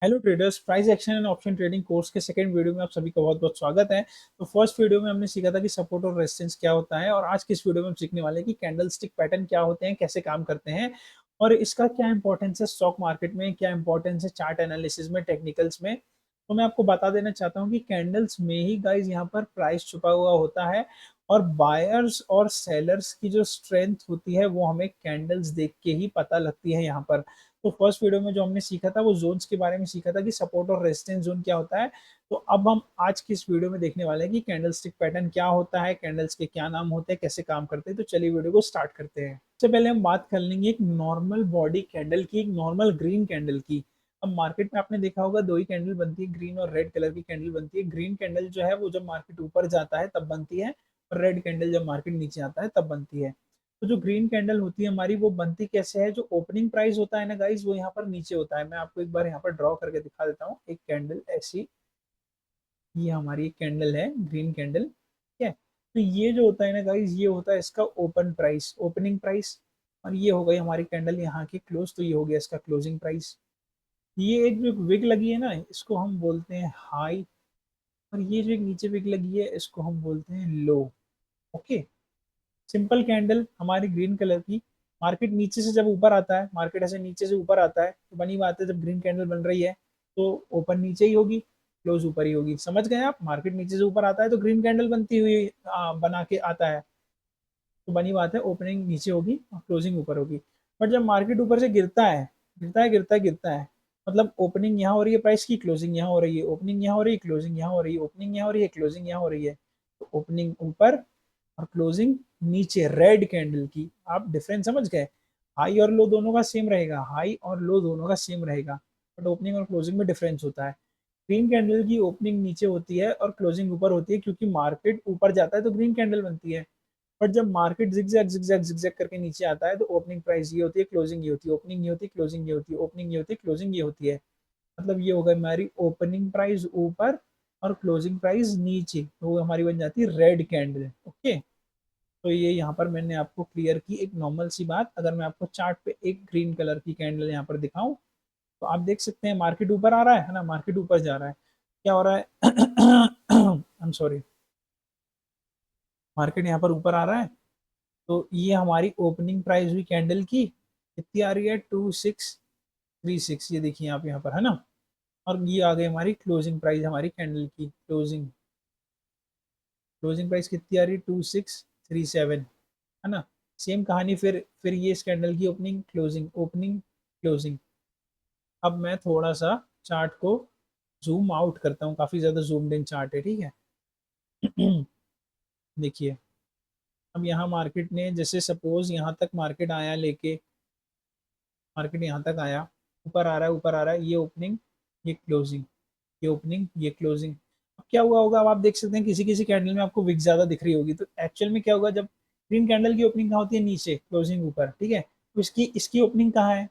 Hello traders, price action and option trading course के second video में आप सभी का बहुत बहुत स्वागत है। तो फर्स्ट वीडियो में हमने सीखा था कि सपोर्ट और रेजिस्टेंस क्या होता है, और आज की इस वीडियो में हम सीखने वाले हैं कि कैंडल स्टिक पैटर्न क्या होते हैं, कैसे काम करते हैं और इसका क्या इंपॉर्टेंस है स्टॉक मार्केट में, क्या इंपॉर्टेंस है चार्ट एनालिसिस में, टेक्निकल्स में। तो मैं आपको बता देना चाहता हूँ कि कैंडल्स में ही गाइज यहाँ पर प्राइस छुपा हुआ होता है, और बायर्स और सेलर्स की जो स्ट्रेंथ होती है वो हमें कैंडल्स देख के ही पता लगती है यहाँ पर। तो फर्स्ट वीडियो में जो हमने सीखा था वो जोन्स के बारे में सीखा था कि सपोर्ट और रेजिस्टेंस जोन क्या होता है। तो अब हम आज की इस वीडियो में देखने वाले हैं कि कैंडल स्टिक पैटर्न क्या होता है, कैंडल्स के क्या नाम होते हैं, कैसे काम करते हैं। तो चलिए वीडियो को स्टार्ट करते हैं। सबसे पहले हम बात कर लेंगे एक नॉर्मल बॉडी कैंडल की, एक नॉर्मल ग्रीन कैंडल की। अब मार्केट में आपने देखा होगा दो ही कैंडल बनती है, ग्रीन और रेड कलर की कैंडल बनती है। ग्रीन कैंडल जो है वो जब मार्केट ऊपर जाता है तब बनती है, और रेड कैंडल जब मार्केट नीचे आता है तब बनती है। तो जो ग्रीन कैंडल होती है हमारी, वो बनती कैसे है, जो ओपनिंग प्राइस होता है ना गाइस, वो यहाँ पर नीचे होता है। मैं आपको एक बार यहाँ पर ड्रॉ करके दिखा देता हूँ। एक कैंडल ऐसी, ये हमारी एक कैंडल है ग्रीन कैंडल, ठीक है। तो ये जो होता है ना गाइस, ये होता है इसका ओपन प्राइस, ओपनिंग प्राइस। और ये हो गई हमारी कैंडल यहाँ की क्लोज, तो ये हो गया इसका क्लोजिंग प्राइस। ये एक जो विग लगी है ना, इसको हम बोलते हैं हाई, और ये जो एक नीचे विग लगी है इसको हम बोलते हैं लो। ओके, सिंपल कैंडल हमारी ग्रीन कलर की। मार्केट नीचे से जब ऊपर आता है, मार्केट ऐसे नीचे से ऊपर आता है, तो बनी बात है जब ग्रीन कैंडल बन रही है तो ओपन नीचे ही होगी, क्लोज ऊपर ही होगी। समझ गए आप? मार्केट नीचे से ऊपर आता है तो ग्रीन कैंडल बनती हुई बना के आता है, तो बनी बात है ओपनिंग नीचे होगी और क्लोजिंग ऊपर होगी। बट जब मार्केट ऊपर से गिरता है, गिरता है गिरता है गिरता है, मतलब ओपनिंग यहाँ हो रही है प्राइस की, क्लोजिंग यहाँ हो रही है, ओपनिंग यहाँ हो रही है, क्लोजिंग यहाँ हो रही है, ओपनिंग यहाँ हो रही है, क्लोजिंग यहाँ हो रही है। तो ओपनिंग ऊपर और क्लोजिंग नीचे रेड कैंडल की। आप डिफरेंस समझ गए? हाई और लो दोनों का सेम रहेगा, हाई और लो दोनों का सेम रहेगा, बट ओपनिंग और क्लोजिंग में डिफरेंस होता है। ग्रीन कैंडल की ओपनिंग नीचे होती है और क्लोजिंग ऊपर होती है, क्योंकि मार्केट ऊपर जाता है तो ग्रीन कैंडल बनती है। बट जब मार्केट जिगजैग जिगजैग जिगजैग करके नीचे आता है तो ओपनिंग प्राइस ये होती है, क्लोजिंग ये होती है, ओपनिंग ये होती है, क्लोजिंग ये होती है, ओपनिंग ये होती है, क्लोजिंग ये होती है। मतलब ये होगा हमारी ओपनिंग प्राइस ऊपर और क्लोजिंग प्राइस नीचे, तो वो हमारी बन जाती है रेड कैंडल। ओके, तो ये यहाँ पर मैंने आपको क्लियर की एक नॉर्मल सी बात। अगर मैं आपको चार्ट पे एक ग्रीन कलर की कैंडल यहाँ पर दिखाऊं, तो आप देख सकते हैं मार्केट ऊपर आ रहा है ना, मार्केट ऊपर जा रहा है। क्या हो रहा है? आई एम सॉरी, मार्केट यहाँ पर ऊपर आ रहा है। तो ये हमारी ओपनिंग प्राइस हुई कैंडल की, कितनी आ रही है? 2636। ये देखिए आप यहाँ पर, है ना। और ये आ गई हमारी क्लोजिंग प्राइस, हमारी कैंडल की क्लोजिंग, क्लोजिंग प्राइस कितनी आ रही है? 2637, है ना। सेम कहानी फिर ये इस कैंडल की ओपनिंग क्लोजिंग, ओपनिंग क्लोजिंग। अब मैं थोड़ा सा चार्ट को जूम आउट करता हूँ, काफी ज्यादा जूम्ड इन चार्ट है, ठीक है। देखिए, अब यहाँ मार्केट ने जैसे सपोज यहाँ तक मार्केट आया लेके, मार्केट यहाँ तक आया, ऊपर आ रहा है, ऊपर आ रहा है, ये ओपनिंग, ये क्लोजिंग, ये ओपनिंग, ये क्लोजिंग। अब क्या हुआ होगा, अब आप देख सकते हैं किसी किसी कैंडल में आपको विक ज्यादा दिख रही होगी। तो एक्चुअल में क्या होगा, जब ग्रीन कैंडल की ओपनिंग कहाँ होती है? नीचे, क्लोजिंग ऊपर, ठीक है। तो इसकी इसकी ओपनिंग कहाँ है?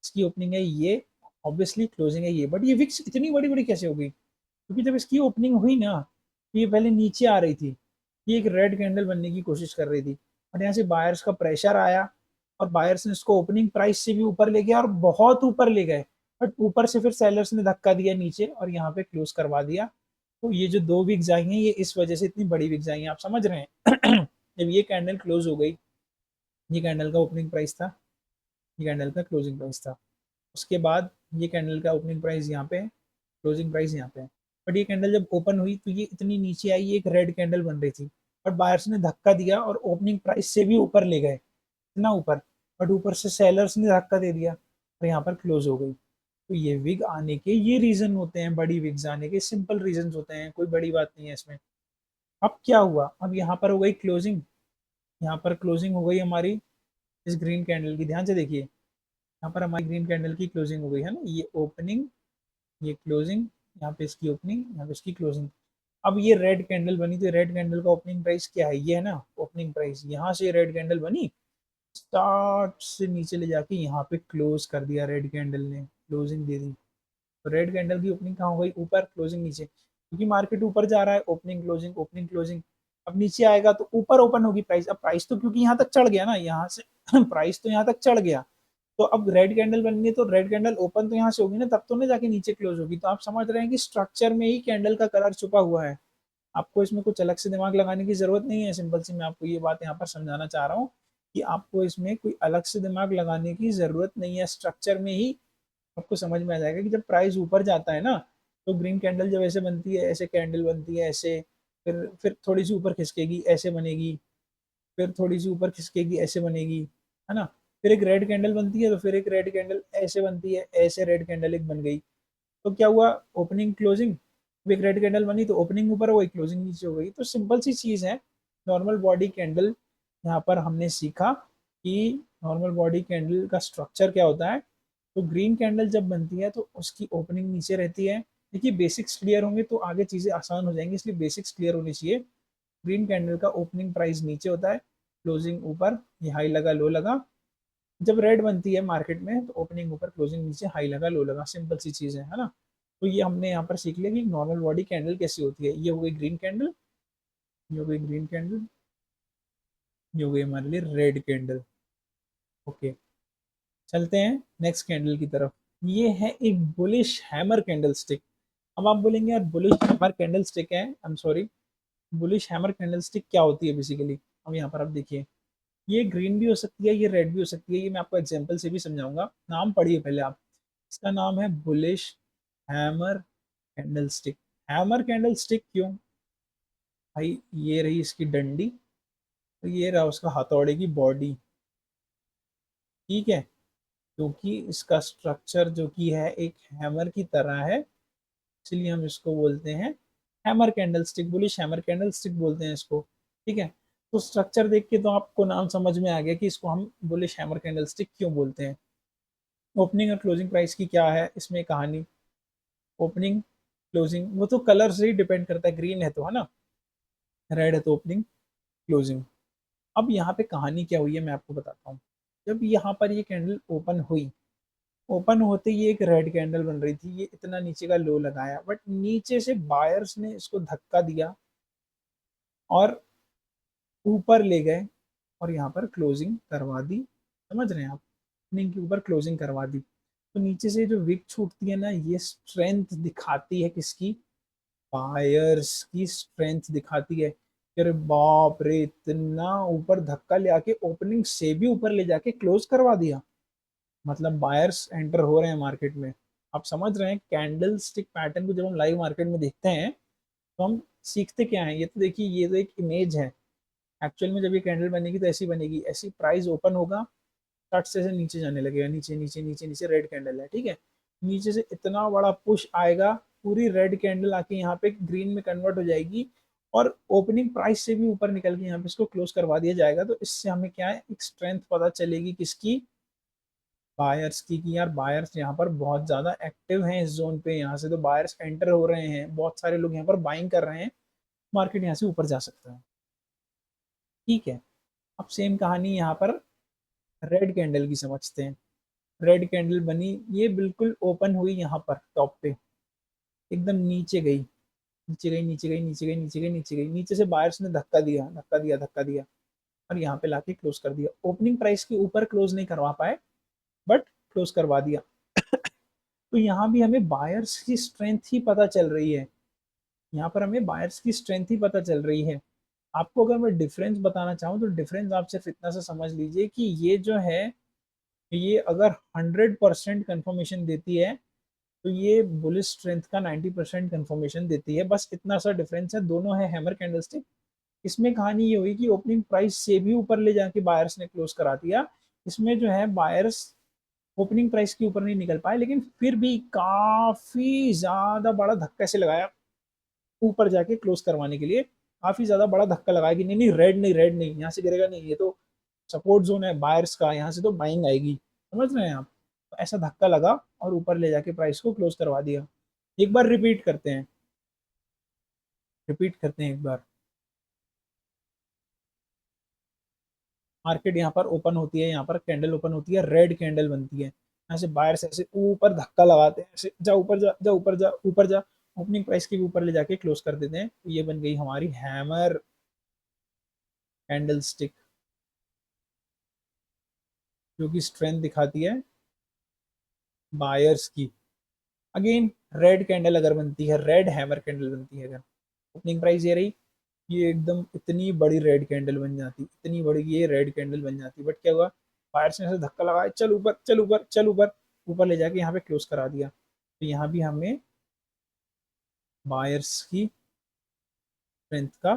इसकी ओपनिंग है ये, ऑब्वियसली क्लोजिंग है ये। बट ये विक्स इतनी बड़ी बड़ी कैसे हो गई? क्योंकि जब इसकी ओपनिंग हुई ना, तो ये पहले नीचे आ रही थी, ये एक रेड कैंडल बनने की कोशिश कर रही थी, और यहाँ से बायर्स का प्रेशर आया, और बायर्स ने इसको ओपनिंग प्राइस से भी ऊपर ले गया और बहुत ऊपर ले गए। बट ऊपर से फिर सेलर्स ने धक्का दिया नीचे और यहाँ पे क्लोज करवा दिया। तो ये जो दो विक्स आई हैं, ये इस वजह से इतनी बड़ी विक्स आई हैं, आप समझ रहे हैं। जब ये कैंडल क्लोज हो गई, ये कैंडल का ओपनिंग प्राइस था, ये कैंडल का क्लोजिंग प्राइस था, उसके बाद ये कैंडल का ओपनिंग प्राइस यहाँ पे है, क्लोजिंग प्राइस यहाँ पे है। बट ये कैंडल जब ओपन हुई तो ये इतनी नीचे आई, ये एक रेड कैंडल बन रही थी, बट बायर्स ने धक्का दिया और ओपनिंग प्राइस से भी ऊपर ले गए, इतना ऊपर। बट ऊपर से सेलर्स ने धक्का दे दिया और यहाँ पर क्लोज हो गई। तो ये विग आने के ये रीजन होते हैं, बड़ी विग्स आने के सिंपल रीजन होते हैं, कोई बड़ी बात नहीं है इसमें। अब क्या हुआ, अब यहाँ पर हो गई क्लोजिंग, यहाँ पर क्लोजिंग हो गई हमारी इस ग्रीन कैंडल की। ध्यान से देखिए, यहाँ पर हमारी ग्रीन कैंडल की क्लोजिंग हो गई है ना, ये ओपनिंग, ये क्लोजिंग, यहाँ पे इसकी ओपनिंग, यहाँ पे इसकी क्लोजिंग। अब ये रेड कैंडल बनी, तो रेड कैंडल का ओपनिंग प्राइस क्या है? ये है ना ओपनिंग प्राइस। यहाँ से रेड कैंडल बनी, स्टार्ट से नीचे ले जाके यहाँ पे क्लोज कर दिया रेड कैंडल ने, क्लोजिंग दे दी। तो रेड कैंडल की ओपनिंग कहाँ हो गई? ऊपर, क्लोजिंग नीचे, क्योंकि मार्केट ऊपर जा रहा है, ओपनिंग क्लोजिंग, ओपनिंग क्लोजिंग। अब नीचे आएगा तो ऊपर ओपन होगी प्राइस। अब प्राइस तो क्योंकि यहाँ तक चढ़ गया ना, यहाँ से प्राइस तो यहाँ तक चढ़ गया, तो अब रेड कैंडल बननी है, तो रेड कैंडल ओपन तो यहाँ से होगी ना, तब तो ना जाके नीचे क्लोज होगी। तो आप समझ रहे हैं कि स्ट्रक्चर में ही कैंडल का कलर छुपा हुआ है। आपको इसमें कुछ अलग से दिमाग लगाने की जरूरत नहीं है। सिंपल सी मैं आपको ये बात यहाँ पर समझाना चाह रहा हूँ कि आपको इसमें कोई अलग से दिमाग लगाने की जरूरत नहीं है। स्ट्रक्चर में ही आपको समझ में आ जाएगा कि जब प्राइस ऊपर जाता है ना, तो ग्रीन कैंडल जब ऐसे बनती है, ऐसे कैंडल बनती है ऐसे, फिर थोड़ी सी ऊपर खिसकेगी ऐसे बनेगी, फिर थोड़ी सी ऊपर खिसकेगी ऐसे बनेगी, है ना। फिर एक रेड कैंडल बनती है, तो फिर एक रेड कैंडल ऐसे बनती है, ऐसे रेड कैंडल एक बन गई। तो क्या हुआ, ओपनिंग क्लोजिंग। एक रेड कैंडल बनी तो ओपनिंग ऊपर हो गई, क्लोजिंग नीचे हो गई। तो सिंपल सी चीज है। नॉर्मल बॉडी कैंडल, यहाँ पर हमने सीखा कि नॉर्मल बॉडी कैंडल का स्ट्रक्चर क्या होता है। तो ग्रीन कैंडल जब बनती है तो उसकी ओपनिंग नीचे रहती है। देखिए बेसिक्स क्लियर होंगे तो आगे चीजें आसान हो जाएंगी, इसलिए बेसिक्स क्लियर होनी चाहिए। ग्रीन कैंडल का ओपनिंग प्राइस नीचे होता है, क्लोजिंग ऊपर, ये हाई लगा लो लगा। जब रेड बनती है मार्केट में तो ओपनिंग ऊपर, क्लोजिंग नीचे, हाई लगा लो लगा, सिंपल सी चीज है ना। तो ये हमने यहाँ पर सीख लिया कि नॉर्मल बॉडी कैंडल कैसी होती है। ये हो गई ग्रीन कैंडल, ये हो गई ग्रीन कैंडल, ये हो गई हमारे लिए रेड कैंडल। ओके, चलते हैं नेक्स्ट कैंडल की तरफ। ये है एक बुलिश हैमर कैंडल स्टिक। अब आप बोलेंगे यार बुलिश हैमर कैंडल स्टिक है, आई am sorry, bullish hammer candle stick क्या होती है बेसिकली। अब यहाँ पर आप देखिए, ये ग्रीन भी हो सकती है, ये रेड भी हो सकती है। ये मैं आपको एग्जांपल से भी समझाऊंगा। नाम पढ़िए पहले आप। इसका नाम है bullish hammer candle stick. Hammer candle stick क्यों भाई, ये रही इसकी डंडी, तो ये रहा उसका हथौड़े की बॉडी, ठीक है। क्योंकि इसका स्ट्रक्चर जो कि है एक हैमर की तरह है, इसलिए हम इसको बोलते हैं hammer candle stick, bullish hammer candle stick बोलते हैं इसको, ठीक है। तो स्ट्रक्चर देख के तो आपको नाम समझ में आ गया कि इसको हम बुलिश हैमर कैंडल स्टिक क्यों बोलते हैं। ओपनिंग और क्लोजिंग प्राइस की क्या है इसमें कहानी। ओपनिंग क्लोजिंग वो तो कलर से ही डिपेंड करता है, ग्रीन है तो, है ना, रेड है तो ओपनिंग क्लोजिंग। अब यहाँ पे कहानी क्या हुई है मैं आपको बताता हूँ। जब यहाँ पर ये कैंडल ओपन हुई, ओपन होते ही एक रेड कैंडल बन रही थी, ये इतना नीचे का लो लगाया, बट नीचे से बायर्स ने इसको धक्का दिया और ऊपर ले गए और यहाँ पर क्लोजिंग करवा दी। समझ रहे हैं आप, ओपनिंग के ऊपर क्लोजिंग करवा दी। तो नीचे से जो विक छूटती है ना, ये स्ट्रेंथ दिखाती है किसकी, बायर्स की स्ट्रेंथ दिखाती है। कि अरे बाप रे, इतना ऊपर धक्का ले आके ओपनिंग से भी ऊपर ले जाके क्लोज करवा दिया, मतलब बायर्स एंटर हो रहे हैं मार्केट में। आप समझ रहे हैं कैंडल स्टिक पैटर्न को जब हम लाइव मार्केट में देखते हैं तो हम सीखते क्या है। ये तो देखिए, ये तो एक इमेज है। एक्चुअल में जब ये कैंडल बनेगी तो ऐसी बनेगी, ऐसी प्राइस ओपन होगा, कट से नीचे जाने लगेगा, नीचे नीचे नीचे नीचे, रेड कैंडल है ठीक है। नीचे से इतना बड़ा पुश आएगा, पूरी रेड कैंडल आके यहाँ पे ग्रीन में कन्वर्ट हो जाएगी और ओपनिंग प्राइस से भी ऊपर निकल के यहाँ पे इसको क्लोज करवा दिया जाएगा। तो इससे हमें क्या है, एक स्ट्रेंथ पता चलेगी किसकी, बायर्स की, कि यार बायर्स यहाँ पर बहुत ज्यादा एक्टिव हैं इस जोन पे। यहाँ से तो बायर्स एंटर हो रहे हैं, बहुत सारे लोग यहाँ पर बाइंग कर रहे हैं, मार्केट यहाँ से ऊपर जा सकता है, ठीक है। अब सेम कहानी यहाँ पर रेड कैंडल की समझते हैं। रेड कैंडल बनी, ये बिल्कुल ओपन हुई यहाँ पर टॉप पे, एकदम नीचे गई, नीचे गई, नीचे गई, नीचे गई, नीचे गई, नीचे गई, नीचे से बायर्स ने धक्का दिया, धक्का दिया, धक्का दिया और यहाँ पे लाके क्लोज कर दिया। ओपनिंग प्राइस के ऊपर क्लोज नहीं करवा पाए, बट क्लोज करवा दिया। तो यहाँ भी हमें बायर्स की स्ट्रेंथ ही पता चल रही है, यहाँ पर हमें बायर्स की स्ट्रेंथ ही पता चल रही है। आपको अगर मैं डिफरेंस बताना चाहूँ तो डिफरेंस आप सिर्फ इतना सा समझ लीजिए कि ये जो है, ये अगर 100% कंफर्मेशन देती है तो ये बुलिश स्ट्रेंथ का 90% कंफर्मेशन देती है। बस इतना सा डिफरेंस है, दोनों है हैमर कैंडलस्टिक। इसमें कहानी ये हुई कि ओपनिंग प्राइस से भी ऊपर ले जाके बायर्स ने क्लोज करा दिया। इसमें जो है बायर्स ओपनिंग प्राइस के ऊपर नहीं निकल पाए, लेकिन फिर भी काफी ज्यादा बड़ा धक्का से लगाया ऊपर जाके क्लोज करवाने के लिए। काफी ज्यादा बड़ा धक्का लगाया कि नहीं नहीं, रेड नहीं, रेड नहीं, यहाँ से गिरेगा नहीं, ये तो सपोर्ट जोन है बायर्स का, यहाँ से तो बाइंग आएगी। समझ रहे हैं आप, तो ऐसा धक्का लगा और ऊपर ले जाके प्राइस को क्लोज करवा दिया। एक बार रिपीट करते हैं, रिपीट करते हैं एक बार। मार्केट यहाँ पर ओपन होती है, यहाँ पर कैंडल ओपन होती है, रेड कैंडल बनती है, यहाँ से बायर्स ऐसे ऊपर धक्का लगाते हैं, ऐसे जा ऊपर जा, जा ऊपर जा, ऊपर जा, ओपनिंग प्राइस के भी ऊपर ले जाके क्लोज कर देते हैं। तो ये बन गई हमारी हैमर कैंडल स्टिक। जो कि स्ट्रेंथ दिखाती है बायर्स की। अगेन रेड कैंडल अगर बनती है, रेड हैमर कैंडल बनती है अगर, ओपनिंग प्राइस ये रही, ये एकदम इतनी बड़ी रेड कैंडल बन जाती, इतनी बड़ी ये रेड कैंडल बन जाती, बट क्या हुआ, बायर्स ने ऐसे धक्का लगाया, चल ऊपर चल ऊपर चल ऊपर, ऊपर ले जाके यहाँ पे क्लोज करा दिया। तो यहाँ भी हमें बायर्स की स्ट्रेंथ का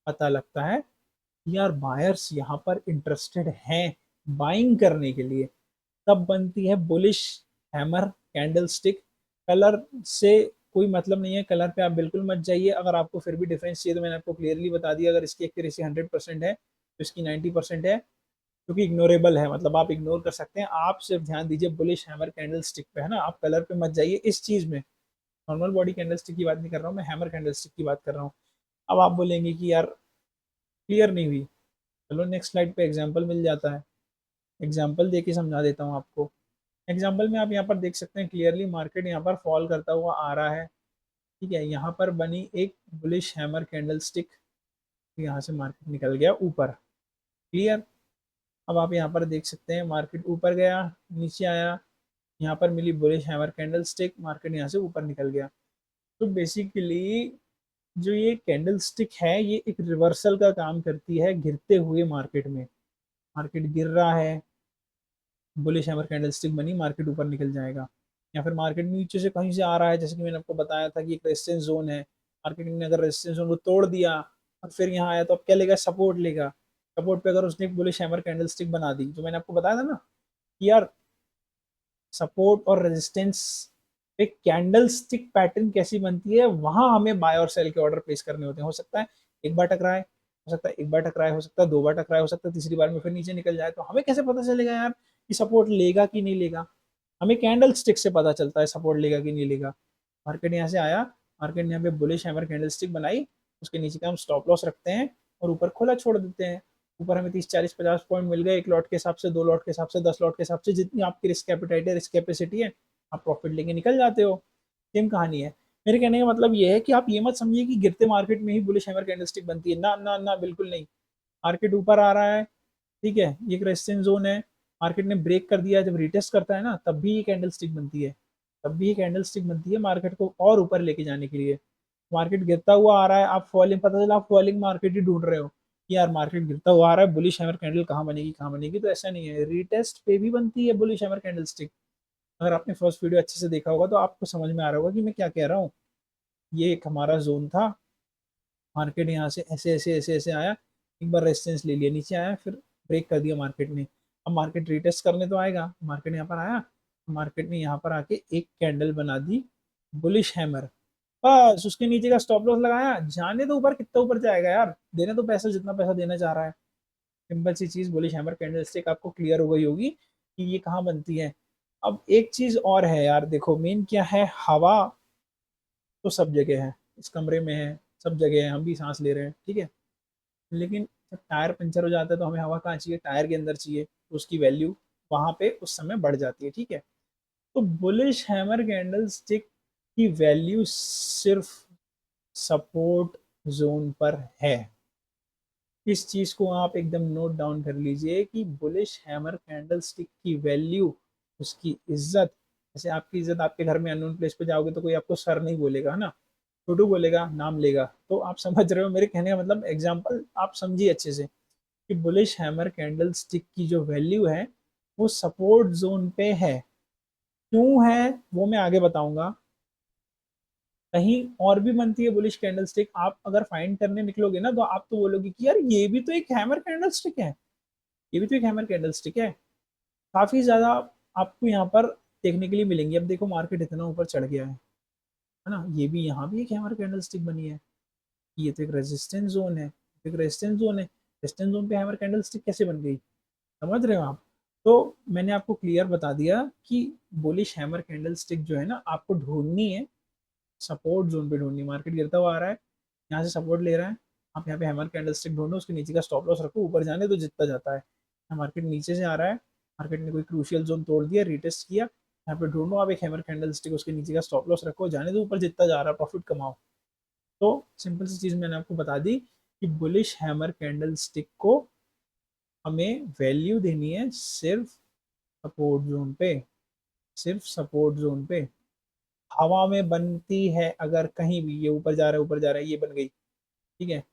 पता लगता है, यार बायर्स यहाँ पर इंटरेस्टेड हैं बाइंग करने के लिए। तब बनती है bullish hammer candle stick. Colour से कोई मतलब नहीं है, कलर पे आप बिल्कुल मत जाइए। अगर आपको फिर भी डिफरेंस चाहिए तो मैंने आपको क्लियरली बता दिया, अगर इसकी एक्यूरेसी 100% है तो इसकी 90% है, क्योंकि इग्नोरेबल है, मतलब आप इग्नोर कर सकते हैं। आप सिर्फ ध्यान दीजिए बुलिश हैमर कैंडल स्टिक पे, है ना, आप कलर पे मत जाइए इस चीज में। नॉर्मल बॉडी कैंडल स्टिक की बात नहीं कर रहा हूँ मैं, हैमर कैंडल स्टिक की बात कर रहा हूँ। अब आप बोलेंगे कि यार क्लियर नहीं हुई, चलो नेक्स्ट स्लाइड पे एग्जाम्पल मिल जाता है, एग्जाम्पल दे के समझा देता हूँ आपको। एग्जाम्पल में आप यहाँ पर देख सकते हैं क्लियरली मार्केट यहाँ पर फॉल करता हुआ आ रहा है, ठीक है। यहाँ पर बनी एक बुलिश हैमर कैंडल स्टिक, यहाँ से मार्केट निकल गया ऊपर, क्लियर। अब आप यहाँ पर देख सकते हैं मार्केट ऊपर गया, नीचे आया, यहाँ पर मिली bullish hammer candlestick, market यहाँ से ऊपर निकल गया। तो बेसिकली जो ये कैंडल स्टिक है ये एक रिवर्सल का काम करती है गिरते हुए मार्केट में। मार्केट गिर रहा है, बुलिश हैमर कैंडलस्टिक बनी, मार्केट ऊपर निकल जाएगा। या फिर मार्केट नीचे से कहीं से आ रहा है, जैसे कि मैंने आपको बताया था कि एक रेजिस्टेंस जोन है, मार्केट ने अगर रेजिस्टेंस जोन को तोड़ दिया और फिर यहाँ आया तो अब क्या लेगा, सपोर्ट लेगा। सपोर्ट पे अगर उसने एक बुलिश हैमर कैंडलस्टिक बना दी, जो मैंने आपको बताया था ना कि यार सपोर्ट और रेजिस्टेंस पे कैंडल स्टिक पैटर्न कैसी बनती है, वहां हमें बाय और सेल के ऑर्डर प्लेस करने होते हैं। हो सकता है एक बार टकराए, हो सकता है एक बार टकराए, हो सकता है दो बार टकराए, हो सकता है तीसरी बार में फिर नीचे निकल जाए। तो हमें कैसे पता चलेगा यार कि सपोर्ट लेगा कि नहीं लेगा? हमें कैंडल स्टिक से पता चलता है सपोर्ट लेगा कि नहीं लेगा। मार्केट यहाँ से आया, मार्केट ने यहाँ पे बुलिश हैमर कैंडल स्टिक बनाई, उसके नीचे का हम स्टॉप लॉस रखते हैं और ऊपर खुला छोड़ देते हैं। ऊपर हमें 30 40 50 पॉइंट मिल गए, एक लॉट के हिसाब से, दो लॉट के हिसाब से, 10 लॉट के हिसाब से, जितनी आपकी रिस्क कैपिटाइट है, रिस्क कैपेसिटी है, आप प्रॉफिट लेके निकल जाते हो। सेम कहानी है। मेरे कहने का मतलब ये है कि आप ये मत समझिए कि गिरते मार्केट में ही बुलिश हैमर कैंडलस्टिक बनती है, ना ना ना, बिल्कुल नहीं। मार्केट ऊपर आ रहा है, ठीक है, ये एक रेजिस्टेंस जोन है, मार्केट ने ब्रेक कर दिया, जब रिटेस्ट करता है ना तब भी ये कैंडल स्टिक बनती है, तब भी ये कैंडल स्टिक बनती है मार्केट को और ऊपर लेके जाने के लिए। मार्केट गिरता हुआ आ रहा है, आप फॉलिंग, पता चला आप फॉलिंग मार्केट ही ढूंढ रहे हो कि यार मार्केट गिरता हुआ आ रहा है, बुलिश हैमर कैंडल कहाँ बनेगी कहाँ बनेगी, तो ऐसा नहीं है, रिटेस्ट पे भी बनती है बुलिश हैमर कैंडल स्टिक। अगर आपने फर्स्ट वीडियो अच्छे से देखा होगा तो आपको समझ में आ रहा होगा कि मैं क्या कह रहा हूँ। ये एक हमारा जोन था, मार्केट यहाँ से ऐसे ऐसे ऐसे ऐसे आया, एक बार रेजिस्टेंस ले लिया, नीचे आया, फिर ब्रेक कर दिया मार्केट ने। अब मार्केट रिटेस्ट करने तो आएगा, मार्केट यहाँ पर आया, मार्केट ने यहाँ पर आके एक कैंडल बना दी बुलिश हैमर, बस उसके नीचे का स्टॉप लॉस लगाया, जाने तो ऊपर, कितना ऊपर जाएगा यार, देने तो पैसा जितना पैसा देना चाह रहा है। सिंपल सी चीज, बुलिश हैमर कैंडलस्टिक आपको क्लियर हो गई होगी कि ये कहाँ बनती है। अब एक चीज और है यार, देखो मेन क्या है, हवा तो सब जगह है, इस कमरे में है, सब जगह है, हम भी सांस ले रहे हैं, ठीक है, लेकिन जब टायर पंचर हो जाता है तो हमें हवा कहाँ चाहिए, टायर के अंदर चाहिए, तो उसकी वैल्यू वहां पे उस समय बढ़ जाती है, ठीक है। तो बुलिश हैमर कैंडल स्टिक की वैल्यू सिर्फ सपोर्ट जोन पर है। इस चीज को आप एकदम नोट डाउन कर लीजिए कि बुलिश हैमर कैंडल स्टिक की वैल्यू, उसकी इज्जत, जैसे आपकी इज्जत, आपके घर में अननोन प्लेस पे जाओगे तो कोई आपको सर नहीं बोलेगा, है ना, छोटू बोलेगा, नाम लेगा। तो आप समझ रहे हो मेरे कहने का मतलब, एग्जाम्पल आप समझिए अच्छे से कि बुलिश हैमर कैंडल स्टिक की जो वैल्यू है वो सपोर्ट जोन पे है। क्यों है वो मैं आगे बताऊंगा। कहीं और भी बनती है बुलिश कैंडल स्टिक, आप अगर फाइंड करने निकलोगे ना तो आप तो बोलोगे कि यार ये भी तो एक हैमर कैंडल स्टिक है, ये भी तो एक हैमर कैंडल स्टिक है। काफी ज्यादा आपको यहाँ पर देखने के लिए मिलेंगी। अब देखो मार्केट इतना ऊपर चढ़ गया है ना, ये भी, यहाँ भी एक हैमर कैंडल स्टिक बनी है, ये तो एक रेजिस्टेंस जोन है, एक रेजिस्टेंस जोन है, रेजिस्टेंस जोन पे हैमर कैंडल स्टिक कैसे बन गई, समझ रहे हो आप? तो मैंने आपको क्लियर बता दिया कि बुलिश हैमर कैंडल स्टिक जो है ना आपको ढूंढनी है, सपोर्ट जोन पे ढूंढनी। मार्केट गिरता हुआ आ रहा है, यहाँ से सपोर्ट ले रहा है, आप यहाँ पे हैमर कैंडल स्टिक ढूंढो, उसके नीचे का स्टॉप लॉस रखो, ऊपर जाने तो जितना जाता है। मार्केट नीचे से आ रहा है, मार्केट ने कोई क्रूशियल जोन तोड़ दिया, रिटेस्ट किया, यहाँ पे ढूंढो आप एक हैमर कैंडल स्टिक, उसके नीचे का स्टॉप लॉस रखो, जाने तो ऊपर जितना जा रहा है, प्रॉफिट कमाओ। तो सिंपल सी चीज मैंने आपको बता दी कि बुलिश हैमर कैंडल स्टिक को हमें वैल्यू देनी है सिर्फ सपोर्ट जोन पे, सिर्फ सपोर्ट जोन पे। हवा में बनती है अगर कहीं भी, ये ऊपर जा रहा है ऊपर जा रहा है, ये बन गई, ठीक है,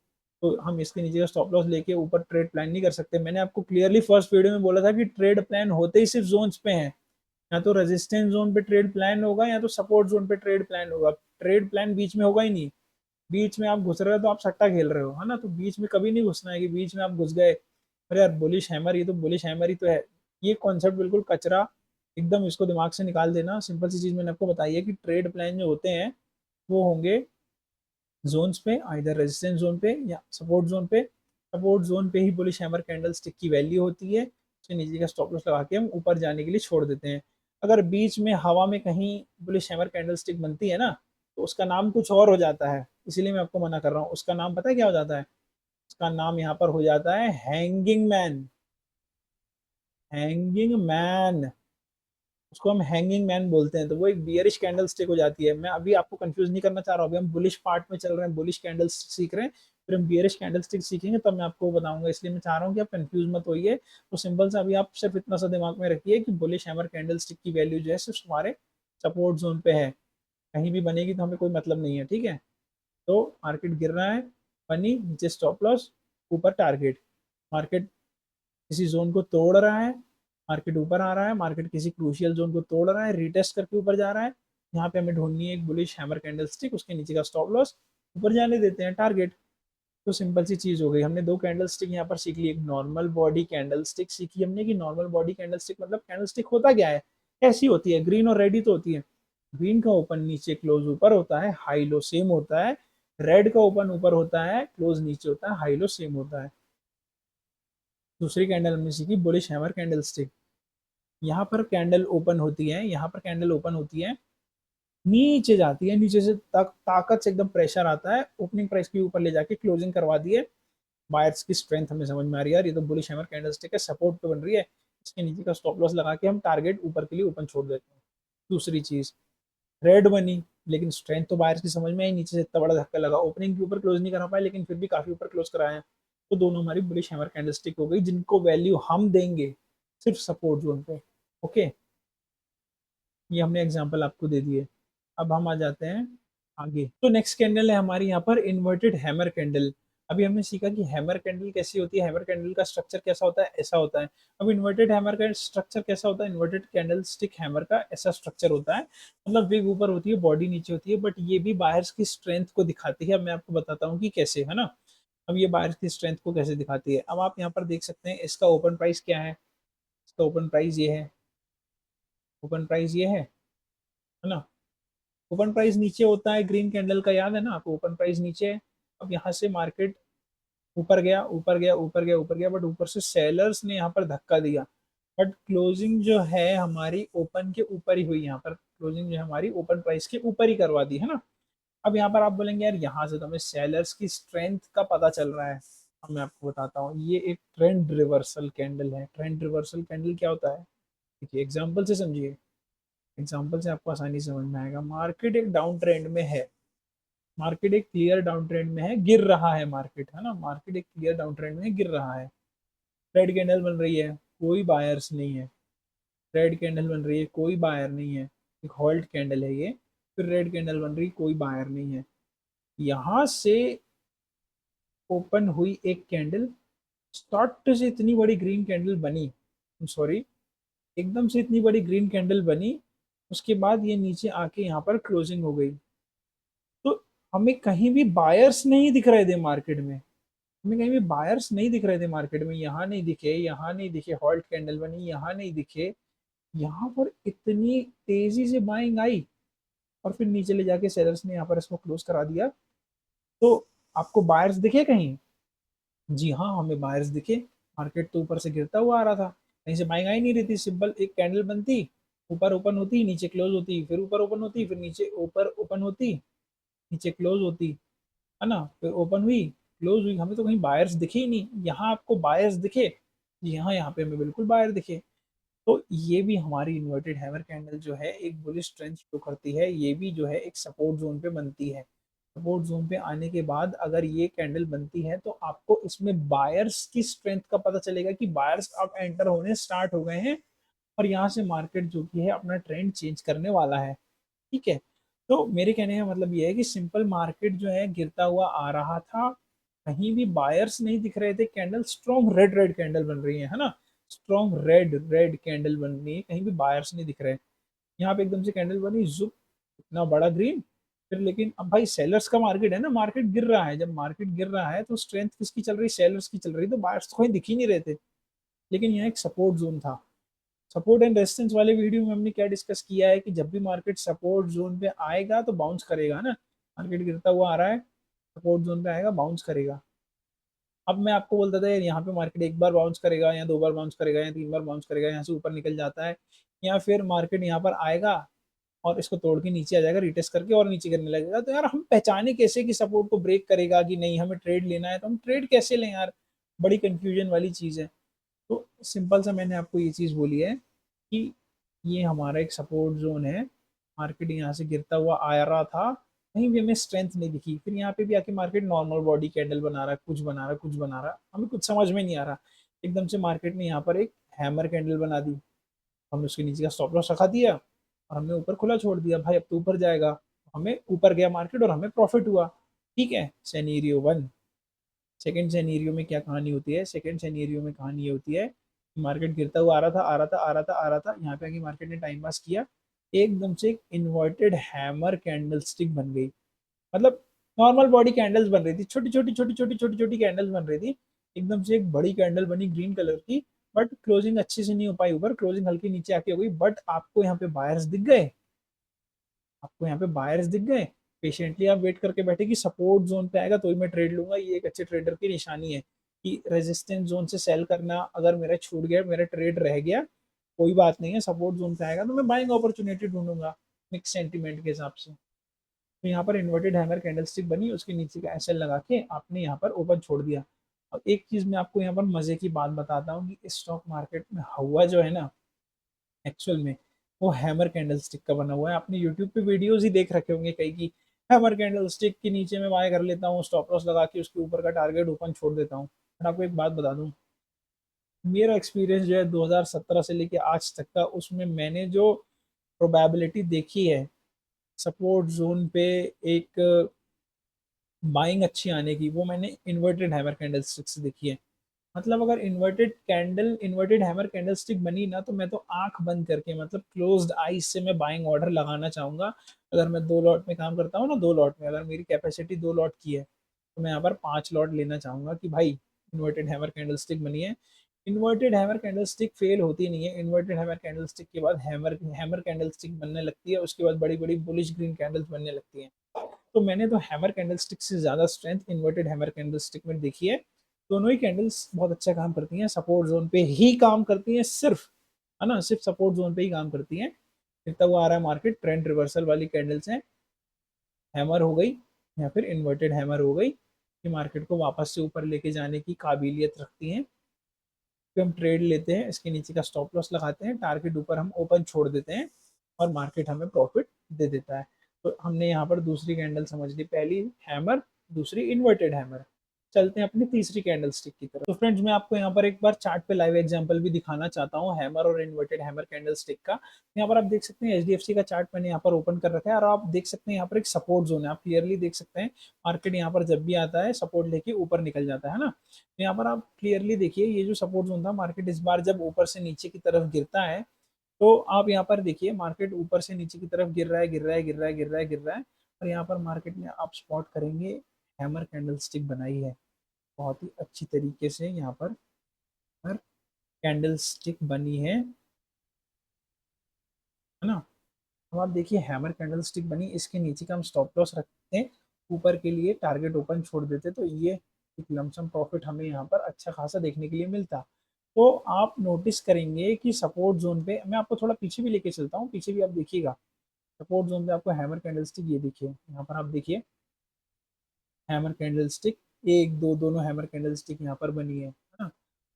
तो हम इसके नीचे का स्टॉप लॉस लेके ऊपर ट्रेड प्लान नहीं कर सकते। मैंने आपको क्लियरली फर्स्ट वीडियो में बोला था कि ट्रेड प्लान होते ही सिर्फ जोन्स पे हैं, या तो रेजिस्टेंस जोन पे ट्रेड प्लान होगा या तो सपोर्ट जोन पे ट्रेड प्लान होगा। ट्रेड प्लान बीच में होगा ही नहीं। बीच में आप घुस रहे हो तो आप सट्टा खेल रहे हो, है ना, तो बीच में कभी नहीं घुसना है कि बीच में आप घुस गए, अरे यार बुलिश हैमर, ये तो बुलिश हैमर ही तो है। ये कॉन्सेप्ट बिल्कुल कचरा, एकदम इसको दिमाग से निकाल देना। सिंपल सी चीज मैंने आपको बताई है कि ट्रेड प्लान जो होते हैं वो होंगे जोन्स पे, आइदर रेजिस्टेंस जोन पे या सपोर्ट जोन पे। सपोर्ट जोन पे ही बुलिश हैमर कैंडल स्टिक की वैल्यू होती है, उसके नीचे का स्टॉप लॉस लगा के हम ऊपर जाने के लिए छोड़ देते हैं। अगर बीच में हवा में कहीं बुलिश हैमर कैंडल स्टिक बनती है ना, तो उसका नाम कुछ और हो जाता है, इसीलिए मैं आपको मना कर रहा हूँ। उसका नाम पता है क्या हो जाता है? उसका नाम यहाँ पर हो जाता है हैंगिंग मैन। हैंगिंग मैन, उसको हम हैंगिंग मैन बोलते हैं। तो वो एक बियरिश कैंडल स्टिक हो जाती है। मैं अभी आपको कंफ्यूज नहीं करना चाह रहा हूँ, अभी हम बुलिश पार्ट में चल रहे हैं, बुलिश कैंडल सीख रहे हैं, फिर हम बियरिश कैंडल स्टिक सीखेंगे तब मैं आपको बताऊंगा। इसलिए मैं चाह रहा हूँ कि आप कंफ्यूज मत होइए। तो सिंपल से अभी आप सिर्फ इतना सा दिमाग में रखिए कि बुलिश हैमर कैंडल स्टिक की वैल्यू जो है सिर्फ हमारे सपोर्ट जोन पे है, कहीं भी बनेगी तो हमें कोई मतलब नहीं है, ठीक है। तो मार्केट गिर रहा है, बनी, नीचे स्टॉप लॉस, ऊपर टारगेट। मार्केट किसी जोन को तोड़ रहा है, मार्केट ऊपर आ रहा है, मार्केट किसी क्रूशियल जोन को तोड़ रहा है, रिटेस्ट करके ऊपर जा रहा है, यहाँ पे हमें ढूंढनी है एक बुलिश हैमर कैंडल स्टिक, उसके नीचे का स्टॉप लॉस, ऊपर जाने देते हैं टारगेट। तो सिंपल सी चीज हो गई। हमने दो कैंडल स्टिक यहाँ पर सीख ली, एक नॉर्मल बॉडी कैंडल स्टिक सीखी हमने कि नॉर्मल बॉडी कैंडल स्टिक मतलब कैंडल स्टिक होता क्या है, कैसी होती है, ग्रीन और रेड ही तो होती है। ग्रीन का ओपन नीचे क्लोज ऊपर होता है, हाई लो सेम होता है। रेड का ओपन ऊपर होता है, क्लोज नीचे होता है, हाई लो सेम होता है। दूसरी कैंडल हमने सीखी बुलिश हैमर कैंडल स्टिक। यहाँ पर कैंडल ओपन होती है, यहाँ पर कैंडल ओपन होती है, नीचे जाती है, नीचे से ताकत से एकदम प्रेशर आता है, ओपनिंग प्राइस के ऊपर ले जाके क्लोजिंग करवा दी है। बायर्स की स्ट्रेंथ हमें समझ में आ रही है यार, ये तो बुलिश हैमर कैंडलस्टिक है, सपोर्ट पे बन रही है, इसके नीचे का स्टॉप लॉस लगा के हम टारगेट ऊपर के लिए ओपन छोड़ देते हैं। दूसरी चीज, रेड बनी, लेकिन स्ट्रेंथ तो बायर्स की समझ में आई, नीचे से इतना बड़ा धक्का लगा, ओपनिंग के ऊपर क्लोज नहीं करा पाए लेकिन फिर भी काफी ऊपर क्लोज कराए हैं। तो दोनों हमारी बुलिश हैमर कैंडलस्टिक हो गई, जिनको वैल्यू हम देंगे सिर्फ सपोर्ट जोन पे। ओके, ये हमने एग्जांपल आपको दे दिए। अब हम आ जाते हैं आगे। तो नेक्स्ट कैंडल है हमारी यहाँ पर इन्वर्टेड हैमर कैंडल। अभी हमने सीखा कि हैमर कैंडल कैसी होती है, हैमर कैंडल का स्ट्रक्चर कैसा होता है, ऐसा होता है। अब इन्वर्टेड हैमर का स्ट्रक्चर कैसा होता है, इन्वर्टेड कैंडल स्टिक हैमर का ऐसा स्ट्रक्चर होता है, मतलब विग ऊपर होती है, बॉडी नीचे होती है, बट ये भी बायर्स की स्ट्रेंथ को दिखाती है। अब मैं आपको बताता हूँ कि कैसे, है ना। अब ये बायर्स की स्ट्रेंथ को कैसे दिखाती है, अब आप यहाँ पर देख सकते हैं इसका ओपन प्राइस क्या है। इसका ओपन प्राइस ये है, ओपन प्राइस ये है ना। ओपन प्राइस नीचे होता है ग्रीन कैंडल का, याद है ना आपको, ओपन प्राइस नीचे है। अब यहाँ से मार्केट ऊपर गया ऊपर गया ऊपर गया ऊपर गया, बट ऊपर से सेलर्स ने यहाँ पर धक्का दिया, बट क्लोजिंग जो है हमारी ओपन के ऊपर ही हुई। यहाँ पर क्लोजिंग जो है हमारी ओपन प्राइस के ऊपर ही करवा दी, है ना। अब यहाँ पर आप बोलेंगे यार यहाँ से तो हमें सेलर्स की स्ट्रेंथ का पता चल रहा है। अब मैं आपको बताता हूँ, ये एक ट्रेंड रिवर्सल कैंडल है। ट्रेंड रिवर्सल कैंडल क्या होता है, देखिए एग्जाम्पल से समझिए, एग्जाम्पल से आपको आसानी से समझ में आएगा। मार्केट एक डाउन ट्रेंड में है, मार्केट एक क्लियर डाउन ट्रेंड में है, गिर रहा है मार्केट, है ना, मार्केट एक क्लियर डाउन ट्रेंड में गिर रहा है। रेड कैंडल बन रही है, कोई बायर्स नहीं है। रेड कैंडल बन रही है, कोई बायर नहीं है, एक हॉल्ट कैंडल है ये। फिर रेड कैंडल बन रही, कोई बायर नहीं है। यहाँ से ओपन हुई एक कैंडल, स्टार्ट से इतनी बड़ी ग्रीन कैंडल बनी, सॉरी, एकदम से इतनी बड़ी ग्रीन कैंडल बनी, उसके बाद ये नीचे आके यहाँ पर क्लोजिंग हो गई। तो हमें कहीं भी बायर्स नहीं दिख रहे थे मार्केट में, हमें कहीं भी बायर्स नहीं दिख रहे थे मार्केट में, यहाँ नहीं दिखे, यहाँ नहीं दिखे, हॉल्ट कैंडल बनी, यहाँ नहीं दिखे। यहाँ पर इतनी तेजी से बाइंग आई और फिर नीचे ले जाके सेलर्स ने यहाँ पर इसको क्लोज करा दिया। तो आपको बायर्स दिखे कहीं? जी हाँ, हमें बायर्स दिखे। मार्केट तो ऊपर से गिरता हुआ आ रहा था, कहीं से बाइंग आई नहीं रही थी। सिंपल एक कैंडल बनती, ऊपर ओपन होती, नीचे क्लोज होती, फिर ऊपर ओपन होती, फिर नीचे ऊपर ओपन होती, नीचे क्लोज होती, है ना, फिर ओपन हुई, क्लोज हुई, हमें तो कहीं बायर्स दिखे ही नहीं। यहाँ आपको बायर्स दिखे? जी हाँ, यहाँ पे हमें बिल्कुल बायर दिखे। तो ये भी हमारी इन्वर्टेड हैमर कैंडल जो है एक बुलिश ट्रेंड शो करती है, ये भी जो है एक सपोर्ट जोन पे बनती है। सपोर्ट जोन पे आने के बाद अगर ये कैंडल बनती है तो आपको इसमें बायर्स की स्ट्रेंथ का पता चलेगा कि बायर्स अब एंटर होने स्टार्ट हो गए हैं और यहाँ से मार्केट जो कि है अपना ट्रेंड चेंज करने वाला है। ठीक है, तो मेरे कहने का मतलब ये है कि सिंपल मार्केट जो है गिरता हुआ आ रहा था, कहीं भी बायर्स नहीं दिख रहे थे, candle strong red red candle बन रही है ना, स्ट्रॉन्ग रेड रेड कैंडल बन रही है, कहीं भी बायर्स नहीं दिख रहे। यहाँ पे एकदम से कैंडल बनी जुप, इतना बड़ा ग्रीन, फिर लेकिन अब भाई सेलर्स का मार्केट है ना, मार्केट गिर रहा है, जब मार्केट गिर रहा है तो स्ट्रेंथ किसकी चल रही, सेलर्स की चल रही, तो बायर्स तो कहीं दिख ही नहीं रहे थे। लेकिन यहाँ एक सपोर्ट जोन था। सपोर्ट एंड रेजिस्टेंस वाले वीडियो में हमने क्या डिस्कस किया है कि जब भी मार्केट सपोर्ट जोन पे आएगा तो बाउंस करेगा ना, मार्केट गिरता हुआ आ रहा है, सपोर्ट जोन पे आएगा बाउंस करेगा। अब मैं आपको बोलता था यार यहाँ पे मार्केट एक बार बाउंस करेगा या दो बार बाउंस करेगा या तीन बार बाउंस करेगा, यहाँ से ऊपर निकल जाता है, या फिर मार्केट यहाँ पर आएगा और इसको तोड़ के नीचे आ जाएगा रिटेस्ट करके और नीचे गिरने लगेगा। तो यार हम पहचाने कैसे कि सपोर्ट को ब्रेक करेगा कि नहीं, हमें ट्रेड लेना है तो हम ट्रेड कैसे लें यार, बड़ी कंफ्यूजन वाली चीज़ है। तो सिंपल सा मैंने आपको ये चीज़ बोली है कि ये हमारा एक सपोर्ट जोन है, मार्केट यहाँ से गिरता हुआ आ रहा था, कहीं भी हमें स्ट्रेंथ नहीं दिखी, फिर यहाँ पे भी आके मार्केट नॉर्मल बॉडी कैंडल बना रहा है, कुछ बना रहा है, कुछ बना रहा है, हमें कुछ समझ में नहीं आ रहा। एकदम से मार्केट ने यहाँ पर एक हैमर कैंडल बना दी, हमने उसके नीचे का स्टॉप लॉस रखा दिया और हमने ऊपर खुला छोड़ दिया, भाई अब तो ऊपर जाएगा, हमें ऊपर गया मार्केट और हमें प्रॉफिट हुआ। ठीक है, सेनेरियो वन। सेकंड सेनेरियो में क्या कहानी होती है, सेकंड सेनेरियो में कहानी ये होती है कि मार्केट गिरता हुआ आ रहा था, आ रहा था, आ रहा था, आ रहा था, यहाँ पे आके मार्केट ने टाइम पास किया, एकदम से एक इन्वर्टेड हैमर कैंडल स्टिक बन गई। मतलब नॉर्मल बॉडी कैंडल्स बन रही थी, छोटी छोटी छोटी छोटी छोटी छोटी कैंडल्स बन रही थी, एकदम से एक बड़ी कैंडल बनी ग्रीन कलर की, बट क्लोजिंग अच्छे से नहीं हो पाई ऊपर, क्लोजिंग हल्की नीचे आके हो गई, बट आपको यहाँ पे बायर्स दिख गए, आपको यहाँ पे बायर्स दिख गए, पेशेंटली आप वेट करके बैठे कि सपोर्ट जोन पे आएगा तो ही मैं ट्रेड लूंगा। ये एक अच्छे ट्रेडर की निशानी है कि रेजिस्टेंस जोन से सेल करना अगर मेरा छूट गया, मेरा ट्रेड रह गया, कोई बात नहीं है, सपोर्ट जोन पे आएगा तो मैं बाइंग अपॉर्चुनिटी ढूंढूंगा मिक्स सेंटीमेंट के हिसाब से। तो यहाँ पर इन्वर्टेड हैमर कैंडलस्टिक बनी, उसके नीचे का एसएल लगा के आपने यहाँ पर ओपन छोड़ दिया। और एक चीज मैं आपको यहाँ पर मजे की बात बताता हूँ कि इस स्टॉक मार्केट में हवा जो है ना, एक्चुअल में वो हैमर कैंडलस्टिक का बना हुआ है। आपने यूट्यूब पे वीडियोस ही देख रखे होंगे कई की, हैमर कैंडलस्टिक के नीचे में बाय कर लेता हूँ, स्टॉप लॉस लगा के उसके ऊपर का टारगेट ओपन छोड़ देता हूँ। बट आपको एक बात बता दूं, मेरा एक्सपीरियंस जो है 2017 से लेके आज तक का, उसमें मैंने जो प्रोबेबिलिटी देखी है सपोर्ट जोन पे एक बाइंग अच्छी आने की, वो मैंने इन्वर्टेड हैमर कैंडलस्टिक से देखी है। मतलब अगर इन्वर्टेड हैमर कैंडलस्टिक बनी ना, तो मैं तो आंख बंद करके, मतलब क्लोज्ड आईज से मैं बाइंग ऑर्डर लगाना चाहूंगा। अगर मैं दो लॉट में काम करता हूँ ना, दो लॉट में अगर मेरी कैपेसिटी दो लॉट की है तो मैं यहाँ पर 5 लॉट लेना चाहूंगा कि भाई इन्वर्टेड हैमर कैंडलस्टिक बनी है। इन्वर्टेड हैमर कैंडलस्टिक फेल होती नहीं है, इन्वर्टेड हैमर कैंडलस्टिक के बाद हैमर हैमर कैंडलस्टिक बनने लगती है, उसके बाद बड़ी बड़ी बुलिश ग्रीन कैंडल्स बनने लगती हैं। तो मैंने तो हैमर कैंडलस्टिक से ज़्यादा स्ट्रेंथ इन्वर्टेड हैमर कैंडलस्टिक में देखी है। दोनों ही कैंडल्स बहुत अच्छा काम करती हैं, सपोर्ट जोन पे ही काम करती हैं सिर्फ, है ना, सिर्फ सपोर्ट जोन पे ही काम करती हैं। जितना वो आ रहा है मार्केट, ट्रेंड रिवर्सल वाली कैंडल्स हैं, हैमर हो गई या फिर इन्वर्टेड हैमर हो गई, कि मार्केट को वापस से ऊपर लेके जाने की काबिलियत रखती हैं। फिर हम ट्रेड लेते हैं, इसके नीचे का स्टॉप लॉस लगाते हैं, टारगेट ऊपर हम ओपन छोड़ देते हैं और मार्केट हमें प्रॉफिट दे देता है। तो हमने यहाँ पर दूसरी कैंडल समझ ली, पहली हैमर, दूसरी इन्वर्टेड हैमर। चलते हैं अपनी तीसरी कैंडल स्टिक की तरफ। तो फ्रेंड्स मैं आपको यहाँ पर एक बार चार्ट पे लाइव एग्जांपल भी दिखाना चाहता हूँ हैमर और इन्वर्टेड हैमर कैंडल स्टिक का। यहाँ पर आप देख सकते हैं एचडीएफसी का चार्ट मैंने यहाँ पर ओपन कर रखा है और आप देख सकते हैं यहाँ पर एक सपोर्ट जोन है, आप क्लियरली देख सकते हैं। मार्केट यहाँ पर जब भी आता है सपोर्ट लेके ऊपर निकल जाता है ना, तो यहाँ पर आप क्लियरली देखिए ये जो सपोर्ट जोन था, मार्केट इस बार जब ऊपर से नीचे की तरफ गिरता है तो आप यहाँ पर देखिए मार्केट ऊपर से नीचे की तरफ गिर रहा है, गिर रहा है, गिर रहा है, गिर रहा है, गिर रहा है, और यहाँ पर मार्केट में आप स्पॉट करेंगे हैमर कैंडल स्टिक बनाई है बहुत ही अच्छी तरीके से, यहाँ पर हर कैंडल स्टिक बनी है ना। अब आप देखिए हैमर कैंडल स्टिक बनी, इसके नीचे का हम स्टॉप लॉस रखते हैं, ऊपर के लिए टारगेट ओपन छोड़ देते, तो ये एक लमसम प्रॉफिट हमें यहाँ पर अच्छा खासा देखने के लिए मिलता। तो आप नोटिस करेंगे कि सपोर्ट जोन पे, मैं आपको थोड़ा पीछे भी लेके चलता हूँ, पीछे भी आप देखिएगा, सपोर्ट जोन पे आपको हैमर कैंडल स्टिक ये देखिए, यहाँ पर आप देखिए हैमर कैंडल स्टिक, एक दो दोनों हैमर कैंडल स्टिक यहाँ पर बनी है ना।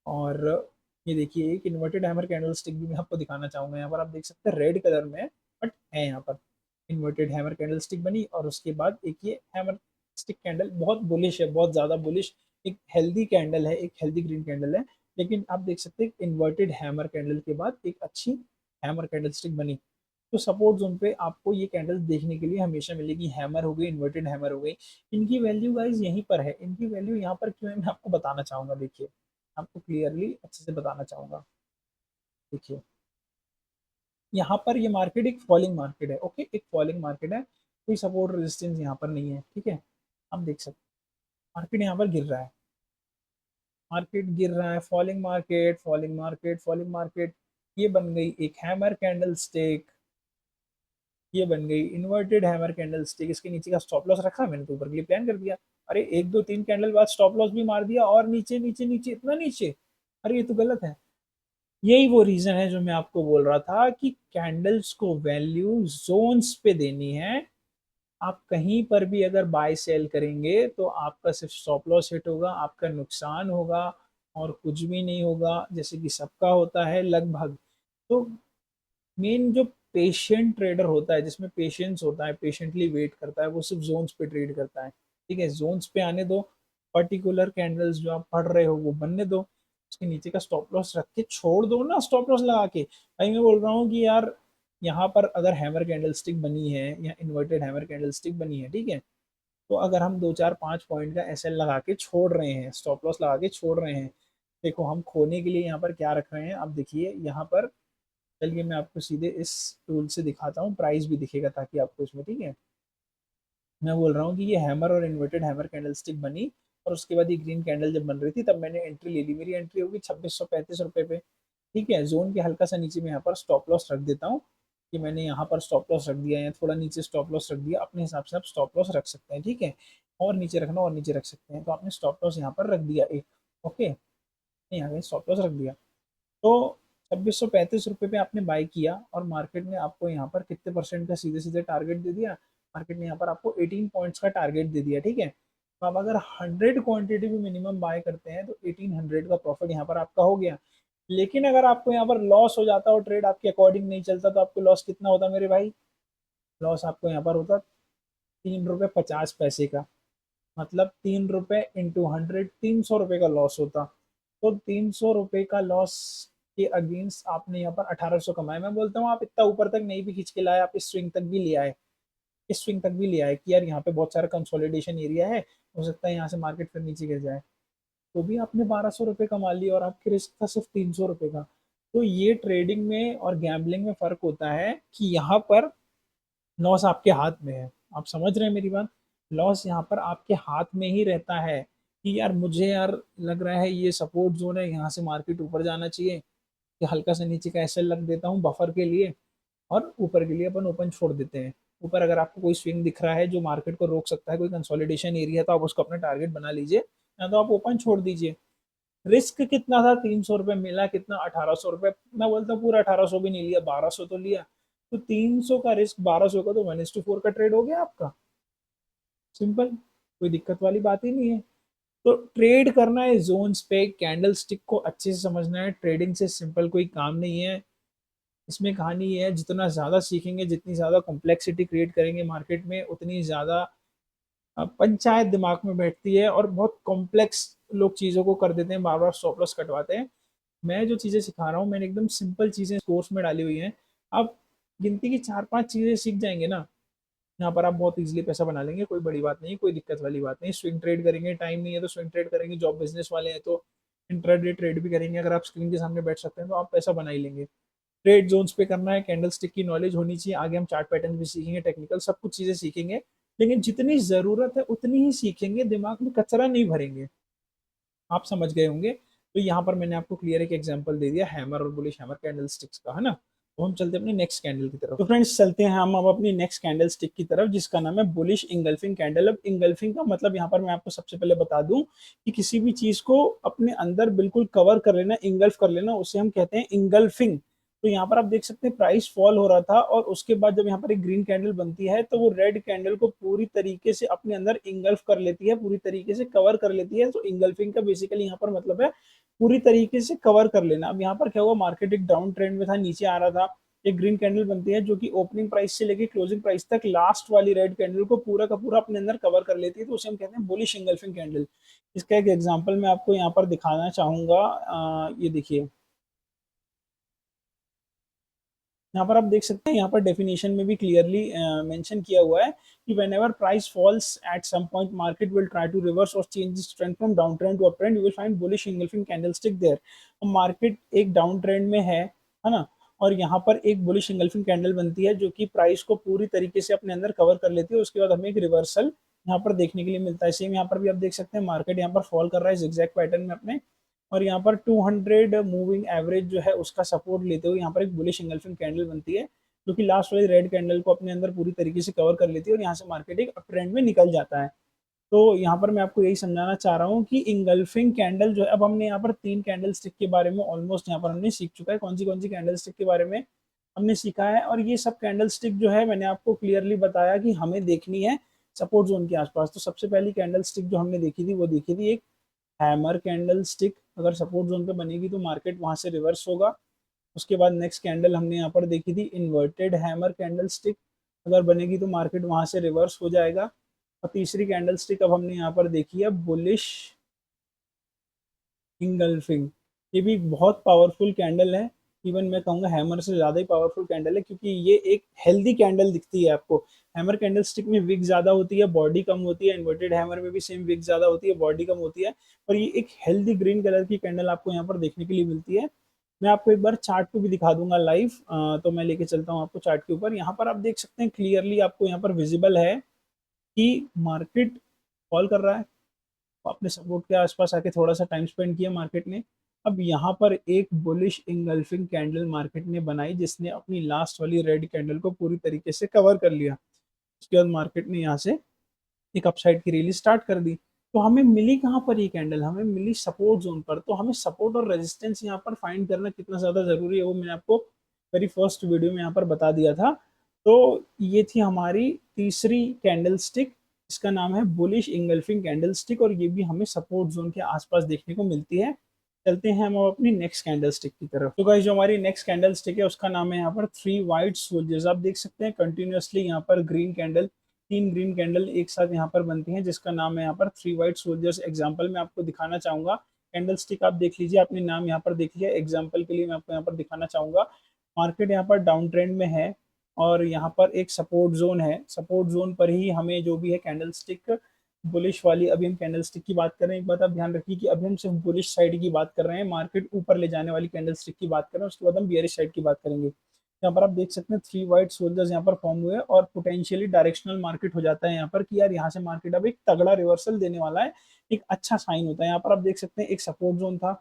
और ये देखिए एक इन्वर्टेड हैमर कैंडल स्टिक भी मैं आपको दिखाना चाहूंगा, यहाँ पर आप देख सकते हैं रेड कलर में है, बट है यहाँ पर। इन्वर्टेड हैमर कैंडल स्टिक बनी, और उसके बाद एक ये हैमर स्टिक कैंडल बहुत बुलिश है, बहुत ज़्यादा बुलिश, एक हेल्दी कैंडल है, एक हेल्दी ग्रीन कैंडल है। लेकिन आप देख सकते हैं इन्वर्टेड हैमर कैंडल के बाद एक अच्छी हैमर कैंडल स्टिक बनी। तो सपोर्ट जोन पे आपको ये कैंडल्स देखने के लिए हमेशा मिलेगी। हैमर हो गई, इन्वर्टेड हैमर हो गई, इनकी वैल्यू गाइज यहीं पर है। इनकी वैल्यू यहाँ पर क्यों है मैं आपको बताना चाहूंगा। देखिए, आपको क्लियरली अच्छे से बताना चाहूंगा। देखिए, यहाँ पर ये मार्केट एक फॉलिंग मार्केट है। ओके, एक फॉलिंग मार्केट है, कोई सपोर्ट रेजिस्टेंस यहाँ पर नहीं है। ठीक है, आप देख सकते हैं मार्केट यहाँ पर गिर रहा है, मार्केट गिर रहा है, falling market, falling market, falling market. ये बन गई एक हैमर कैंडल स्टिक, ये बन गई इन्वर्टेड हैमर कैंडल स्टिक। इसके नीचे का स्टॉप लॉस रखा मैंने तो ऊपर के लिए प्लान कर दिया। अरे एक दो तीन कैंडल बाद स्टॉप लॉस भी मार दिया, और नीचे नीचे नीचे इतना नीचे, अरे ये तो गलत है। यही वो रीजन है जो मैं आपको बोल रहा था कि कैंडल्स को वैल्यू जोन्स पे देनी है। आप कहीं पर भी अगर बाय सेल करेंगे तो आपका सिर्फ स्टॉप लॉस हिट होगा, आपका नुकसान होगा, और कुछ भी नहीं होगा, जैसे कि सबका होता है लगभग। तो मेन जो पेशेंट ट्रेडर होता है, जिसमें पेशेंस होता है, पेशेंटली वेट करता है, वो सिर्फ जोन्स पे ट्रेड करता है। ठीक है, जोन्स पे आने दो, पर्टिकुलर कैंडल्स जो आप पढ़ रहे हो वो बनने दो, उसके नीचे का स्टॉप लॉस रख के छोड़ दो ना, स्टॉप लॉस लगा के। भाई मैं बोल रहा हूँ कि यार यहाँ पर अगर हैमर कैंडल स्टिक बनी है या इन्वर्टेड हैमर कैंडल स्टिक बनी है, ठीक है, तो अगर हम 2 4 5 पॉइंट का एसएल लगा के छोड़ रहे हैं, स्टॉप लॉस लगा के छोड़ रहे हैं, देखो हम खोने के लिए यहाँ पर क्या रख रहे हैं। अब देखिए यहाँ पर, चलिए मैं आपको सीधे इस टूल से दिखाता हूँ, प्राइस भी दिखेगा ताकि आपको इसमें, ठीक है। मैं बोल रहा हूँ कि ये हैमर और इन्वर्टेड हैमर कैंडल स्टिक बनी, और उसके बाद ये ग्रीन कैंडल जब बन रही थी तब मैंने एंट्री ले ली। मेरी एंट्री होगी 2635 रुपये पे। ठीक है, जोन के हल्का सा नीचे में यहाँ पर स्टॉप लॉस रख देता हूँ, कि मैंने यहाँ पर स्टॉप लॉस रख दिया, या थोड़ा नीचे स्टॉप लॉस रख दिया, अपने हिसाब से आप स्टॉप लॉस रख सकते हैं। ठीक है, और नीचे रखना और नीचे रख सकते हैं, तो आपने स्टॉप लॉस यहाँ पर रख दिया एक। ओके, यहाँ पे स्टॉप लॉस रख दिया, तो 2635 रुपये पे आपने बाई किया, और मार्केट ने आपको यहाँ पर कितने परसेंट का सीधे सीधे टारगेट दे दिया। मार्केट ने यहाँ पर आपको 18 पॉइंट्स का टारगेट दे दिया। ठीक है, तो आप अगर 100 क्वांटिटी भी मिनिमम बाय करते हैं तो 1800 का प्रॉफिट यहाँ पर आपका हो गया। लेकिन अगर आपको यहाँ पर लॉस हो जाता और ट्रेड आपके अकॉर्डिंग नहीं चलता, तो आपको लॉस कितना होता मेरे भाई? लॉस आपको यहाँ पर होता 3 रुपये 50 पैसे का, मतलब 3 रुपये इंटू 100, 300 रुपये का लॉस होता। तो 300 रुपये का लॉस के अगेंस्ट आपने यहाँ पर 1800 कमाए। मैं बोलता हूँ आप इतना ऊपर तक नहीं भी खींच के लाए, आप इस स्विंग तक भी ले आए, इस स्विंग तक भी ले आए कि यार यहाँ पे बहुत सारा कंसोलिडेशन एरिया है, हो सकता है यहाँ से मार्केट फिर नीचे गिर जाए, तो भी आपने 1200 रुपये कमा लिया, और आपके रिस्क था सिर्फ 300 रुपये का। तो ये ट्रेडिंग में और गैम्बलिंग में फर्क होता है कि यहाँ पर लॉस आपके हाथ में है। आप समझ रहे हैं मेरी बात? लॉस यहाँ पर आपके हाथ में ही रहता है, कि यार मुझे यार लग रहा है ये सपोर्ट जोन है, यहाँ से मार्केट ऊपर जाना चाहिए, कि हल्का सा नीचे का एसएल लग देता हूँ बफर के लिए, और ऊपर के लिए अपन ओपन छोड़ देते हैं। ऊपर अगर आपको कोई स्विंग दिख रहा है जो मार्केट को रोक सकता है, कोई कंसोलिडेशन एरिया, तो आप उसको अपना टारगेट बना लीजिए, या तो आप ओपन छोड़ दीजिए। रिस्क कितना था? 300 रुपये, मिला कितना? 1800 रुपये। मैं बोलता हूँ पूरा 1800 भी नहीं लिया, 1200 तो लिया। तो 300 का रिस्क, 1200 का, तो 1:4 का ट्रेड हो गया आपका। सिंपल, कोई दिक्कत वाली बात ही नहीं है। तो ट्रेड करना है जोन्स पे, कैंडल स्टिक को अच्छे से समझना है। ट्रेडिंग से सिंपल कोई काम नहीं है। इसमें कहानी ये है, जितना ज़्यादा सीखेंगे, जितनी ज़्यादा कॉम्प्लेक्सिटी क्रिएट करेंगे मार्केट में, उतनी ज़्यादा पंचायत दिमाग में बैठती है, और बहुत कॉम्प्लेक्स लोग चीज़ों को कर देते हैं, बार बार स्टॉप लॉस कटवाते हैं। मैं जो चीज़ें सिखा रहा हूँ, मैंने एकदम सिंपल चीज़ें कोर्स में डाली हुई हैं। आप गिनती की 4 5 चीज़ें सीख जाएंगे ना, यहाँ पर आप बहुत इजीली पैसा बना लेंगे। कोई बड़ी बात नहीं, कोई दिक्कत वाली बात नहीं। स्विंग ट्रेड करेंगे, टाइम नहीं है तो स्विंग ट्रेड करेंगे, जॉब बिजनेस वाले हैं तो इंट्राडे ट्रेड भी करेंगे। अगर आप स्क्रीन के सामने बैठ सकते हैं तो आप पैसा बना ही लेंगे। ट्रेड जोन्स पे करना है, कैंडल स्टिक की नॉलेज होनी चाहिए। आगे हम चार्ट पैटर्न भी सीखेंगे, टेक्निकल सब कुछ चीज़ें सीखेंगे, लेकिन जितनी ज़रूरत है उतनी ही सीखेंगे, दिमाग में कचरा नहीं भरेंगे। आप समझ गए होंगे। तो यहाँ पर मैंने आपको क्लियर एक एग्जांपल दे दिया हैमर और बुलिश हैमर कैंडल स्टिक्स का, है ना। तो हम चलते हैं अपनी नेक्स्ट कैंडल की तरफ। तो फ्रेंड्स चलते हैं हम अब अपनी नेक्स्ट कैंडल स्टिक की तरफ, जिसका नाम है बुलिश इंगल्फिंग कैंडल। अब इंगल्फिंग का मतलब यहाँ पर मैं आपको सबसे पहले बता दूं कि किसी भी चीज को अपने अंदर बिल्कुल कवर कर लेना, इंगल्फ कर लेना, उसे हम कहते हैं इंगल्फिंग। तो यहाँ पर आप देख सकते हैं प्राइस फॉल हो रहा था, और उसके बाद जब यहाँ पर एक ग्रीन कैंडल बनती है तो वो रेड कैंडल को पूरी तरीके से अपने अंदर इंगल्फ कर लेती है, पूरी तरीके से कवर कर लेती है। तो इंगल्फिंग का बेसिकली यहाँ पर मतलब है पूरी तरीके से कवर कर लेना। अब यहाँ पर क्या हुआ, मार्केट एक डाउन ट्रेंड में था, नीचे आ रहा था, एक ग्रीन कैंडल बनती है जो कि ओपनिंग प्राइस से लेके क्लोजिंग प्राइस तक लास्ट वाली रेड कैंडल को पूरा का पूरा अपने अंदर कवर कर लेती है, तो उसे हम कहते हैं बुलिश इंगल्फिंग कैंडल। इसका एक एग्जांपल मैं आपको यहाँ पर दिखाना चाहूंगा। ये देखिए, यहाँ पर आप देख सकते हैं, यहाँ पर डेफिनेशन में भी क्लियरली मेंशन किया हुआ है कि whenever price falls at some point market will try to reverse or change this trend from down trend to up trend, you will find bullish engulfing candlestick there. अब market एक down trend में है ना, और यहाँ पर एक bullish engulfing candle बनती है जो कि प्राइस को पूरी तरीके से अपने अंदर कवर कर लेती है। उसके बाद हमें एक रिवर्सल यहाँ पर देखने के लिए मिलता है। सेम यहाँ पर भी आप देख सकते हैं, मार्केट यहाँ पर फॉल कर रहा है जिगजैग पैटर्न में अपने, और यहाँ पर 200 मूविंग एवरेज जो है उसका सपोर्ट लेते हुए यहाँ पर एक बुलिश इंगल्फिंग कैंडल बनती है जो कि लास्ट वाली रेड कैंडल को अपने अंदर पूरी तरीके से कवर कर लेती है, और यहाँ से मार्केट एक अप ट्रेंड में निकल जाता है। तो यहाँ पर मैं आपको यही समझाना चाह रहा हूँ कि इंगल्फिंग कैंडल जो है, अब हमने यहाँ पर 3 कैंडल स्टिक के बारे में ऑलमोस्ट यहाँ पर हमने सीख चुका है। कौन सी कैंडल स्टिक के बारे में हमने सीखा है, और ये सब कैंडल स्टिक जो है मैंने आपको क्लियरली बताया कि हमें देखनी है सपोर्ट जोन के आसपास। तो सबसे पहली कैंडल स्टिक जो हमने देखी थी वो देखी थी एक हैमर कैंडल स्टिक। अगर सपोर्ट जोन पे बनेगी तो मार्केट वहां से रिवर्स होगा। उसके बाद नेक्स्ट कैंडल हमने यहाँ पर देखी थी इन्वर्टेड हैमर कैंडल स्टिक। अगर बनेगी तो मार्केट वहां से रिवर्स हो जाएगा। और तीसरी कैंडल स्टिक अब हमने यहाँ पर देखी है बुलिश इंगल्फिंग। ये भी बहुत पावरफुल कैंडल है, इवन मैं कहूँगा हैमर से ज़्यादा ही पावरफुल कैंडल है, क्योंकि ये एक हेल्दी कैंडल दिखती है आपको। हैमर कैंडल स्टिक में विक ज़्यादा होती है, बॉडी कम होती है। इन्वर्टेड हैमर में भी सेम विक ज़्यादा होती है, बॉडी कम होती है। पर ये एक हेल्दी ग्रीन कलर की कैंडल आपको यहाँ पर देखने के लिए मिलती है। मैं आपको एक बार चार्ट पे भी दिखा दूंगा लाइव। तो मैं लेके चलता हूँ आपको चार्ट के ऊपर। यहाँ पर आप देख सकते हैं क्लियरली, आपको यहाँ पर विजिबल है कि मार्केट फॉल कर रहा है। अपने सपोर्ट के आसपास आके थोड़ा सा टाइम स्पेंड किया मार्केट ने। अब यहाँ पर एक बुलिश इंगल्फिंग कैंडल मार्केट ने बनाई जिसने अपनी लास्ट वाली रेड कैंडल को पूरी तरीके से कवर कर लिया। उसके बाद मार्केट ने यहाँ से एक अपसाइड की रैली स्टार्ट कर दी। तो हमें मिली कहाँ पर ये कैंडल, हमें मिली सपोर्ट जोन पर। तो हमें सपोर्ट और रेजिस्टेंस यहाँ पर फाइंड करना कितना ज्यादा जरूरी है वो मैंने आपको मेरी फर्स्ट वीडियो में यहाँ पर बता दिया था। तो ये थी हमारी तीसरी कैंडल स्टिक, इसका नाम है बुलिश इंगल्फिंग कैंडल स्टिक, और ये भी हमें सपोर्ट जोन के आसपास देखने को मिलती है। चलते हैं हम अब अपनी नेक्स्ट कैंडल स्टिक की तरफ। तो गाइस, जो हमारी नेक्स्ट कैंडल स्टिक है उसका नाम है यहाँ पर 3 वाइट सोल्जर्स। आप देख सकते हैं कंटिन्यूअसली यहाँ पर ग्रीन कैंडल, 3 ग्रीन कैंडल एक साथ यहाँ पर बनती हैं जिसका नाम है यहाँ पर 3 वाइट सोल्जर्स। एग्जाम्पल मैं आपको दिखाना चाहूंगा। कैंडल स्टिक आप देख लीजिए, आपने नाम यहाँ पर देख लिया। एग्जाम्पल के लिए मैं आपको यहाँ पर दिखाना चाहूंगा। मार्केट यहाँ पर डाउन ट्रेंड में है और यहाँ पर एक सपोर्ट जोन है। सपोर्ट जोन पर ही हमें जो भी है कैंडल स्टिक बुलिश वाली, अभी हम कैंडल स्टिक की बात कर रहे हैं। एक बात आप ध्यान रखिए कि अभी हम सिर्फ बुलिश साइड की बात कर रहे हैं, मार्केट ऊपर ले जाने वाली कैंडल स्टिक की बात कर रहे हैं। उसके बाद हम बियरिश साइड की बात करेंगे। यहाँ पर आप देख सकते हैं 3 वाइट सोल्जर्स यहाँ पर फॉर्म हुए और पोटेंशियली डायरेक्शनल मार्केट हो जाता है यहाँ पर कि यार यहाँ से मार्केट अब एक तगड़ा रिवर्सल देने वाला है। एक अच्छा साइन होता है। यहाँ पर आप देख सकते हैं एक सपोर्ट जोन था,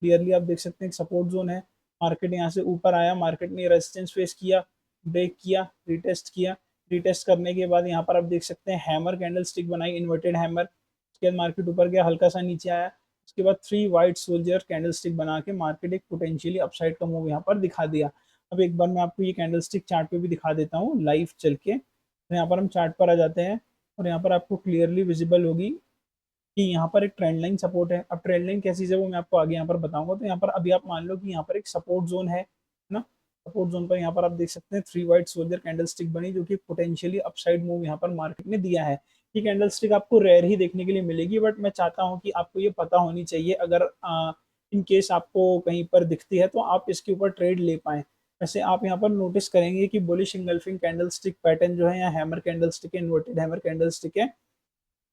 क्लियरली आप देख सकते हैं एक सपोर्ट जोन है। मार्केट यहाँ से ऊपर आया, मार्केट ने रेजिस्टेंस फेस किया, ब्रेक किया, रिटेस्ट किया। रिटेस्ट करने के बाद यहाँ पर आप देख सकते हैं हैमर कैंडल स्टिक बनाई, इन्वर्टेड हैमर। उसके बाद मार्केट ऊपर गया, हल्का सा नीचे आया। उसके बाद 3 वाइट सोल्जर कैंडल स्टिक बना के मार्केट एक पोटेंशियली अपसाइड का मूव यहाँ पर दिखा दिया। अब एक बार मैं आपको ये कैंडल स्टिक चार्ट पे भी दिखा देता हूँ लाइव चल के। तो यहाँ पर हम चार्ट पर आ जाते हैं और यहाँ पर आपको क्लियरली विजिबल होगी कि यहाँ पर एक ट्रेंड लाइन सपोर्ट है। अब ट्रेंड लाइन कैसी है वो मैं आपको आगे यहाँ पर बताऊंगा। तो यहाँ पर अभी आप मान लो कि यहाँ पर एक सपोर्ट जोन है ना। सपोर्ट जोन पर यहाँ पर आप देख सकते हैं 3 वाइट सोल्जर कैंडल स्टिक बनी जो कि पोटेंशियली अपसाइड मूव यहाँ पर मार्केट ने दिया है। ये कैंडल स्टिक आपको रेयर ही देखने के लिए मिलेगी, बट मैं चाहता हूँ कि आपको ये पता होनी चाहिए। अगर इन केस आपको कहीं पर दिखती है तो आप इसके ऊपर ट्रेड ले पाए। वैसे आप यहाँ पर नोटिस करेंगे कि bullish engulfing candle stick pattern जो है, यहाँ हैमर कैंडल स्टिक है, इन्वर्टेड हैमर कैंडल स्टिक है,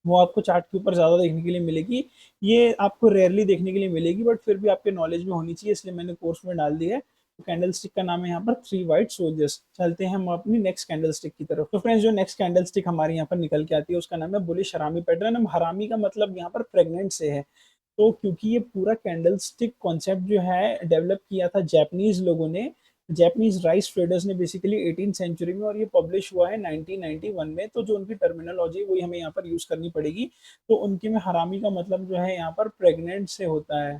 वो आपको चार्ट के ऊपर ज्यादा देखने के लिए मिलेगी। ये आपको रेयरली देखने के लिए मिलेगी, बट फिर भी आपके नॉलेज में होनी चाहिए, इसलिए मैंने कोर्स में डाल दिया है। तो कैंडल स्टिक का नाम है यहाँ पर 3 वाइट सोल्जर्स। चलते हैं हम अपनी नेक्स्ट कैंडल स्टिक की तरफ। तो फ्रेंड्स, जो नेक्स्ट कैंडल स्टिक हमारे यहाँ पर निकल के आती है उसका नाम है बुलिश हरामी पैटर्न। अब हरामी का मतलब यहाँ पर प्रेग्नेंट से है। तो क्योंकि ये पूरा कैंडल स्टिक कॉन्सेप्ट जो है डेवलप किया था जापानीज लोगों ने, जैपनीज राइस ट्रेडर्स ने बेसिकली 18 सेंचुरी में, और ये पब्लिश हुआ है 1991 में। तो जो उनकी टर्मिनोलॉजी वही हमें यहाँ पर यूज करनी पड़ेगी। तो उनके में हरामी का मतलब जो है यहाँ पर प्रेग्नेंट से होता है।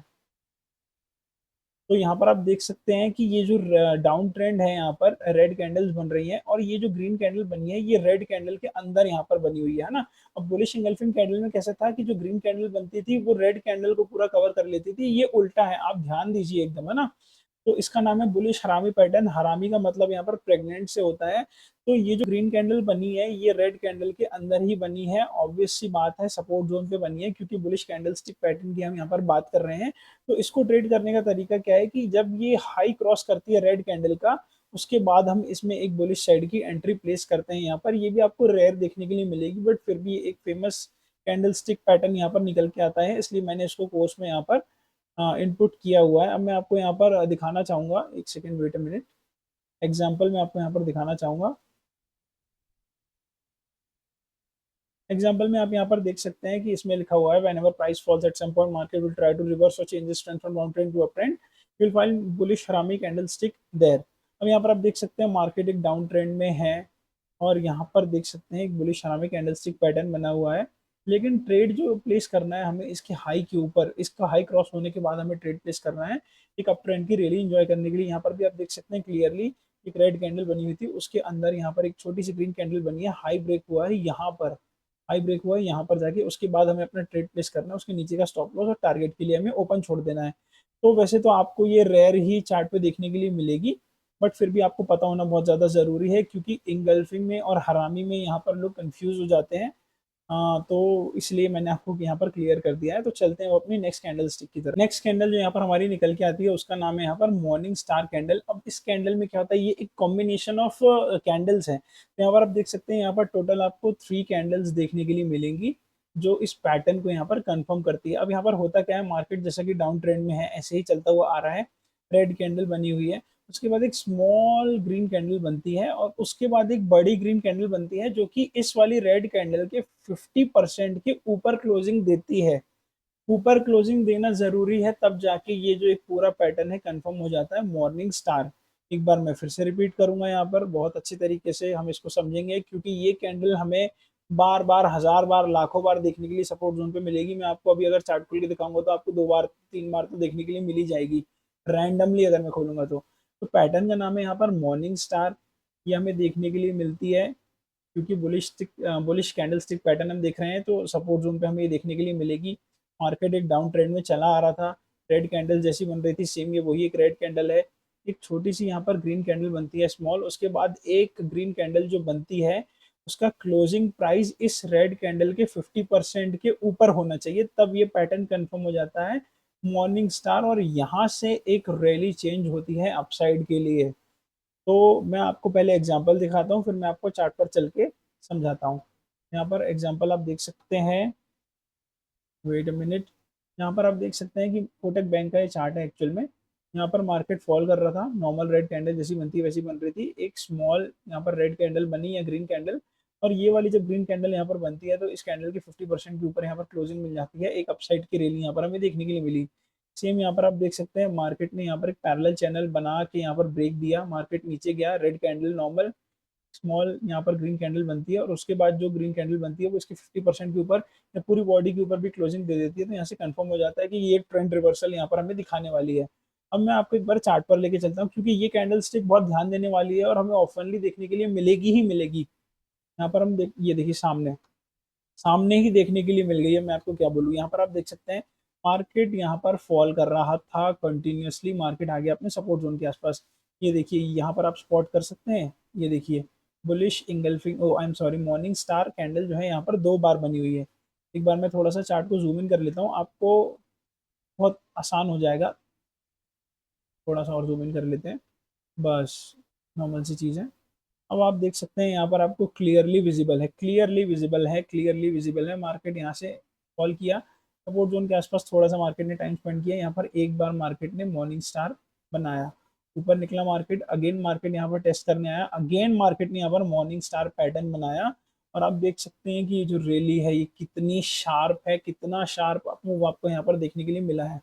तो यहाँ पर आप देख सकते हैं कि ये जो डाउन ट्रेंड है यहाँ पर रेड कैंडल्स बन रही हैं, और ये जो ग्रीन कैंडल बनी है ये रेड कैंडल के अंदर यहाँ पर बनी हुई है ना। अब बुलिश इंगल्फिंग कैंडल में कैसा था कि जो ग्रीन कैंडल बनती थी वो रेड कैंडल को पूरा कवर कर लेती थी। ये उल्टा है, आप ध्यान दीजिए एकदम, है ना। तो इसका नाम है बुलिश हरामी पैटर्न। हरामी का मतलब यहाँ पर प्रेग्नेंट से होता है। तो ये जो ग्रीन कैंडल बनी है ये रेड कैंडल के अंदर ही बनी है, ऑब्वियस सी बात है, सपोर्ट जोन पे बनी है, क्योंकि बुलिश कैंडल स्टिक पैटर्न की हम यहाँ पर बात कर रहे हैं। तो इसको ट्रेड करने का तरीका क्या है कि जब ये हाई क्रॉस करती है रेड कैंडल का, उसके बाद हम इसमें एक बुलिश साइड की एंट्री प्लेस करते हैं। यहाँ पर ये भी आपको रेयर देखने के लिए मिलेगी, बट फिर भी एक फेमस कैंडल स्टिक पैटर्न यहाँ पर निकल के आता है, इसलिए मैंने इसको कोर्स में यहाँ पर इनपुट किया हुआ है। अब मैं आपको यहाँ पर दिखाना चाहूंगा, एक second, wait a minute, example मैं आपको यहाँ पर दिखाना चाहूंगा। एग्जाम्पल में आप यहाँ पर देख सकते हैं कि इसमें लिखा हुआ है whenever price falls at some point market will try to reverse or change its trend from downtrend to uptrend, you will find bullish harami candlestick there। अब यहाँ पर आप देख सकते हैं मार्केट एक डाउन ट्रेंड में है, और यहाँ पर देख सकते हैं एक बुलिश हरामी कैंडलस्टिक पैटर्न बना हुआ है। लेकिन ट्रेड जो प्लेस करना है हमें इसके हाई के ऊपर, इसका हाई क्रॉस होने के बाद हमें ट्रेड प्लेस करना है एक अप ट्रेंड की रैली एंजॉय करने के लिए। यहाँ पर भी आप देख सकते हैं क्लियरली एक रेड कैंडल बनी हुई थी, उसके अंदर यहाँ पर एक छोटी सी ग्रीन कैंडल बनी है, हाई ब्रेक हुआ है यहाँ पर, हाई ब्रेक हुआ है यहाँ पर जाके, उसके बाद हमें अपना ट्रेड प्लेस करना है, उसके नीचे का स्टॉप लॉस और टारगेट के लिए हमें ओपन छोड़ देना है। तो वैसे तो आपको ये रेयर ही चार्ट पे देखने के लिए मिलेगी, बट फिर भी आपको पता होना बहुत ज़्यादा ज़रूरी है, क्योंकि इंगल्फिंग में और हरामी में यहाँ पर लोग कंफ्यूज हो जाते हैं। तो इसलिए मैंने आपको यहाँ पर क्लियर कर दिया है। तो चलते हैं वो अपनी नेक्स्ट कैंडल स्टिक की तरफ। नेक्स्ट कैंडल जो यहाँ पर हमारी निकल के आती है उसका नाम है यहाँ पर मॉर्निंग स्टार कैंडल। अब इस कैंडल में क्या होता है, ये एक कॉम्बिनेशन ऑफ कैंडल्स है। तो यहाँ पर आप देख सकते हैं यहाँ पर टोटल आपको 3 कैंडल्स देखने के लिए मिलेंगी जो इस पैटर्न को यहाँ पर कंफर्म करती है। अब यहाँ पर होता क्या है, मार्केट जैसा कि डाउन ट्रेंड में है ऐसे ही चलता हुआ आ रहा है, रेड कैंडल बनी हुई है, उसके बाद एक स्मॉल ग्रीन कैंडल बनती है, और उसके बाद एक बड़ी ग्रीन कैंडल बनती है जो कि इस वाली रेड कैंडल के 50% के ऊपर क्लोजिंग देती है। ऊपर क्लोजिंग देना जरूरी है, तब जाके ये जो एक पूरा पैटर्न है कंफर्म हो जाता है मॉर्निंग स्टार। एक बार मैं फिर से रिपीट करूंगा, यहाँ पर बहुत अच्छी तरीके से हम इसको समझेंगे, क्योंकि ये कैंडल हमें बार बार, हजार बार, लाखों बार देखने के लिए सपोर्ट जोन पे मिलेगी। मैं आपको अभी अगर चार्ट खोल के दिखाऊंगा तो आपको 2 बार 3 बार तो देखने के लिए मिल ही जाएगी, रैंडमली अगर मैं खोलूंगा तो पैटर्न का नाम है यहाँ पर मॉर्निंग स्टार। ये हमें देखने के लिए मिलती है क्योंकि बुलिश कैंडल स्टिक पैटर्न हम देख रहे हैं, तो सपोर्ट जोन पे हमें ये देखने के लिए मिलेगी। मार्केट एक डाउन ट्रेंड में चला आ रहा था, रेड कैंडल जैसी बन रही थी, सेम ये वही एक रेड कैंडल है। एक छोटी सी यहाँ पर ग्रीन कैंडल बनती है स्मॉल, उसके बाद एक ग्रीन कैंडल जो बनती है उसका क्लोजिंग प्राइस इस रेड कैंडल के 50% के ऊपर होना चाहिए, तब ये पैटर्न कंफर्म हो जाता है मॉर्निंग स्टार, और यहाँ से एक रैली चेंज होती है अपसाइड के लिए। तो मैं आपको पहले एग्जांपल दिखाता हूँ, फिर मैं आपको चार्ट पर चल के समझाता हूँ। यहाँ पर एग्जांपल आप देख सकते हैं, वेट अ मिनट, यहाँ पर आप देख सकते हैं कि कोटक बैंक का ये चार्ट है एक्चुअल में। यहाँ पर मार्केट फॉल कर रहा था, नॉर्मल रेड कैंडल जैसी बनती है वैसी बन रही थी, एक स्मॉल यहाँ पर रेड कैंडल बनी या ग्रीन कैंडल, और ये वाली जब ग्रीन कैंडल यहाँ पर बनती है तो इस कैंडल की 50% के ऊपर यहाँ पर क्लोजिंग मिल जाती है, एक अपसाइड की रैली यहाँ पर हमें देखने के लिए मिली। सेम यहाँ पर आप देख सकते हैं मार्केट ने यहाँ पर एक पैरेलल चैनल बना के यहाँ पर ब्रेक दिया, मार्केट नीचे गया, रेड कैंडल नॉर्मल स्मॉल यहाँ पर ग्रीन कैंडल बनती है, और उसके बाद जो ग्रीन कैंडल बनती है वो इसके 50% के ऊपर या पूरी बॉडी के ऊपर भी क्लोजिंग दे देती है। तो यहाँ से कंफर्म हो जाता है कि ये ट्रेंड रिवर्सल यहाँ पर हमें दिखाने वाली है। अब मैं आपको एक बार चार्ट पर लेके चलता हूँ, क्योंकि ये कैंडल स्टिक बहुत ध्यान देने वाली है और हमें ऑफनली देखने के लिए मिलेगी ही मिलेगी। यहाँ पर हम ये देखिए सामने सामने ही देखने के लिए मिल गई है, मैं आपको क्या बोलूँ। यहाँ पर आप देख सकते हैं मार्केट यहाँ पर फॉल कर रहा था कंटिन्यूअसली, मार्केट आ गया अपने सपोर्ट जोन के आसपास। ये देखिए यहाँ पर आप स्पॉट कर सकते हैं, ये देखिए bullish engulfing, oh I am sorry, morning star candle जो है यहाँ पर 2 बार बनी हुई है। एक बार मैं थोड़ा सा चार्ट को जूम इन कर लेता हूँ, आपको बहुत आसान हो जाएगा। थोड़ा सा और जूम इन कर लेते हैं, बस नॉर्मल सी चीज़ है। अब आप देख सकते हैं यहाँ पर आपको क्लियरली विजिबल है, क्लियरली विजिबल है, क्लियरली विजिबल है, मार्केट यहाँ से फॉल किया, सपोर्ट जोन के आसपास थोड़ा सा मार्केट ने टाइम स्पेंड किया, यहाँ पर एक बार मार्केट ने मॉर्निंग स्टार बनाया, ऊपर निकला मार्केट, अगेन मार्केट यहाँ पर टेस्ट करने आया, अगेन मार्केट ने यहाँ पर मॉर्निंग स्टार पैटर्न बनाया, और आप देख सकते हैं कि ये जो रैली है ये कितनी शार्प है, कितना शार्प मूव आपको यहाँ पर देखने के लिए मिला है।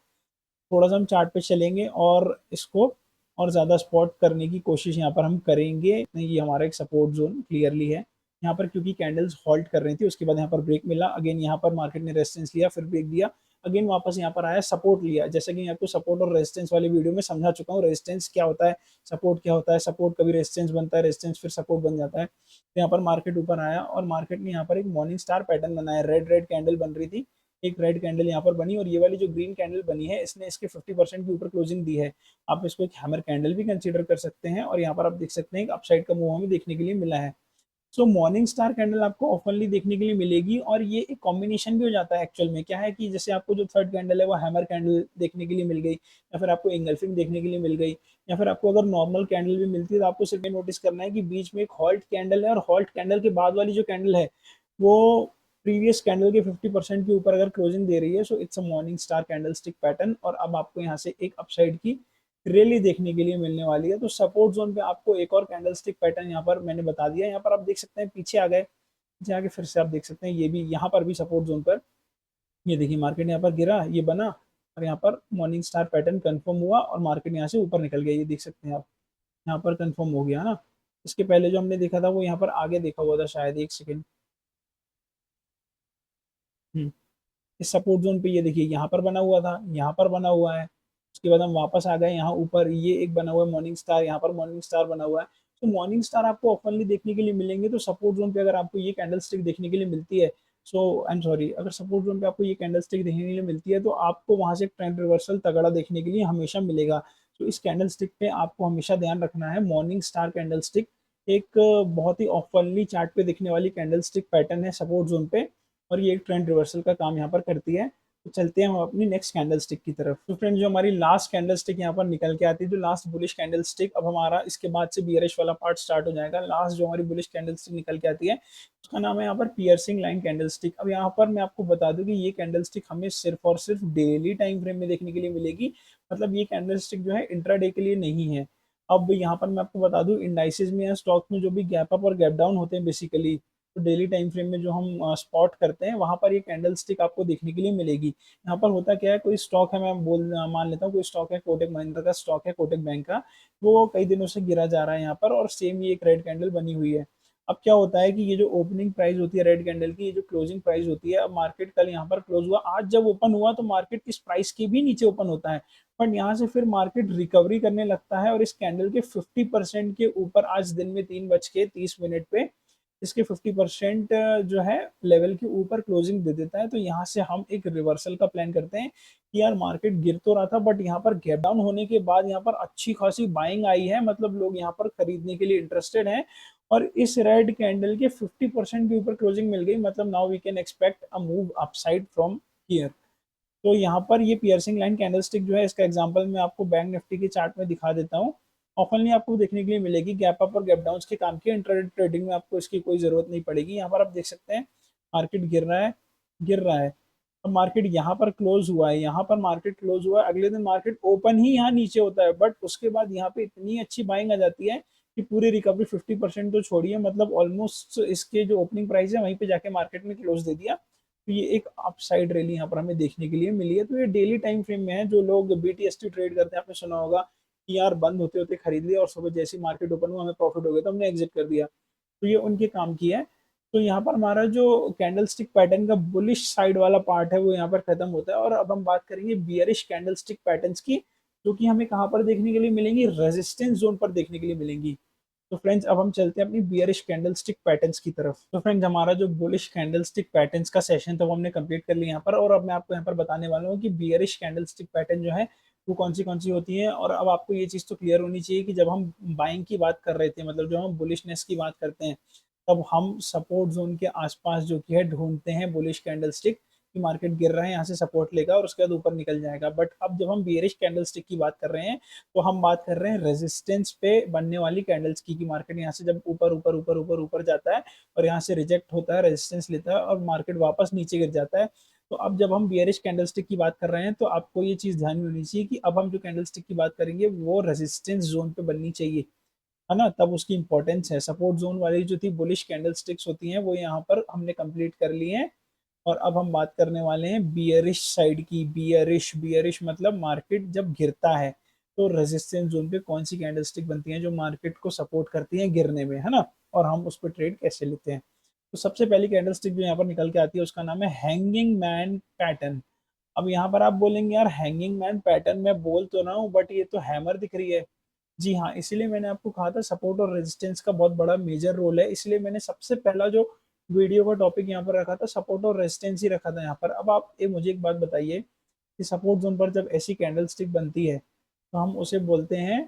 थोड़ा सा हम चार्ट पे चलेंगे और इसको और ज़्यादा स्पॉट करने की कोशिश यहाँ पर हम करेंगे। नहीं, ये हमारा एक सपोर्ट जोन क्लियरली है यहाँ पर, क्योंकि कैंडल्स हॉल्ट कर रही थी, उसके बाद यहाँ पर ब्रेक मिला, अगेन यहाँ पर मार्केट ने रेजिस्टेंस लिया, फिर ब्रेक दिया, अगेन वापस यहाँ पर आया, सपोर्ट लिया। जैसे कि मैं आपको सपोर्ट और रेजिस्टेंस वाली वीडियो में समझा चुका हूँ, रेजिस्टेंस क्या होता है, सपोर्ट क्या होता है, सपोर्ट कभी रेजिस्टेंस बनता है, रेजिस्टेंस फिर सपोर्ट बन जाता है। तो यहाँ पर मार्केट ऊपर आया और मार्केट ने यहाँ पर एक मॉर्निंग स्टार पैटर्न बनाया, रेड रेड कैंडल बन रही थी, एक रेड कैंडल यहाँ पर बनी और ये वाली जो ग्रीन कैंडल बनी है इसने इसके 50% के ऊपर क्लोजिंग दी है। आप इसको एक हैमर कैंडल भी कंसीडर कर सकते हैं और यहाँ पर आप देख सकते हैं एक अपसाइड का मूव हमें देखने के लिए मिला है। सो मॉर्निंग स्टार कैंडल आपको ऑफनली देखने के लिए मिलेगी और ये एक कॉम्बिनेशन भी हो जाता है। एक्चुअल में क्या है कि जैसे आपको जो थर्ड कैंडल है वो हैमर कैंडल देखने के लिए मिल गई, या फिर आपको एंगल्फिंग देखने के लिए मिल गई, या फिर आपको अगर नॉर्मल कैंडल भी मिलती है तो आपको सिर्फ नोटिस करना है कि बीच में एक हॉल्ट कैंडल है और हॉल्ट कैंडल के बाद वाली जो कैंडल है वो प्रीवियस कैंडल के 50% के ऊपर अगर क्लोजिंग दे रही है। So it's a morning star candle stick pattern और अब आपको यहाँ से एक अपसाइड की रैली देखने के लिए मिलने वाली है। तो सपोर्ट जोन पे आपको एक और कैंडल स्टिक पैटर्न यहाँ पर मैंने बता दिया। यहाँ पर आप देख सकते हैं पीछे आ गए, पीछे आगे फिर से आप देख सकते हैं ये भी यहाँ पर भी सपोर्ट जोन पर, ये देखिए मार्केट यहाँ पर गिरा, ये बना और यहाँ पर मॉर्निंग स्टार पैटर्न कंफर्म हुआ और मार्केट यहाँ से ऊपर निकल गया। ये देख सकते हैं आप, यहाँ पर कंफर्म हो गया ना। इसके पहले जो हमने देखा था वो यहाँ पर आगे देखा हुआ था शायद, एक सेकेंड। इस सपोर्ट जोन पे ये देखिए यहाँ पर बना हुआ था, यहाँ पर बना हुआ है। उसके बाद हम वापस आ गए यहाँ ऊपर, ये एक बना हुआ है मॉर्निंग स्टार, यहाँ पर मॉर्निंग स्टार बना हुआ है। तो मॉर्निंग स्टार आपको ओपनली देखने के लिए मिलेंगे। तो सपोर्ट जोन पे अगर आपको ये कैंडल स्टिक देखने के लिए मिलती है, सो आई एम सॉरी, अगर सपोर्ट जोन पे आपको ये कैंडल स्टिक देखने के लिए मिलती है तो आपको वहां से एक ट्रेंड रिवर्सल तगड़ा देखने के लिए हमेशा मिलेगा। तो इस कैंडल स्टिक पे आपको हमेशा ध्यान रखना है, मॉर्निंग स्टार कैंडल स्टिक एक बहुत ही ओपनली चार्ट पे दिखने वाली कैंडल स्टिक पैटर्न है सपोर्ट जोन पे, और ये एक ट्रेंड रिवर्सल का काम यहाँ पर करती है। तो चलते हैं हम अपनी नेक्स्ट कैंडल स्टिक की तरफ। तो फ्रेंड जो हमारी लास्ट कैंडल स्टिक यहाँ पर निकल के आती है, जो लास्ट बुलिश कैंडल स्टिक, अब हमारा इसके बाद से बियरिश वाला पार्ट स्टार्ट हो जाएगा। लास्ट जो हमारी बुलिश कैंडल स्टिक निकल के आती है उसका नाम है यहाँ पर पियर्सिंग लाइन कैंडल स्टिक। अब यहाँ पर मैं आपको बता दूं कि ये कैंडल स्टिक हमें सिर्फ और सिर्फ डेली टाइम फ्रेम में देखने के लिए मिलेगी। मतलब ये कैंडल स्टिक जो है इंट्राडे के लिए नहीं है। अब यहाँ पर मैं आपको बता दूं इंडाइसिस में या स्टॉक में जो भी गैप अप और गैप डाउन होते हैं बेसिकली, तो डेली टाइम फ्रेम में जो हम स्पॉट करते हैं वहां पर ये कैंडल स्टिक आपको देखने के लिए मिलेगी। यहाँ पर होता क्या है, कोई स्टॉक है, मैं मान लेता हूँ कोई स्टॉक है, कोटक महिंद्रा का स्टॉक है, कोटक बैंक का, वो कई दिनों से गिरा जा रहा है यहाँ पर और सेम ये एक रेड कैंडल बनी हुई है। अब क्या होता है कि ये जो ओपनिंग प्राइस होती है रेड कैंडल की, ये जो क्लोजिंग प्राइस होती है, अब मार्केट कल यहाँ पर क्लोज हुआ, आज जब ओपन हुआ तो मार्केट इस प्राइस के भी नीचे ओपन होता है, बट यहाँ से फिर मार्केट रिकवरी करने लगता है और इस कैंडल के 50% के ऊपर आज दिन में 3:30 पे इसके 50% जो है लेवल के ऊपर क्लोजिंग दे देता है। तो यहाँ से हम एक रिवर्सल का प्लान करते हैं कि यार मार्केट गिर तो रहा था बट यहाँ पर गैप डाउन होने के बाद यहाँ पर अच्छी खासी बाइंग आई है, मतलब लोग यहाँ पर खरीदने के लिए इंटरेस्टेड हैं और इस रेड कैंडल के 50% के ऊपर क्लोजिंग मिल गई। मतलब now we can expect a move upside from here. तो यहाँ पर ये पियर्सिंग लाइन कैंडलस्टिक जो है, इसका एग्जांपल मैं आपको बैंक निफ्टी के चार्ट में दिखा देता हूँ। ऑफनली आपको देखने के लिए मिलेगी, गैप अप और गैप डाउन के काम की, इंट्राडे ट्रेडिंग में आपको इसकी कोई जरूरत नहीं पड़ेगी। यहाँ पर आप देख सकते हैं मार्केट गिर रहा है, गिर रहा है। अब मार्केट यहाँ पर क्लोज हुआ है, यहाँ पर मार्केट क्लोज हुआ है, अगले दिन मार्केट ओपन ही यहाँ नीचे होता है, बट उसके बाद यहाँ पे इतनी अच्छी बाइंग आ जाती है कि पूरी रिकवरी 50% तो छोड़िए, मतलब ऑलमोस्ट इसके जो ओपनिंग प्राइस है वहीं पे जाके मार्केट ने क्लोज दे दिया। तो ये एक अपसाइड रैली यहाँ पर हमें देखने के लिए मिली है। तो ये डेली टाइम फ्रेम में है। जो लोग BTST ट्रेड करते हैं, आपने सुना होगा कि यार बंद होते होते खरीद लिया और सुबह जैसे मार्केट ओपन हुआ हमें प्रॉफिट हो गया तो हमने एग्जिट कर दिया। तो ये उनके काम की है। तो यहाँ पर हमारा जो कैंडल स्टिक पैटर्न का बुलिश साइड वाला पार्ट है वो यहाँ पर खत्म होता है और अब हम बात करेंगे बियरिश कैंडल स्टिक पैटर्न्स की, जो कि हमें कहाँ पर देखने के लिए मिलेंगी, रेजिस्टेंस जोन पर देखने के लिए मिलेंगी। तो फ्रेंड्स अब हम चलते हैं अपनी बियरिश कैंडलस्टिक पैटर्न्स की तरफ। तो फ्रेंड्स हमारा जो बुलिश कैंडलस्टिक पैटर्न्स का सेशन था वो हमने कंप्लीट कर लिया यहाँ पर, और अब मैं आपको यहाँ पर बताने वाला हूँ कि बियरिश कैंडलस्टिक पैटर्न जो है वो कौन सी होती है। और अब आपको ये चीज़ तो क्लियर होनी चाहिए कि जब हम बाइंग की बात कर रहे थे, मतलब जब हम बुलिशनेस की बात करते हैं, तब हम सपोर्ट जोन के आसपास जो कि है ढूंढते हैं बुलिश कैंडलस्टिक, कि मार्केट गिर रहा है यहाँ से सपोर्ट लेगा और उसके बाद ऊपर निकल जाएगा। बट अब जब हम बियरिश कैंडलस्टिक की बात कर रहे हैं तो हम बात कर रहे हैं रेजिस्टेंस पे बनने वाली कैंडल्स की, कि मार्केट यहाँ से जब ऊपर ऊपर ऊपर ऊपर ऊपर जाता है और यहाँ से रिजेक्ट होता है, रेजिस्टेंस लेता है और मार्केट वापस नीचे गिर जाता है। तो अब जब हम बियरिश कैंडलस्टिक की बात कर रहे हैं तो आपको ये चीज ध्यान में होनी चाहिए कि अब हम जो कैंडलस्टिक की बात करेंगे वो रेजिस्टेंस जोन पे बननी चाहिए, है ना, तब उसकी इंपॉर्टेंस है। सपोर्ट जोन वाली जो थी बुलिश कैंडलस्टिक्स होती हैं वो यहाँ पर हमने कंप्लीट कर ली है। और अब हम बात करने वाले हैं बियरिश साइड की। बियरिश, बियरिश मतलब मार्केट जब गिरता है तो रेजिस्टेंस जोन पे कौन सी कैंडलस्टिक बनती है जो मार्केट को सपोर्ट करती है गिरने में, है ना, और हम उस पर ट्रेड कैसे लेते हैं। तो सबसे पहली कैंडलस्टिक जो यहाँ पर निकल के आती है उसका नाम है हैंगिंग मैन पैटर्न। अब यहाँ पर आप बोलेंगे यार हैंगिंग मैन पैटर्न मैं बोल तो रहा हूँ बट ये तो हैमर दिख रही है। जी हाँ, इसीलिए मैंने आपको कहा था सपोर्ट और रेजिस्टेंस का बहुत बड़ा मेजर रोल है, इसलिए मैंने सबसे पहला जो वीडियो का टॉपिक यहाँ पर रखा था सपोर्ट और रेजिस्टेंस ही रखा था यहाँ पर। अब आप मुझे एक बात बताइए कि सपोर्ट जोन पर जब ऐसी कैंडल स्टिक बनती है तो हम उसे बोलते हैं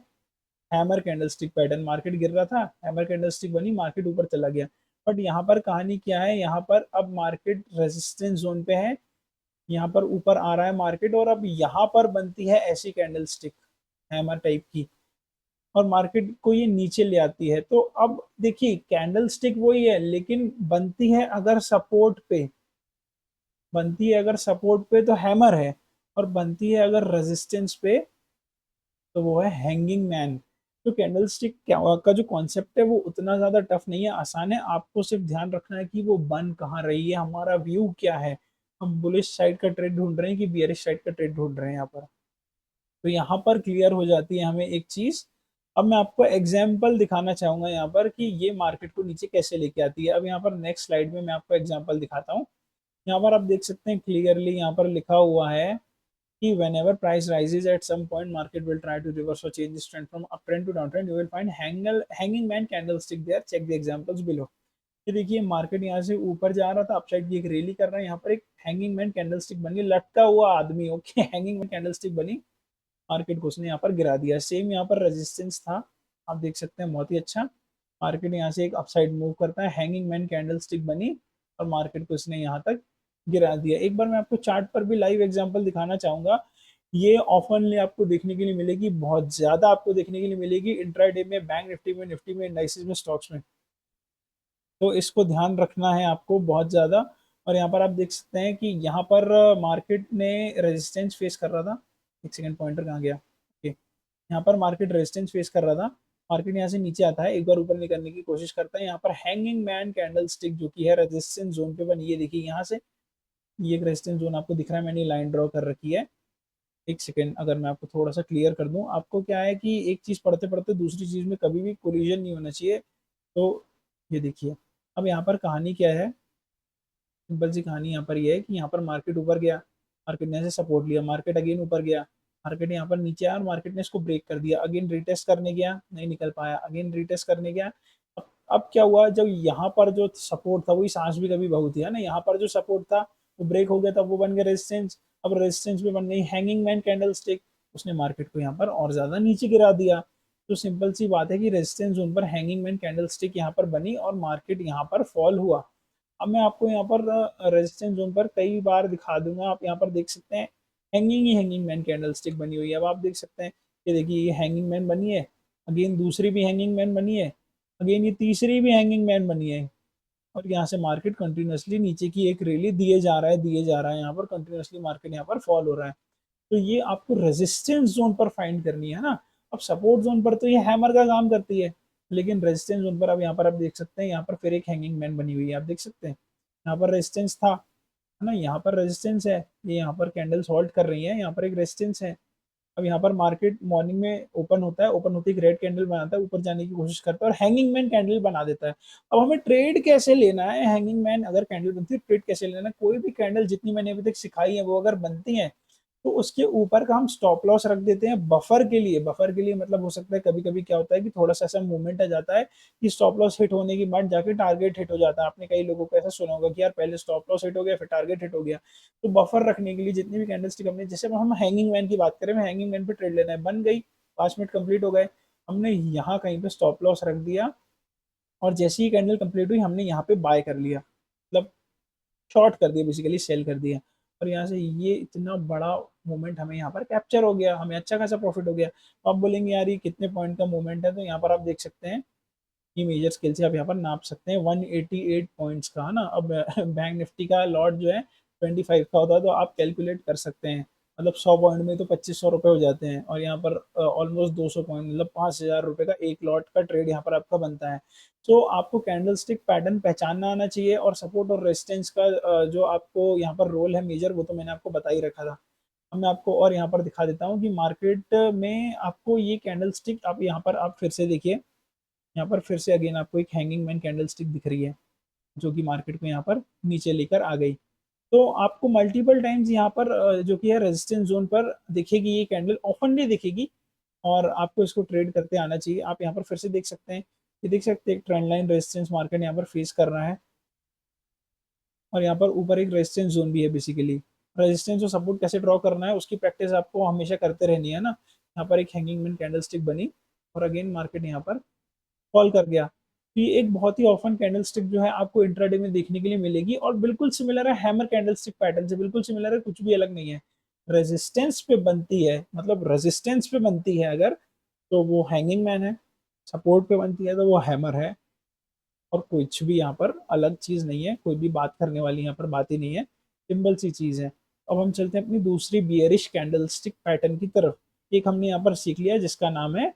हैमर कैंडलस्टिक पैटर्न। मार्केट गिर रहा था, हैमर कैंडलस्टिक बनी, मार्केट ऊपर चला गया। बट यहाँ पर कहानी क्या है, यहाँ पर अब मार्केट रेजिस्टेंस जोन पे है, यहाँ पर ऊपर आ रहा है मार्केट, और अब यहाँ पर बनती है ऐसी कैंडलस्टिक हैमर टाइप की, और मार्केट को ये नीचे ले आती है। तो अब देखिए कैंडलस्टिक वही है, लेकिन बनती है अगर सपोर्ट पे, बनती है अगर सपोर्ट पे तो हैमर है, और बनती है अगर रेजिस्टेंस पे तो वो है हैंगिंग मैन। तो कैंडलस्टिक का जो कॉन्सेप्ट है वो उतना ज्यादा टफ नहीं है, आसान है। आपको सिर्फ ध्यान रखना है कि वो बन कहाँ रही है, हमारा व्यू क्या है, हम बुलिश साइड का ट्रेड ढूंढ रहे हैं कि बियरिश साइड का ट्रेड ढूंढ रहे हैं यहाँ पर। तो यहाँ पर क्लियर हो जाती है हमें एक चीज। अब मैं आपको एग्जाम्पल दिखाना चाहूंगा यहाँ पर कि ये मार्केट को नीचे कैसे लेके आती है। अब यहाँ पर नेक्स्ट स्लाइड में मैं आपको एग्जाम्पल दिखाता हूँ। यहाँ पर आप देख सकते हैं क्लियरली, यहाँ पर लिखा हुआ है कि whenever price rises at some point, market will try to reverse or change its trend from uptrend to downtrend. You will find hanging man candlestick there. Check the examples below. ये देखिए market यहाँ से ऊपर जा रहा था, upside की एक रैली कर रहा है, यहाँ पर एक हैंगिंग मैन कैंडलस्टिक बनी, लटका हुआ आदमी, ओके हैंगिंग मैन कैंडलस्टिक बनी, मार्केट को उसने यहाँ पर गिरा दिया। सेम यहाँ पर रेजिस्टेंस था, आप देख सकते हैं बहुत ही अच्छा। मार्केट यहाँ से एक अपसाइड मूव करता है, हैंगिंग मैन कैंडलस्टिक बनी और मार्केट को इसने यहाँ तक गिरा दिया। एक बार मैं आपको चार्ट पर भी लाइव एग्जांपल दिखाना चाहूंगा। ये ऑफनली आपको देखने के लिए मिलेगी, बहुत ज्यादा आपको देखने के लिए मिलेगी इंट्राडे में, बैंक निफ्टी में, निफ्टी में, इंडाइसिस में, स्टॉक्स में। तो इसको ध्यान रखना है आपको बहुत ज्यादा। और यहाँ पर आप देख सकते हैं कि यहाँ पर मार्केट ने रेजिस्टेंस फेस कर रहा था। एक सेकंड, पॉइंटर कहाँ गया, ओके। यहाँ पर मार्केट रेजिस्टेंस फेस कर रहा था, मार्केट यहाँ से नीचे आता है, एक बार ऊपर निकलने की कोशिश करता है। यहाँ पर हैंगिंग मैन कैंडल स्टिक जो की है रेजिस्टेंस जोन पे बनी, ये देखिए यहाँ से ये एक रेजिस्टेंस जोन आपको दिख रहा है, मैंने लाइन ड्रॉ कर रखी है। एक सेकेंड, अगर मैं आपको थोड़ा सा क्लियर कर दूं, आपको क्या है कि एक चीज पढ़ते पढ़ते दूसरी चीज में कभी भी कोलिजन नहीं होना चाहिए। तो ये देखिए, अब यहाँ पर कहानी क्या है, सिंपल सी कहानी यहाँ पर ये है कि यहाँ पर मार्केट ऊपर गया, मार्केट ने ऐसे सपोर्ट लिया, मार्केट अगेन ऊपर गया, मार्केट यहाँ पर नीचे आया और मार्केट ने इसको ब्रेक कर दिया, अगेन रिटेस्ट करने गया, नहीं निकल पाया, अगेन रिटेस्ट करने गया। अब क्या हुआ, जब यहाँ पर जो सपोर्ट था, वही सांस भी कभी बहू थी है ना, यहाँ पर जो सपोर्ट था वो ब्रेक हो गया था, वो बन गया रेजिस्टेंस। अब रेजिस्टेंस भी बन गई हैंगिंग मैन कैंडल स्टिक, उसने मार्केट को यहाँ पर और ज्यादा नीचे गिरा दिया। तो सिंपल सी बात है कि रेजिस्टेंस जोन पर हैंगिंग मैन कैंडल स्टिक यहाँ पर बनी और मार्केट यहाँ पर फॉल हुआ। अब मैं आपको यहाँ पर रेजिस्टेंस जोन पर कई बार दिखा दूंगा, आप यहाँ पर देख सकते हैं हैंगिंग ही हैंगिंग मैन कैंडल स्टिक बनी हुई है। अब आप देख सकते हैं कि देखिए ये हैंगिंग मैन बनी है, अगेन दूसरी भी हैंगिंग मैन बनी है, अगेन ये तीसरी भी हैंगिंग मैन बनी है, और यहाँ से मार्केट कंटिन्यूसली नीचे की एक रैली दिए जा रहा है, दिए जा रहा है, यहाँ पर कंटिन्यूसली मार्केट यहाँ पर फॉल हो रहा है। तो ये आपको रेजिस्टेंस जोन पर फाइंड करनी है ना। अब सपोर्ट जोन पर तो ये हैमर का काम करती है, लेकिन रेजिस्टेंस जोन पर अब यहाँ पर आप देख सकते हैं, यहाँ पर फिर एक हैंगिंग मैन बनी हुई है, आप देख सकते हैं यहाँ पर रेजिस्टेंस था है ना, यहाँ पर रेजिस्टेंस है, ये यहाँ पर कैंडल्स होल्ड कर रही है, यहाँ पर एक रेजिस्टेंस है। अब यहाँ पर मार्केट मॉर्निंग में ओपन होता है, ओपन होते ही रेड कैंडल बनाता है, ऊपर जाने की कोशिश करता है और हैंगिंग मैन कैंडल बना देता है। अब हमें ट्रेड कैसे लेना है, हैंगिंग मैन अगर कैंडल बनती है ट्रेड कैसे लेना है, कोई भी कैंडल जितनी मैंने अभी तक सिखाई है वो अगर बनती है तो उसके ऊपर का हम स्टॉप लॉस रख देते हैं बफर के लिए। बफर के लिए मतलब हो सकता है कभी कभी क्या होता है कि थोड़ा सा ऐसा मूवमेंट आ जाता है कि स्टॉप लॉस हिट होने के बाद जाके टारगेट हिट हो जाता है। आपने कई लोगों को ऐसा सुना होगा कि यार पहले स्टॉप लॉस हिट हो गया फिर टारगेट हिट हो गया। तो बफर रखने के लिए जितनी भी कैंडलस्टिक हमने, जैसे हम हैंगिंग मैन की बात करें, हैंगिंग मैन पे ट्रेड लेना है, बन गई, 5 मिनट कंप्लीट हो गए, हमने यहाँ कहीं पे स्टॉप लॉस रख दिया और जैसे ही कैंडल कंप्लीट हुई हमने यहाँ पे बाय कर लिया, मतलब शॉर्ट कर दिया, बेसिकली सेल कर दिया। और यहाँ से ये इतना बड़ा मूवमेंट हमें यहाँ पर कैप्चर हो गया, हमें अच्छा खासा प्रॉफिट हो गया। तो आप बोलेंगे यार ये कितने पॉइंट का मूवमेंट है, तो यहाँ पर आप देख सकते हैं कि मेजर स्केल से आप यहाँ पर नाप सकते हैं 188 पॉइंट्स का है ना। अब बैंक निफ्टी का लॉट जो है 25 का होता है, तो आप कैलकुलेट कर सकते हैं, मतलब 100 पॉइंट में तो 2500 रुपये हो जाते हैं, और यहाँ पर ऑलमोस्ट 200 पॉइंट मतलब 5000 रुपये का एक लॉट का ट्रेड यहाँ पर आपका बनता है। तो आपको कैंडलस्टिक पैटर्न पहचानना आना चाहिए, और सपोर्ट और रेजिस्टेंस का जो आपको यहाँ पर रोल है मेजर, वो तो मैंने आपको बता ही रखा था। अब मैं आपको और यहाँ पर दिखा देता हूँ कि मार्केट में आपको ये कैंडलस्टिक, आप यहाँ पर आप फिर से देखिए, यहाँ पर फिर से अगेन आपको एक हैंगिंग मैन कैंडल स्टिक दिख रही है जो कि मार्केट को यहाँ पर नीचे लेकर आ गई। तो आपको मल्टीपल टाइम्स यहाँ पर जो कि है रेजिस्टेंस जोन पर दिखेगी ये कैंडल, ऑफनली दिखेगी, और आपको इसको ट्रेड करते आना चाहिए। आप यहाँ पर फिर से देख सकते हैं, ये देख सकते हैं एक ट्रेंड लाइन रेजिस्टेंस मार्केट यहाँ पर फेस कर रहा है, और यहाँ पर ऊपर एक रेजिस्टेंस जोन भी है बेसिकली। रेजिस्टेंस और सपोर्ट कैसे ड्रॉ करना है उसकी प्रैक्टिस आपको हमेशा करते रहनी है ना। यहाँ पर एक हैंगिंग मैन कैंडल स्टिक बनी और अगेन मार्केट यहाँ पर फॉल कर गया। ये एक बहुत ही ऑफन कैंडल स्टिक जो है आपको इंट्राडे में देखने के लिए मिलेगी और बिल्कुल सिमिलर है हैमर कैंडल स्टिक पैटर्न से, बिल्कुल सिमिलर है, कुछ भी अलग नहीं है। रेजिस्टेंस पे बनती है, मतलब रेजिस्टेंस पे बनती है अगर, तो वो हैंगिंग मैन है। सपोर्ट पे बनती है तो वो हैमर है। और कुछ भी यहाँ पर अलग चीज नहीं है, कोई भी बात करने वाली यहाँ पर बात ही नहीं है, सिंपल सी चीज है। अब हम चलते हैं अपनी दूसरी बियरिश कैंडल स्टिक पैटर्न की तरफ। एक हमने यहाँ पर सीख लिया जिसका नाम है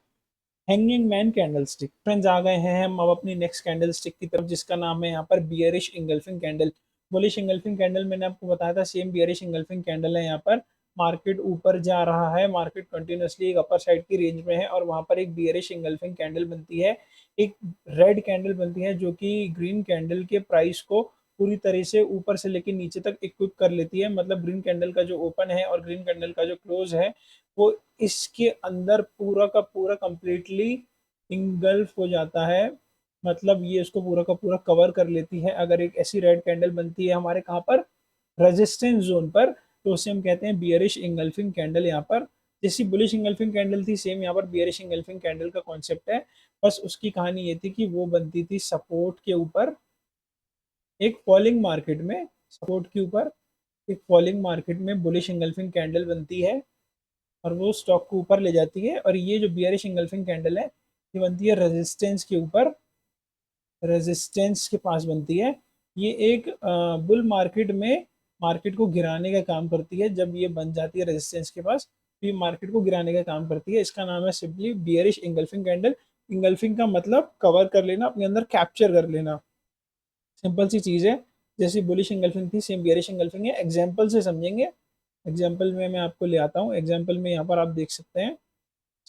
hanging man candlestick. Friends, आ गए हैं हम अब अपनी नेक्स्ट कैंडल स्टिक की तरफ जिसका नाम है यहाँ पर bearish engulfing candle. Bullish engulfing candle मैंने आपको बताया था, सेम बियरिश इंगल्फिंग कैंडल है। यहाँ पर मार्केट ऊपर जा रहा है, मार्केट कंटिन्यूसली एक अपर साइड की रेंज में है और वहां पर एक बियरिश इंगल्फिंग कैंडल बनती है, एक रेड कैंडल बनती है जो कि ग्रीन कैंडल के प्राइस को पूरी तरह से ऊपर से लेकर नीचे तक इक्विप कर लेती है। मतलब ग्रीन कैंडल का जो ओपन है और ग्रीन कैंडल का जो क्लोज है वो इसके अंदर पूरा का पूरा कंप्लीटली इंगल्फ हो जाता है। मतलब ये इसको पूरा का पूरा कवर कर लेती है। अगर एक ऐसी रेड कैंडल बनती है हमारे कहाँ पर, रेजिस्टेंस जोन पर, तो उसे हम कहते हैं बियरिश इंगल्फिंग कैंडल। यहाँ पर जैसी बुलिश इंगल्फिंग कैंडल थी, सेम यहाँ पर बियरिश इंगल्फिंग कैंडल का कॉन्सेप्ट है। बस उसकी कहानी ये थी कि वो बनती थी सपोर्ट के ऊपर, एक फॉलिंग मार्केट में, सपोर्ट के ऊपर एक फॉलिंग मार्केट में बुलिश इंगल्फिंग कैंडल बनती है और वो स्टॉक को ऊपर ले जाती है। और ये जो बियरिश इंगल्फिंग कैंडल है ये बनती है रेजिस्टेंस के ऊपर, रेजिस्टेंस के पास बनती है। ये एक बुल मार्केट में मार्केट को गिराने का काम करती है। जब ये बन जाती है रेजिस्टेंस के पास तो ये मार्केट को गिराने का काम करती है। इसका नाम है simply bearish engulfing candle. Engulfing का मतलब कवर कर लेना, अपने अंदर कैप्चर कर लेना, सिंपल सी चीज़ है। जैसी बुलिश इंगल्फिंग थी सेम बियरिश इंगल्फिंग है। एग्जाम्पल से समझेंगे, एग्जाम्पल में मैं आपको ले आता हूँ। एग्जाम्पल में यहाँ पर आप देख सकते हैं,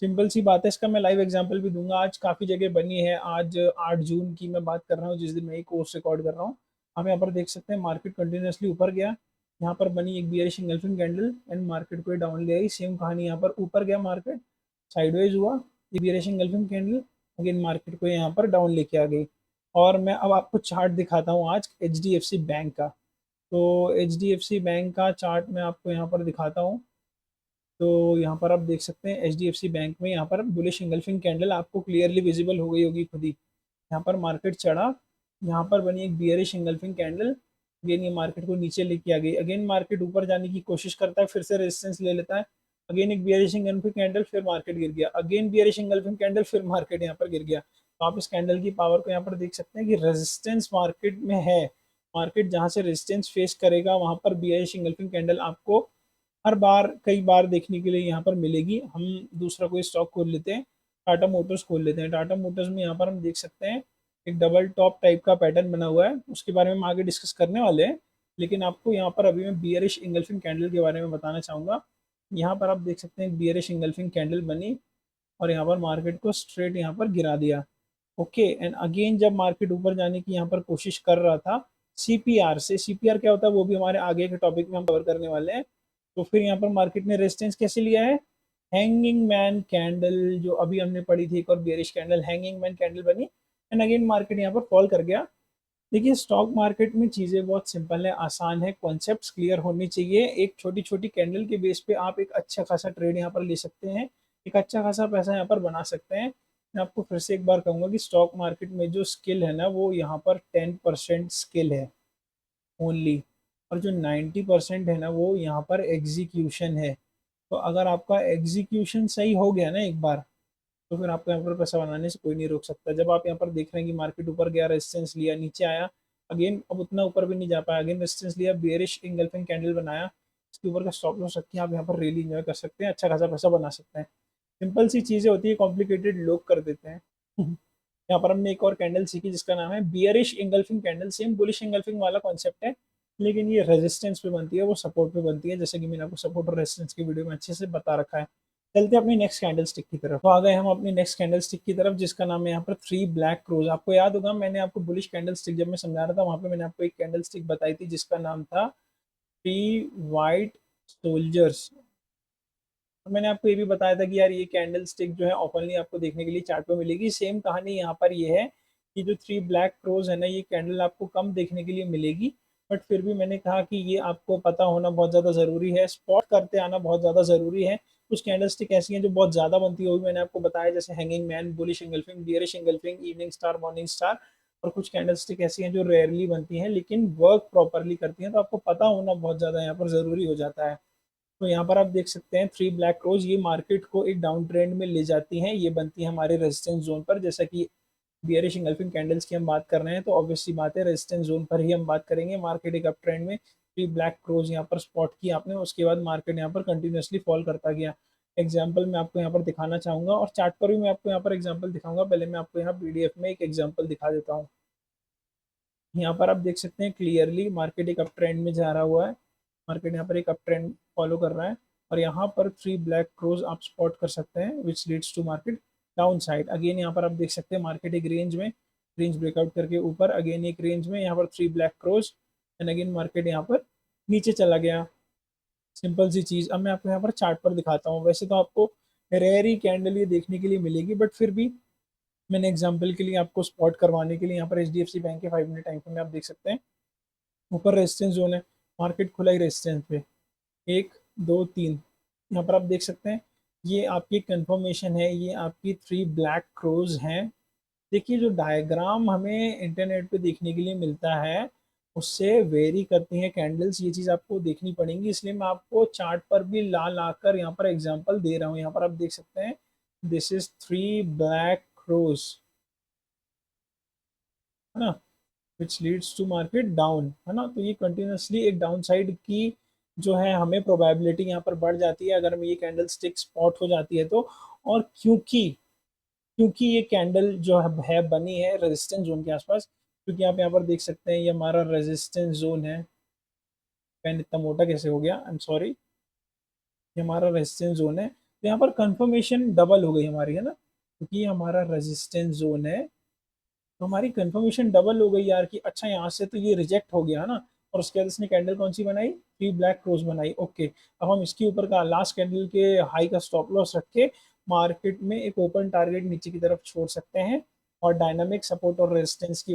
सिंपल सी बात है, इसका मैं लाइव एग्जांपल भी दूंगा। आज काफ़ी जगह बनी है। आज 8 जून की मैं बात कर रहा हूँ, जिस दिन मैं ये कोर्स रिकॉर्ड कर रहा हूँ। हम यहाँ पर देख सकते हैं मार्केट कंटिन्यूसली ऊपर गया, यहाँ पर बनी एक bearish engulfing candle and market को डाउन ले आई। सेम कहानी यहाँ पर ऊपर गया, मार्केट साइडवेज हुआ, ये bearish engulfing candle again market को यहाँ पर डाउन लेके आ गई। और मैं अब आपको चार्ट दिखाता हूँ आज HDFC बैंक का। तो HDFC बैंक का चार्ट मैं आपको यहाँ पर दिखाता हूँ। तो यहाँ पर आप देख सकते हैं HDFC बैंक में यहाँ पर बुलिश इंगल्फिंग कैंडल आपको क्लियरली विजिबल हो गई होगी खुद ही। यहाँ पर मार्केट चढ़ा, यहाँ पर बनी एक बियरिश इंगल्फिंग कैंडल, अगेन ये मार्केट को नीचे लेके आ गई। अगेन मार्केट ऊपर जाने की कोशिश करता है, फिर से रेजिस्टेंस ले लेता है, अगेन एक बियरिश इंगल्फिंग कैंडल, फिर मार्केट गिर गया, अगेन बियरिश इंगल्फिंग कैंडल, फिर मार्केट यहाँ पर गिर गया। तो आप इस कैंडल की पावर को यहाँ पर देख सकते हैं कि रेजिस्टेंस मार्केट में है। मार्केट जहाँ से रेजिस्टेंस फेस करेगा वहां पर बियरिश इंगल्फिंग कैंडल आपको हर बार कई बार देखने के लिए यहाँ पर मिलेगी। हम दूसरा कोई स्टॉक खोल लेते हैं, टाटा मोटर्स खोल लेते हैं। टाटा मोटर्स में यहाँ पर हम देख सकते हैं एक डबल टॉप टाइप का पैटर्न बना हुआ है, उसके बारे में हम आगे डिस्कस करने वाले हैं। लेकिन आपको यहाँ पर अभी मैं बियरिश इंगल्फिंग कैंडल के बारे में बताना चाहूँगा। यहाँ पर आप देख सकते हैं बियरिश इंगल्फिंग कैंडल बनी और यहाँ पर मार्केट को स्ट्रेट यहाँ पर गिरा दिया। ओके, एंड अगेन जब मार्केट ऊपर जाने की यहाँ पर कोशिश कर रहा था CPR से, CPR क्या होता है वो भी हमारे आगे के टॉपिक में हम कवर करने वाले हैं। तो फिर यहाँ पर मार्केट ने रेजिस्टेंस कैसे लिया है, हैंगिंग मैन कैंडल जो अभी हमने पढ़ी थी, एक और bearish candle hanging man candle बनी एंड अगेन मार्केट यहाँ पर फॉल कर गया। देखिए स्टॉक मार्केट में चीज़ें बहुत सिंपल है, आसान है, कॉन्सेप्ट्स क्लियर होनी चाहिए। एक छोटी छोटी कैंडल के बेस पे आप एक अच्छा खासा ट्रेड यहाँ पर ले सकते हैं, एक अच्छा खासा पैसा यहाँ पर बना सकते हैं। मैं आपको फिर से एक बार कहूँगा कि स्टॉक मार्केट में जो स्किल है ना वो यहाँ पर 10% स्किल है ओनली, और जो 90% है ना वो यहाँ पर एग्जीक्यूशन है। तो अगर आपका एग्जीक्यूशन सही हो गया ना एक बार, तो फिर आपको यहाँ पर पैसा बनाने से कोई नहीं रोक सकता। जब आप यहाँ पर देख रहे हैं कि मार्केट ऊपर गया, रेजिस्टेंस लिया, नीचे आया, अगेन अब उतना ऊपर भी नहीं जा पाया, अगेन रेजिस्टेंस लिया, बेरिश इंगल्फिंग कैंडल बनाया, इसके ऊपर का स्टॉप लॉस रख के आप यहाँ पर रियली इंजॉय कर सकते हैं, अच्छा खासा पैसा बना सकते हैं। सिंपल सी चीज़ें होती है, कॉम्प्लिकेटेड लोग कर देते हैं। यहाँ पर हमने एक और कैंडल सीखी जिसका नाम है bearish engulfing candle. Same bullish engulfing वाला कॉन्सेप्ट है, लेकिन ये रेजिस्टेंस पे बनती है, वो सपोर्ट पे बनती है, जैसे कि मैंने आपको सपोर्ट और रेजिस्टेंस की वीडियो में अच्छे से बता रखा है। चलते हैं अपनी नेक्स्ट कैंडल स्टिक की तरफ। तो आ गए हम अपनी नेक्स्ट कैंडल स्टिक की तरफ जिसका नाम है यहाँ पर 3 ब्लैक क्रोज। आपको याद होगा मैंने आपको बुलिश कैंडल स्टिक जब मैं समझा रहा था वहां पे मैंने आपको एक कैंडल स्टिक बताई थी जिसका नाम था 3 वाइट सोल्जर्स। तो मैंने आपको ये भी बताया था कि यार ये कैंडल स्टिक जो है ओपनली आपको देखने के लिए चार्ट पे मिलेगी। सेम कहानी यहाँ पर ये है कि जो 3 ब्लैक क्रोज है ना, ये कैंडल आपको कम देखने के लिए मिलेगी, बट फिर भी मैंने कहा कि ये आपको पता होना बहुत ज़्यादा ज़रूरी है, स्पॉट करते आना बहुत ज़्यादा ज़रूरी है। कुछ कैंडलस्टिक ऐसी हैं जो बहुत ज़्यादा बनती है, वो भी मैंने आपको बताया, जैसे hanging man, bullish engulfing, bearish engulfing, evening star, morning star. और कुछ कैंडलस्टिक ऐसी हैं जो रेयरली बनती हैं लेकिन वर्क प्रॉपरली करती हैं, तो आपको पता होना बहुत ज़्यादा यहाँ पर ज़रूरी हो जाता है। तो यहाँ पर आप देख सकते हैं थ्री ब्लैक रोज, ये मार्केट को एक डाउन ट्रेंड में ले जाती हैं। ये बनती है हमारे रेजिस्टेंस जोन पर, जैसा कि बियरिश इंगल्फिंग कैंडल्स की हम बात कर रहे हैं तो ऑब्वियसली बात है रेजिस्टेंस जोन पर ही हम बात करेंगे। मार्केट एक अप ट्रेंड में थ्री ब्लैक रोज यहाँ पर स्पॉट किया आपने, उसके बाद मार्केट यहाँ पर कंटिन्यूसली फॉल करता गया। एग्जाम्पल मैं आपको यहाँ पर दिखाना चाहूंगा और चार्ट पर भी मैं आपको यहाँ पर एग्जाम्पल दिखाऊंगा। पहले मैं आपको यहाँ पीडीएफ में एक एग्जाम्पल दिखा देता हूँ। यहाँ पर आप देख सकते हैं क्लियरली मार्केट एक अप ट्रेंड में जा रहा हुआ है। मार्केट यहाँ पर एक अप ट्रेंड फॉलो कर रहा है और यहाँ पर थ्री ब्लैक क्रोज आप स्पॉट कर सकते हैं which leads to market downside. Again यहाँ पर आप देख सकते हैं मार्केट एक रेंज में, रेंज ब्रेकआउट करके ऊपर, अगेन एक रेंज में यहाँ पर three black crows and again market यहाँ पर नीचे चला गया। सिंपल सी चीज़। अब मैं आपको यहाँ पर चार्ट पर दिखाता हूँ। वैसे तो आपको रेयर ही कैंडल ये देखने के लिए मिलेगी, बट फिर भी मैंने एग्जाम्पल के लिए आपको स्पॉट करवाने के लिए यहाँ पर एचडीएफसी बैंक के 5 मिनट टाइम फ्रेम में आप देख सकते हैं ऊपर रेजिस्टेंस जोन है, मार्केट खुला ही रेजिस्टेंस पे, एक दो तीन। यहाँ पर आप देख सकते हैं ये आपकी कंफर्मेशन है, ये आपकी थ्री ब्लैक क्रोज हैं। देखिए जो डायग्राम हमें इंटरनेट पे देखने के लिए मिलता है उससे वेरी करती हैं कैंडल्स, ये चीज़ आपको देखनी पड़ेगी। इसलिए मैं आपको चार्ट पर भी ला ला कर यहाँ पर एग्जांपल दे रहा हूँ। यहाँ पर आप देख सकते हैं this is three black crows, है ना, which leads to market down, है ना। तो ये कंटिन्यूसली एक डाउन साइड की जो है हमें प्रोबेबिलिटी यहाँ पर बढ़ जाती है अगर हम ये कैंडल स्टिक स्पॉट हो जाती है तो। और क्योंकि क्योंकि ये कैंडल जो है बनी है रेजिस्टेंस जोन के आसपास, क्योंकि आप यहाँ पर देख सकते हैं ये हमारा रेजिस्टेंस जोन है। पेन इतना मोटा कैसे हो गया, आई एम सॉरी। ये हमारा रेजिस्टेंस जोन है, तो यहाँ पर कंफर्मेशन डबल हो गई हमारी, है ना, क्योंकि ये हमारा रेजिस्टेंस जोन है तो हमारी कंफर्मेशन डबल हो गई यार कि अच्छा यहाँ से तो ये रिजेक्ट हो गया, है ना। और उसके बाद इसने कैंडल कौन सी बनाई, थ्री ब्लैक क्रोज बनाई। ओके, अब हम इसके ऊपर का लास्ट कैंडल के हाई का स्टॉप लॉस रख के मार्केट में एक ओपन टारगेट नीचे की तरफ छोड़ सकते हैं और डायनामिक सपोर्ट और रेजिस्टेंस की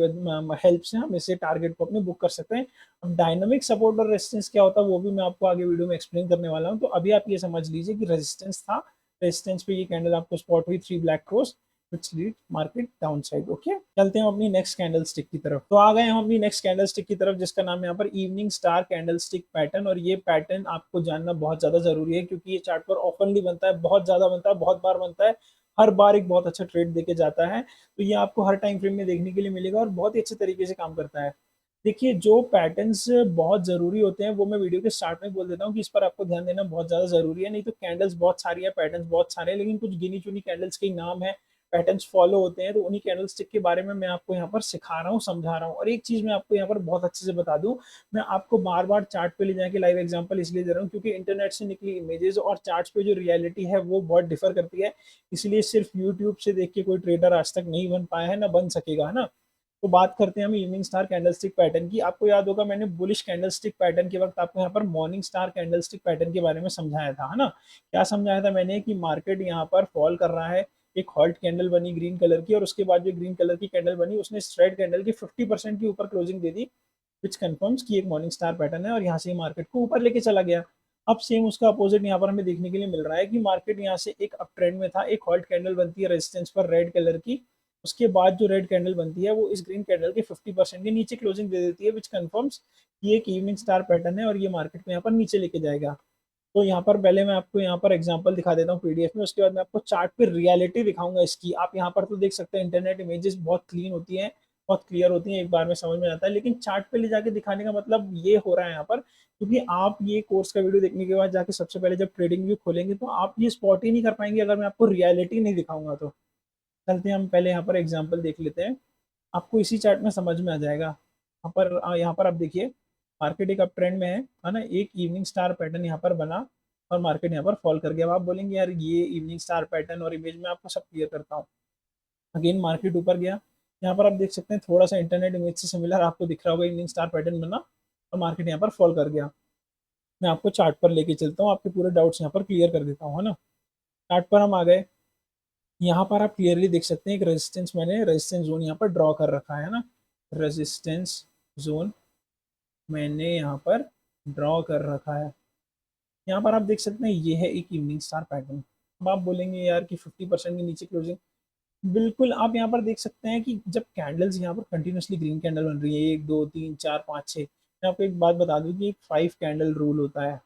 हेल्प से हम इसे टारगेट को अपने बुक कर सकते हैं। अब डायनामिक सपोर्ट और रेजिस्टेंस क्या होता है वो भी मैं आपको आगे वीडियो में एक्सप्लेन करने वाला हूँ। तो अभी आप ये समझ लीजिए कि रेजिस्टेंस था, रेजिस्टेंस पे ये कैंडल आपको स्पॉट हुई three black crows which lead market downside. Okay, चलते हैं अपनी नेक्स्ट कैंडल स्टिक की तरफ। तो आ गए हम अपनी नेक्स्ट कैंडल स्टिक की तरफ जिसका नाम है यहाँ पर evening star candle stick pattern. और ये पैटर्न आपको जानना बहुत ज्यादा जरूरी है क्योंकि ये चार्ट पर ऑफनली बनता है, बहुत ज्यादा बनता है, बहुत बार बनता है, हर बार एक बहुत अच्छा ट्रेड देके जाता है। तो ये आपको हर टाइम फ्रेम में देखने के लिए मिलेगा और बहुत ही अच्छे तरीके से काम करता है। देखिए जो पैटर्न्स बहुत ज़रूरी होते हैं वो मैं वीडियो के स्टार्ट में बोल देता हूँ कि इस पर आपको ध्यान देना बहुत ज़्यादा ज़रूरी है। नहीं तो कैंडल्स बहुत सारी है, पैटर्न्स बहुत सारे हैं, लेकिन कुछ गिनी चुनी कैंडल्स के नाम है, पैटर्न्स फॉलो होते हैं। तो उन्हीं कैंडल स्टिक के बारे में मैं आपको यहाँ पर सिखा रहा हूँ, समझा रहा हूँ। और एक चीज़ मैं आपको यहाँ पर बहुत अच्छे से बता दूँ, मैं आपको बार बार चार्ट पे ले जाके लाइव एग्जांपल इसलिए दे रहा हूँ क्योंकि इंटरनेट से निकली इमेजेस और चार्ट पे जो रियलिटी है वो बहुत डिफर करती है। इसलिए सिर्फ यूट्यूब से देख के कोई ट्रेडर आज तक नहीं बन पाया है, ना बन सकेगा, है ना। तो बात करते हैं हम इवनिंग स्टार कैंडलस्टिक पैटर्न की। आपको याद होगा मैंने बुलिश कैंडलस्टिक पैटर्न के वक्त आपको यहाँ पर मॉर्निंग स्टार कैंडलस्टिक पैटर्न के बारे में समझाया था, है ना। क्या समझाया था मैंने कि मार्केट यहाँ पर फॉल कर रहा है, एक हॉल्ट कैंडल बनी ग्रीन कलर की और उसके बाद जो ग्रीन कलर की कैंडल बनी उसने स्ट्रेट कैंडल की 50% के ऊपर क्लोजिंग दे दी, विच कंफर्म्स कि एक मॉर्निंग स्टार पैटर्न है और यहाँ से मार्केट को ऊपर लेके चला गया। अब सेम उसका अपोजिट यहाँ पर हमें देखने के लिए मिल रहा है कि मार्केट यहाँ से एक अप ट्रेंड में था, एक हॉल्ट कैंडल बनती है रेजिस्टेंस पर रेड कलर की, उसके बाद जो रेड कैंडल बनती है वो इस ग्रीन कैंडल के 50% के नीचे क्लोजिंग दे देती है, विच कंफर्म्स ये एक इवनिंग स्टार पैटर्न है और ये मार्केट को यहाँ पर नीचे लेके जाएगा। तो यहाँ पर पहले मैं आपको यहाँ पर एग्जांपल दिखा देता हूँ पीडीएफ में, उसके बाद मैं आपको चार्ट पे रियलिटी दिखाऊंगा इसकी। आप यहाँ पर तो देख सकते हैं इंटरनेट इमेजेस बहुत क्लीन होती हैं, बहुत क्लियर होती हैं, एक बार में समझ में आता है, लेकिन चार्ट पे ले जाके दिखाने का मतलब ये हो रहा है यहाँ पर क्योंकि आप ये कोर्स का वीडियो देखने के बाद जाके सबसे पहले जब ट्रेडिंग व्यू खोलेंगे तो आप ये स्पॉट ही नहीं कर पाएंगे अगर मैं आपको रियलिटी नहीं दिखाऊंगा तो। चलते हैं हम पहले यहाँ पर एग्जाम्पल देख लेते हैं, आपको इसी चार्ट में समझ में आ जाएगा। यहाँ पर आप देखिए मार्केट एक अप ट्रेंड में है ना, एक इवनिंग स्टार पैटर्न यहाँ पर बना और मार्केट यहाँ पर फॉल कर गया। अब आप बोलेंगे यार ये इवनिंग स्टार पैटर्न और इमेज में आपको सब क्लियर करता हूँ। अगेन मार्केट ऊपर गया, यहाँ पर आप देख सकते हैं थोड़ा सा इंटरनेट इमेज से सिमिलर आपको दिख रहा होगा, इवनिंग स्टार पैटर्न बना और मार्केट यहाँ पर फॉल कर गया। मैं आपको चार्ट पर लेके चलता हूँ, आपके पूरे डाउट्स यहाँ पर क्लियर कर देता हूँ, है ना। चार्ट पर हम आ गए, यहाँ पर आप क्लियरली देख सकते हैं एक रेजिस्टेंस, मैंने रेजिस्टेंस जोन यहाँ पर ड्रॉ कर रखा है ना, रेजिस्टेंस जोन। मैंने यहाँ पर ड्रॉ कर रखा है। यहाँ पर आप देख सकते हैं ये है एक इवनिंग स्टार पैटर्न। अब आप बोलेंगे यार कि 50% के नीचे क्लोजिंग, बिल्कुल आप यहाँ पर देख सकते हैं कि जब कैंडल्स यहाँ पर कंटिन्यूसली ग्रीन कैंडल बन रही है, 1 2 3 4 5 6, मैं आपको एक बात बता दूं कि एक 5 कैंडल रूल होता है।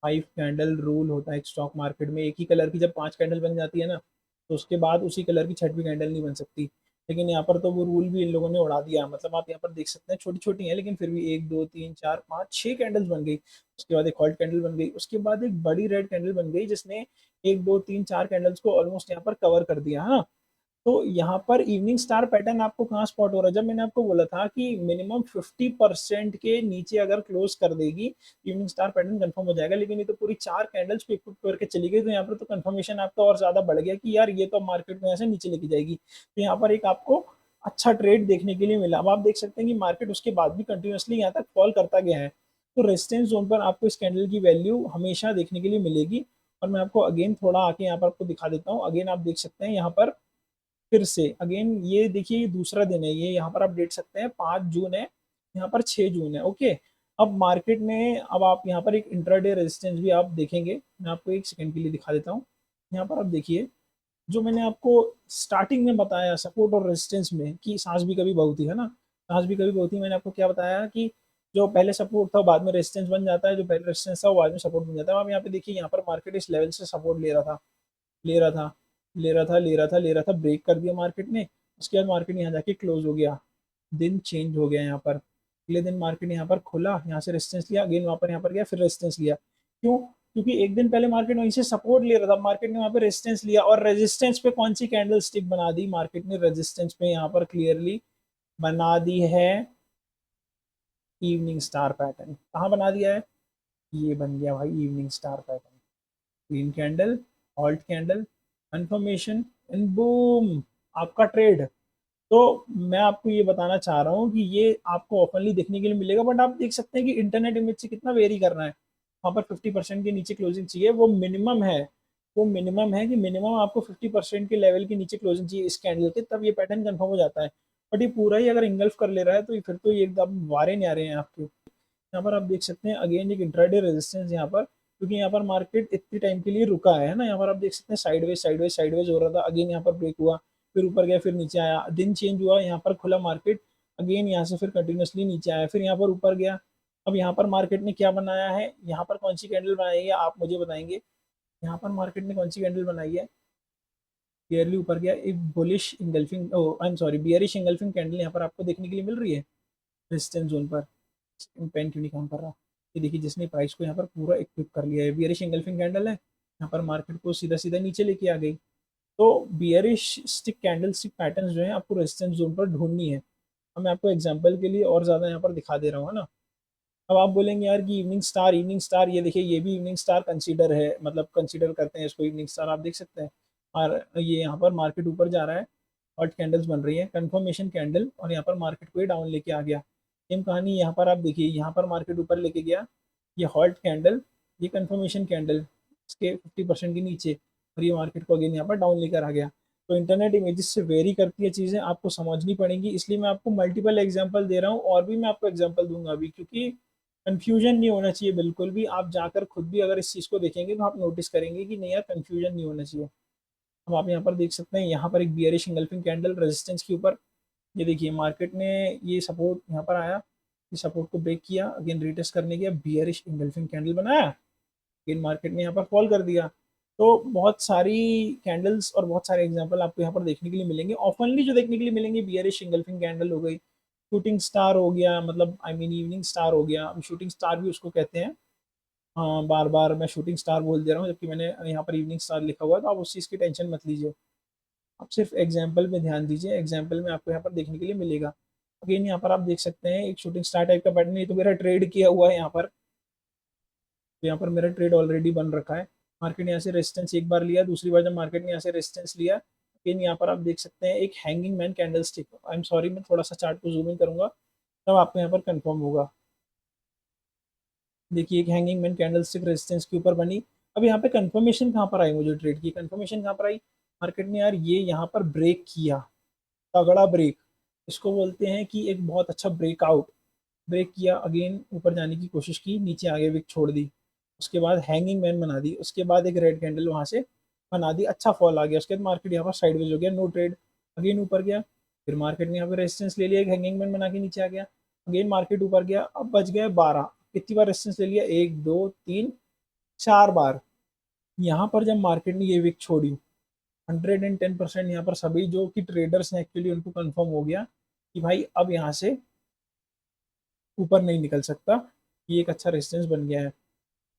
5 कैंडल रूल होता है एक स्टॉक मार्केट में। एक ही कलर की जब 5 कैंडल बन जाती है ना, तो उसके बाद उसी कलर की छठवीं कैंडल नहीं बन सकती। लेकिन यहाँ पर तो वो रूल भी इन लोगों ने उड़ा दिया है। मतलब आप यहाँ पर देख सकते हैं छोटी छोटी हैं, लेकिन फिर भी 1 2 3 4 5 6 कैंडल्स बन गई। उसके बाद एक हॉट कैंडल बन गई, उसके बाद एक बड़ी रेड कैंडल बन गई जिसने 1 2 3 4 कैंडल्स को ऑलमोस्ट यहाँ पर कवर कर दिया है ना। तो यहाँ पर इवनिंग स्टार पैटर्न आपको कहाँ स्पॉट हो रहा है? जब मैंने आपको बोला था कि मिनिमम 50% के नीचे अगर क्लोज कर देगी, इवनिंग स्टार पैटर्न कंफर्म हो जाएगा। लेकिन ये तो पूरी 4 कैंडल्स को इक्विप करके चली गई, तो यहाँ पर तो कंफर्मेशन आपका और ज्यादा बढ़ गया कि यार ये तो मार्केट में ऐसे नीचे लेके जाएगी। तो यहाँ पर एक आपको अच्छा ट्रेड देखने के लिए मिला। अब आप देख सकते हैं कि मार्केट उसके बाद भी कंटिन्यूसली यहाँ तक फॉल करता गया है। तो रेजिस्टेंस जोन पर आपको इस कैंडल की वैल्यू हमेशा देखने के लिए मिलेगी। और मैं आपको अगेन थोड़ा आके यहाँ पर आपको दिखा देता हूँ। अगेन आप देख सकते हैं यहाँ पर फिर से अगेन ये देखिए, ये दूसरा दिन है। ये यहाँ पर आप देख सकते हैं 5 जून है, यहाँ पर 6 जून है। ओके, अब मार्केट में अब आप यहाँ पर एक इंट्राडे रेजिस्टेंस भी आप देखेंगे। मैं आपको एक सेकंड के लिए दिखा देता हूँ। यहाँ पर आप देखिए, जो मैंने आपको स्टार्टिंग में बताया सपोर्ट और रेजिस्टेंस में कि सांस भी कभी बहुती है ना, सांस भी कभी बहुती। मैंने आपको क्या बताया कि जो पहले सपोर्ट था बाद में रेजिस्टेंस बन जाता है, जो पहले रेजिस्टेंस था वो बाद में सपोर्ट बन जाता है। आप यहाँ पे देखिए, यहाँ पर मार्केट इस लेवल से सपोर्ट ले रहा था, ले रहा था, ले रहा था, ले रहा था, ले रहा था, ब्रेक कर दिया मार्केट ने। उसके बाद मार्केट यहाँ जाके क्लोज हो गया, दिन चेंज हो गया। यहाँ पर अगले दिन मार्केट ने यहाँ पर खोला, यहाँ से रेजिस्टेंस लिया, अगेन वहाँ पर यहाँ पर गया, फिर रेजिस्टेंस लिया। क्यों? क्योंकि एक दिन पहले मार्केट वहीं से सपोर्ट ले रहा था, मार्केट ने वहाँ पे रेजिस्टेंस लिया। और रेजिस्टेंस पे कौन सी कैंडल स्टिक बना दी मार्केट ने? रेजिस्टेंस पे यहाँ पर क्लियरली बना दी है इवनिंग स्टार पैटर्न। कहाँ बना दिया है? ये बन गया भाई evening star pattern. Green candle, halt candle, confirmation, and boom, आपका ट्रेड। तो मैं आपको ये बताना चाह रहा हूँ कि ये आपको ओपनली देखने के लिए मिलेगा, बट आप देख सकते हैं कि इंटरनेट इमेज से कितना वेरी कर रहा है। वहाँ पर 50% के नीचे क्लोजिंग चाहिए, वो मिनिमम है। वो मिनिमम है कि मिनिमम आपको 50% के लेवल के नीचे क्लोजिंग चाहिए इस कैंडल के, तब ये पैटर्न कंफर्म हो जाता है। बट ये पूरा ही अगर इंगल्फ कर ले रहा है तो फिर तो ये एकदम वारे नहीं आ रहे हैं आपके। यहाँ पर आप देख सकते हैं अगेन एक इंट्राडे रेजिस्टेंस यहाँ पर, क्योंकि यहाँ पर मार्केट इतनी टाइम के लिए रुका है ना। यहाँ पर आप देख सकते हैं साइडवेज साइडवेज साइडवेज हो रहा था, अगेन यहाँ पर ब्रेक हुआ, फिर ऊपर गया, फिर नीचे आया, दिन चेंज हुआ, यहाँ पर खुला मार्केट, अगेन यहाँ से फिर कंटिन्यूसली नीचे आया, फिर यहाँ पर ऊपर गया। अब यहाँ पर मार्केट ने क्या बनाया है? यहाँ पर कौन सी कैंडल बनाई है आप मुझे बताएंगे? यहाँ पर मार्केट ने कौन सी कैंडल बनाई है? क्लियरली ऊपर गया, एक bullish engulfing, oh I am sorry, bearish engulfing candle यहाँ पर आपको देखने के लिए मिल रही है रेजिस्टेंस जोन पर। पेन क्यों नहीं काम कर रहा? ये देखिए, जिसने प्राइस को यहाँ पर पूरा इक्विप कर लिया है, बियरिश एंगल्फिंग कैंडल है, यहाँ पर मार्केट को सीधा सीधा नीचे लेके आ गई। तो bearish stick candle stick pattern जो है आपको रेजिस्टेंस जोन पर ढूंढनी है। अब मैं आपको एग्जांपल के लिए और ज्यादा यहाँ पर दिखा दे रहा हूँ, है ना। अब आप बोलेंगे यार कि इवनिंग स्टार, इवनिंग स्टार, ये देखिए ये भी इवनिंग स्टार कंसीडर है, मतलब कंसीडर करते हैं इसको इवनिंग स्टार, आप देख सकते हैं। और ये यहाँ पर मार्केट ऊपर जा रहा है, हॉट कैंडल्स बन रही है, कंफर्मेशन कैंडल, और यहाँ पर मार्केट को ये डाउन लेके आ गया। सेम कहानी यहाँ पर आप देखिए, यहाँ पर मार्केट ऊपर लेके गया, ये हॉट कैंडल, ये कंफर्मेशन कैंडल, इसके 50% के नीचे, और ये मार्केट को अगेन यहाँ पर डाउन लेकर आ गया। तो इंटरनेट इमेजेस से वेरी करती है चीज़ें, आपको समझनी पड़ेंगी। इसलिए मैं आपको मल्टीपल एग्जांपल दे रहा हूँ, और भी मैं आपको एग्जांपल दूंगा अभी, क्योंकि कंफ्यूजन नहीं होना चाहिए बिल्कुल भी। आप जाकर खुद भी अगर इस चीज़ को देखेंगे तो आप नोटिस करेंगे कि नहीं यार, कंफ्यूजन नहीं होना चाहिए। अब आप यहाँ पर देख सकते हैं, यहाँ पर एक बियरिश इंगल्फिंग कैंडल रेजिस्टेंस के ऊपर, ये देखिए मार्केट ने ये सपोर्ट यहाँ पर आया, ये सपोर्ट को ब्रेक किया, अगेन रिटेस्ट करने गया, बियरिश इंगल्फिंग कैंडल बनाया, अगेन मार्केट ने यहाँ पर फॉल कर दिया। तो बहुत सारी कैंडल्स और बहुत सारे एग्जांपल आपको यहाँ पर देखने के लिए मिलेंगे। ऑफनली जो देखने के लिए मिलेंगे, बियरिश इंगल्फिंग कैंडल हो गई, शूटिंग स्टार हो गया, मतलब आई मीन इवनिंग स्टार हो गया, शूटिंग स्टार भी उसको कहते हैं। हाँ, बार बार मैं शूटिंग स्टार बोल दे रहा हूँ, जबकि मैंने यहाँ पर इवनिंग स्टार लिखा हुआ है, तो आप उस चीज़ की टेंशन मत लीजिए। आप सिर्फ एग्जाम्पल में ध्यान दीजिए, एग्जाम्पल में आपको यहाँ पर देखने के लिए मिलेगा। अगेन यहाँ पर आप देख सकते हैं एक शूटिंग स्टार टाइप का पैटर्न, ये तो मेरा ट्रेड किया हुआ है यहाँ पर। तो यहाँ पर मेरा ट्रेड ऑलरेडी बन रखा है। मार्केट ने यहाँ से रेजिस्टेंस एक बार लिया, दूसरी बार जब मार्केट ने यहाँ से रेजिस्टेंस लिया, अगेन यहाँ पर आप देख सकते हैं एक hanging man candle stick. I am sorry, मैं थोड़ा सा चार्ट को जूम इन करूंगा, तब आपको यहाँ पर कंफर्म होगा। देखिए एक hanging man candle stick resistance के ऊपर बनी। अब यहाँ पे कंफर्मेशन कहाँ पर आई? मुझे ट्रेड की कंफर्मेशन कहाँ पर आई? मार्केट ने यार ये यहाँ पर ब्रेक किया, तगड़ा ब्रेक, इसको बोलते हैं कि एक बहुत अच्छा ब्रेकआउट। ब्रेक किया, अगेन ऊपर जाने की कोशिश की, नीचे आगे विक छोड़ दी, उसके बाद हैंगिंग मैन बना दी, उसके बाद एक रेड कैंडल वहां से बना दी, अच्छा फॉल आ गया, उसके बाद मार्केट यहाँ पर साइडवेज हो गया, नो ट्रेड, अगेन ऊपर गया, फिर मार्केट ने यहाँ पे रेजिस्टेंस ले लिया, एक हैंगिंग मैन बना के नीचे आ गया, अगेन मार्केट ऊपर गया, अब बच गए 12, कितनी बार रेजिस्टेंस ले लिया, 1 2 3 4 बार। यहाँ पर जब मार्केट ने ये विक छोड़ी, 110% यहाँ पर सभी जो कि ट्रेडर्स हैं एक्चुअली उनको कंफर्म हो गया कि भाई अब यहाँ से ऊपर नहीं निकल सकता, ये एक अच्छा रेजिस्टेंस बन गया है।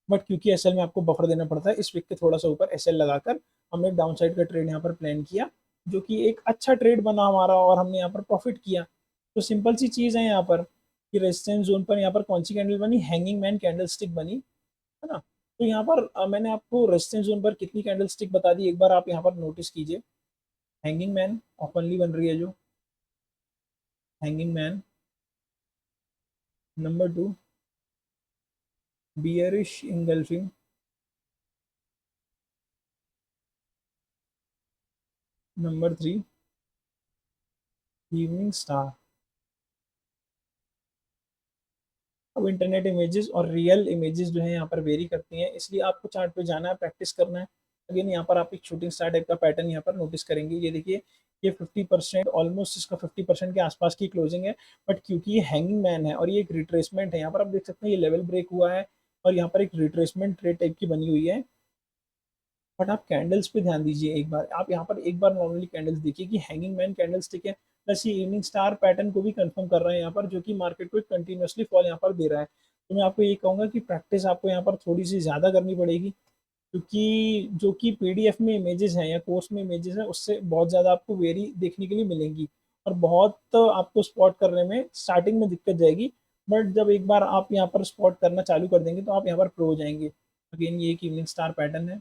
बट क्योंकि एसएल में आपको बफर देना पड़ता है, इस वीक के थोड़ा सा ऊपर एसएल लगाकर हमने डाउन साइड का ट्रेड यहाँ पर प्लान किया, जो कि एक अच्छा ट्रेड बना हमारा और हमने यहाँ पर प्रॉफिट किया। तो सिंपल सी चीज़ है यहाँ पर कि रेजिस्टेंस जोन पर यहाँ पर कौन सी कैंडल बनी, हैंगिंग मैन कैंडल स्टिक बनी, है ना। तो यहाँ पर मैंने आपको रेजिस्टेंस जोन पर कितनी कैंडल स्टिक बता दी, एक बार आप यहाँ पर नोटिस कीजिए। हैंगिंग मैन ओपनली बन रही है जो, hanging man, number 2 bearish engulfing, number 3 evening star. अब इंटरनेट इमेजेस और रियल इमेजेस जो है यहाँ पर वेरी करती हैं, इसलिए आपको चार्ट पे जाना है, प्रैक्टिस करना है। अगेन यहाँ पर आप एक शूटिंग स्टार टाइप का पैटर्न यहाँ पर नोटिस करेंगे, ये देखिए, ये 50% ऑलमोस्ट इसका 50% के आसपास की क्लोजिंग है। बट क्योंकि ये हैंगिंग मैन है और ये एक रिट्रेसमेंट है, यहाँ पर आप देख सकते हैं ये लेवल ब्रेक हुआ है और यहाँ पर एक रिट्रेसमेंट ट्रेड टाइप की बनी हुई है। बट आप कैंडल्स पे ध्यान दीजिए, एक बार आप यहाँ पर एक बार नॉर्मली कैंडल्स देखिए कि हैंगिंग मैन कैंडल स्टिक है, प्लस ये इवनिंग स्टार पैटर्न को भी कंफर्म कर रहे हैं यहाँ पर, जो कि मार्केट को एक कंटिन्यूसली फॉल यहाँ पर दे रहा है। तो मैं आपको ये कहूँगा कि प्रैक्टिस आपको यहाँ पर थोड़ी सी ज़्यादा करनी पड़ेगी, क्योंकि जो कि पीडीएफ में इमेजेस हैं या कोर्स में इमेजेस हैं उससे बहुत ज़्यादा आपको वेरी देखने के लिए मिलेंगी और बहुत आपको स्पॉट करने में स्टार्टिंग में दिक्कत जाएगी। बट जब एक बार आप यहाँ पर स्पॉट करना चालू कर देंगे तो आप यहाँ पर प्रो हो जाएंगे। अगेन ये एक इवनिंग स्टार पैटर्न है,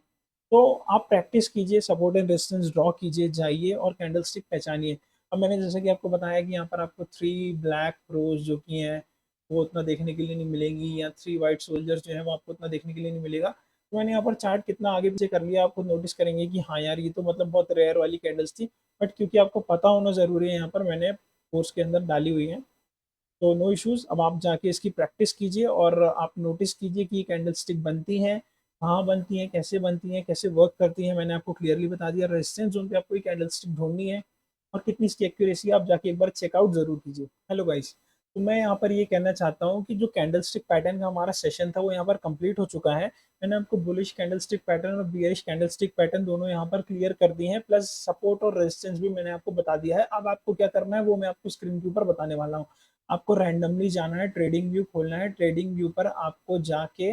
तो आप प्रैक्टिस कीजिए, सपोर्ट एंड रेजिस्टेंस ड्रॉ कीजिए, जाइए और कैंडल स्टिक पहचानिए। अब मैंने जैसे कि आपको बताया कि यहाँ पर आपको 3 ब्लैक रोज जो कि हैं वो उतना देखने के लिए नहीं मिलेंगी, या 3 वाइट सोल्जर्स जो है वो आपको उतना देखने के लिए नहीं मिलेगा। तो मैंने यहाँ पर चार्ट कितना आगे पीछे कर लिया, आप खुद नोटिस करेंगे कि हाँ यार ये तो मतलब बहुत रेयर वाली कैंडल्स थी। बट क्योंकि आपको पता होना ज़रूरी है, यहाँ पर मैंने कोर्स के अंदर डाली हुई है, तो नो इश्यूज़। अब आप जाके इसकी प्रैक्टिस कीजिए और आप नोटिस कीजिए कि कैंडल स्टिक बनती हैं, कहाँ बनती हैं, कैसे वर्क करती हैं, मैंने आपको क्लियरली बता दिया। रेजिस्टेंस जोन पे आपको ये कैंडल स्टिक ढूंढनी है और कितनी इसकी एक्यूरेसी आप जाके एक बार चेकआउट जरूर कीजिए। हेलो गाइस, तो मैं यहाँ पर ये कहना चाहता हूँ कि जो कैंडल स्टिक पैटर्न का हमारा सेशन था वो यहाँ पर कंप्लीट हो चुका है। मैंने आपको बुलिश कैंडल स्टिक पैटर्न और बियरिश कैंडल स्टिक पैटर्न दोनों यहाँ पर क्लियर कर दिए हैं, प्लस सपोर्ट और रेजिस्टेंस भी मैंने आपको बता दिया है। अब आपको क्या करना है वो मैं आपको स्क्रीन के ऊपर बताने वाला हूँ। आपको रैंडमली जाना है, ट्रेडिंग व्यू खोलना है, ट्रेडिंग व्यू पर आपको जाके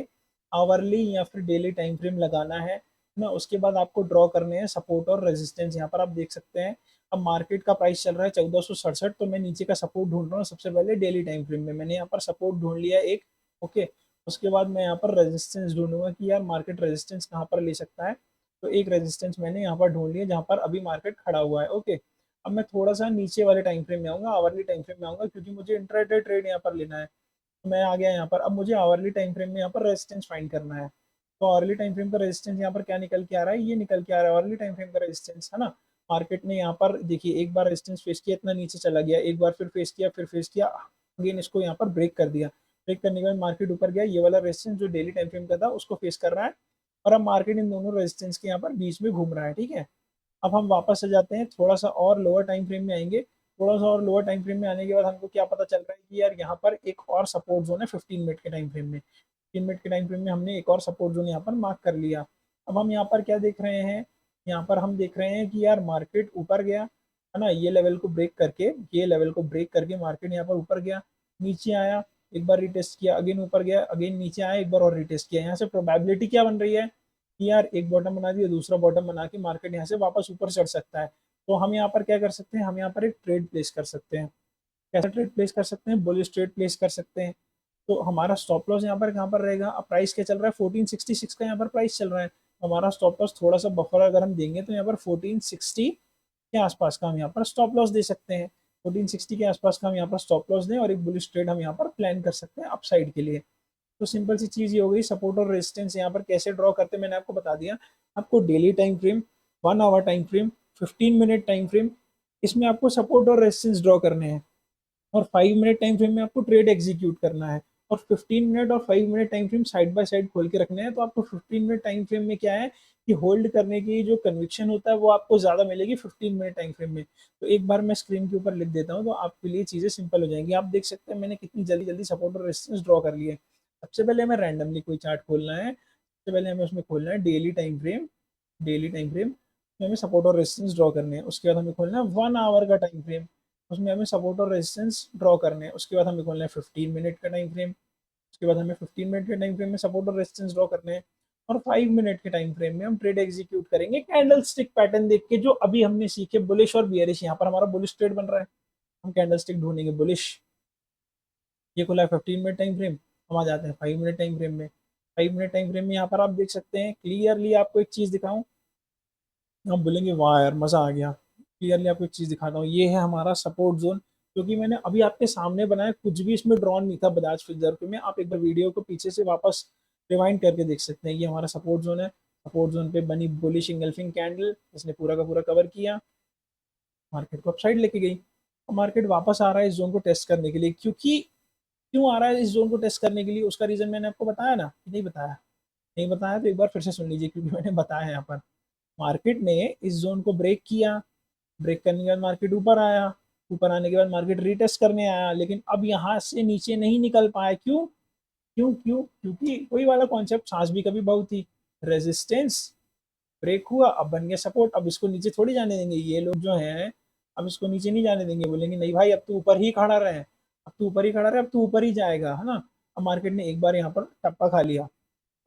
आवरली या फिर डेली टाइम फ्रेम लगाना है ना। उसके बाद आपको ड्रॉ करने हैं सपोर्ट और रेजिस्टेंस। यहाँ पर आप देख सकते हैं अब मार्केट का प्राइस चल रहा है 1467, तो मैं नीचे का सपोर्ट ढूंढ रहा हूँ। सबसे पहले डेली टाइम फ्रेम में मैंने यहाँ पर सपोर्ट ढूंढ लिया एक, ओके। उसके बाद मैं यहाँ पर रेजिस्टेंस ढूंढूंगा कि यार मार्केट रेजिस्टेंस कहाँ पर ले सकता है, तो एक रेजिस्टेंस मैंने यहाँ पर ढूंढ लिया जहाँ पर अभी मार्केट खड़ा हुआ है, ओके। अब मैं थोड़ा सा नीचे वाले टाइम फ्रेम में आऊँगा, आवरली टाइम फ्रेम में आऊँगा, क्योंकि मुझे इंट्राडे ट्रेड यहाँ पर लेना है। तो मैं आ गया यहाँ पर, अब मुझे आवरली टाइम फ्रेम में यहाँ पर रेजिस्टेंस फाइंड करना है। तो आवरली टाइम फ्रेम का रेजिस्टेंस यहाँ पर क्या निकल के आ रहा है, ये निकल के आ रहा है आवरली टाइम फ्रेम का रेजिस्टेंस, है ना। मार्केट ने यहाँ पर देखिए एक बार रेजिस्टेंस फेस किया, इतना नीचे चला गया, एक बार फिर फेस किया, फिर फेस किया, अगेन इसको यहाँ पर ब्रेक कर दिया। ब्रेक करने के बाद मार्केट ऊपर गया, ये वाला रेजिस्टेंस जो डेली टाइम फ्रेम का था उसको फेस कर रहा है, और अब मार्केट इन दोनों रेजिस्टेंस के यहाँ पर बीच में घूम रहा है, ठीक है। अब हम वापस आ जाते हैं, थोड़ा सा और लोअर टाइम फ्रेम में आएंगे। थोड़ा सा और लोअर टाइम फ्रेम में आने के बाद हमको क्या पता चल रहा है कि यार यहाँ पर एक और सपोर्ट जोन है 15 मिनट के टाइम फ्रेम में। 15 मिनट के टाइम फ्रेम में हमने एक और सपोर्ट जोन यहाँ पर मार्क कर लिया। अब हम यहाँ पर क्या देख रहे हैं, यहाँ पर हम देख रहे हैं कि यार मार्केट ऊपर गया, है ना, ये लेवल को ब्रेक करके, ये लेवल को ब्रेक करके मार्केट यहाँ पर ऊपर गया, नीचे आया, एक बार रिटेस्ट किया, अगेन ऊपर गया, अगेन नीचे आया, एक बार और रिटेस्ट किया। यहाँ से प्रोबेबिलिटी क्या बन रही है कि यार एक बॉटम बना दिया, दूसरा बॉटम बना के मार्केट यहाँ से वापस ऊपर चढ़ सकता है। तो हम यहाँ पर क्या कर सकते हैं, हम यहाँ पर एक ट्रेड प्लेस कर सकते हैं। कैसा ट्रेड प्लेस कर सकते हैं, बुलिश ट्रेड प्लेस कर सकते हैं। तो हमारा स्टॉप लॉस यहाँ पर कहाँ पर रहेगा, अब प्राइस क्या चल रहा है, 1466 का यहाँ पर प्राइस चल रहा है। हमारा स्टॉप लॉस थोड़ा सा बफर अगर हम देंगे तो यहाँ पर 1460 के आसपास का हम यहाँ पर स्टॉप लॉस दे सकते हैं। 1460 के आसपास का हम यहाँ पर स्टॉप लॉस दें और एक बुलिश ट्रेड हम यहाँ पर प्लान कर सकते हैं अपसाइड के लिए। तो सिंपल सी चीज़ ये हो गई। सपोर्ट और रेजिस्टेंस यहाँ पर कैसे ड्रॉ करते हैं मैंने आपको बता दिया। आपको daily time frame, 1 hour time frame, 15 minute time frame, इसमें आपको सपोर्ट और रेजिस्टेंस ड्रॉ करने हैं। और 5 मिनट टाइम फ्रेम में आपको ट्रेड एग्जीक्यूट करना है, और 15 मिनट और 5 minute time frame side by side खोल के रखने हैं। तो आपको 15 मिनट टाइम फ्रेम में क्या है कि होल्ड करने की जो कन्विक्शन होता है वो आपको ज़्यादा मिलेगी 15 मिनट टाइम फ्रेम में। तो एक बार मैं स्क्रीन के ऊपर लिख देता हूँ तो आपके लिए चीज़ें सिंपल हो जाएंगी। आप देख सकते हैं मैंने कितनी जल्दी जल्दी सपोर्ट और रेजिस्टेंस ड्रॉ कर लिए। सबसे पहले हमें रैंडमली कोई चार्ट खोलना है। सबसे पहले हमें उसमें खोलना है daily time frame. Daily time frame में हमें सपोर्ट और रेजिस्टेंस ड्रॉ करने हैं। उसके बाद हमें खोलना है 1 आवर का टाइम फ्रेम, उसमें हमें सपोर्ट और रेजिस्टेंस ड्रॉ करने हैं। उसके बाद हमें खोलना है 15 मिनट का टाइम फ्रेम। उसके बाद हमें 15 मिनट के टाइम फ्रेम में सपोर्ट और रेजिस्टेंस ड्रॉ करने हैं। और 5 मिनट के टाइम फ्रेम में हम ट्रेड एग्जीक्यूट करेंगे कैंडल स्टिक पैटर्न देख के, जो अभी हमने सीखे बुलिश और बियरिश। यहाँ पर हमारा बुलिश ट्रेड बन रहा है, हम कैंडल स्टिक ढूंढेंगे बुलिश। ये खुला है 15 मिनट टाइम फ्रेम। हम आ जाते हैं 5 मिनट टाइम फ्रेम में। 5 मिनट टाइम फ्रेम में यहाँ पर आप देख सकते हैं क्लियरली, आपको एक चीज दिखाऊं, आप बोलेंगे वाह यार मजा आ गया। क्लियरली आपको एक चीज दिखाता हूँ, ये है हमारा सपोर्ट जोन, क्योंकि मैंने अभी आपके सामने बनाया, कुछ भी इसमें ड्रॉन नहीं था बजाज फिल्जर में। आप एक बार वीडियो को पीछे से वापस रिवाइंड करके देख सकते हैं। ये हमारा सपोर्ट जोन है। सपोर्ट जोन पे बनी बुलिश इंगल्फिंग कैंडल, इसने पूरा का पूरा कवर किया, मार्केट को अपसाइड लेके गई। अब मार्केट वापस आ रहा है इस जोन को टेस्ट करने के लिए। क्योंकि क्यों आ रहा है इस जोन को टेस्ट करने के लिए, उसका रीजन मैंने आपको बताया ना कि नहीं बताया? नहीं बताया तो एक बार फिर से सुन लीजिए, क्योंकि मैंने बताया है यहाँ पर। मार्केट ने इस जोन को ब्रेक किया, ब्रेक करने के बाद मार्केट ऊपर आया, ऊपर आने के बाद मार्केट रीटेस्ट करने आया, लेकिन अब यहाँ से नीचे नहीं निकल पाया। क्यों क्यों क्यों? क्योंकि वही वाला कॉन्सेप्ट, सांस भी कभी बहुत थी। रेजिस्टेंस ब्रेक हुआ, अब बन गया सपोर्ट। अब इसको नीचे थोड़ी जाने देंगे ये लोग जो हैं, अब इसको नीचे नहीं जाने देंगे। बोलेंगे नहीं भाई अब तो ऊपर ही खड़ा रहे, अब तो ऊपर ही खड़ा रहे, अब तो ऊपर ही जाएगा, है ना। अब मार्केट ने एक बार यहाँ पर टप्पा खा लिया,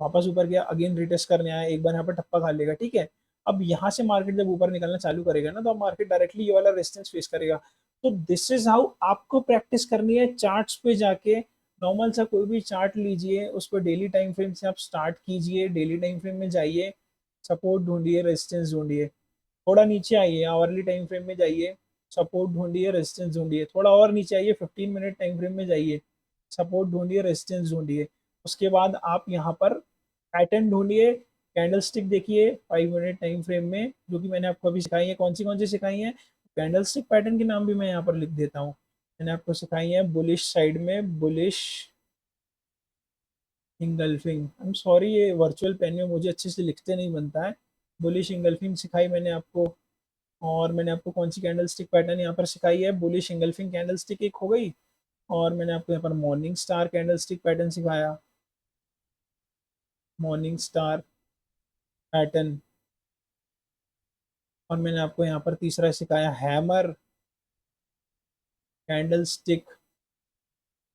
वापस ऊपर गया, अगेन रिटेस्ट करने आया, एक बार यहाँ पर टप्पा खा लेगा, ठीक है। अब यहाँ से मार्केट जब ऊपर निकलना चालू करेगा ना, तो अब मार्केट डायरेक्टली ये वाला रेजिस्टेंस फेस करेगा। तो दिस इज हाउ आपको प्रैक्टिस करनी है। चार्ट्स पे जाके नॉर्मल सा कोई भी चार्ट लीजिए, उस पर डेली टाइम फ्रेम से आप स्टार्ट कीजिए। डेली टाइम फ्रेम में जाइए, सपोर्ट ढूंढिए, रेजिस्टेंस ढूंढिए। थोड़ा नीचे आइए, आवरली टाइम फ्रेम में जाइए, सपोर्ट ढूंढिए, रेजिस्टेंस ढूंढिए। थोड़ा और नीचे आइए, 15 मिनट टाइम फ्रेम में जाइए, सपोर्ट ढूंढिए, रेजिस्टेंस ढूंढिए। उसके बाद आप यहाँ पर पैटर्न ढूंढिए, कैंडल स्टिक देखिए 5 मिनट टाइम फ्रेम में, जो कि मैंने आपको अभी सिखाई है। कौन सी सिखाई है? कैंडल स्टिक पैटर्न के नाम भी मैं यहाँ पर लिख देता हूँ। मैंने आपको सिखाई है बुलिश साइड में, bullish engulfing. I am sorry, ये वर्चुअल पेन में मुझे अच्छे से लिखते नहीं बनता है। बुलिश इंगल्फिंग सिखाई मैंने आपको। और मैंने आपको कौन सी कैंडल स्टिक पैटर्न यहाँ पर सिखाई है? बुलिश इंगल्फिंग कैंडल स्टिक एक हो गई। और मैंने आपको यहाँ पर morning star candle stick pattern सिखाया, मॉर्निंग स्टार पैटर्न। और मैंने आपको यहाँ पर तीसरा सिखाया हैमर कैंडल स्टिक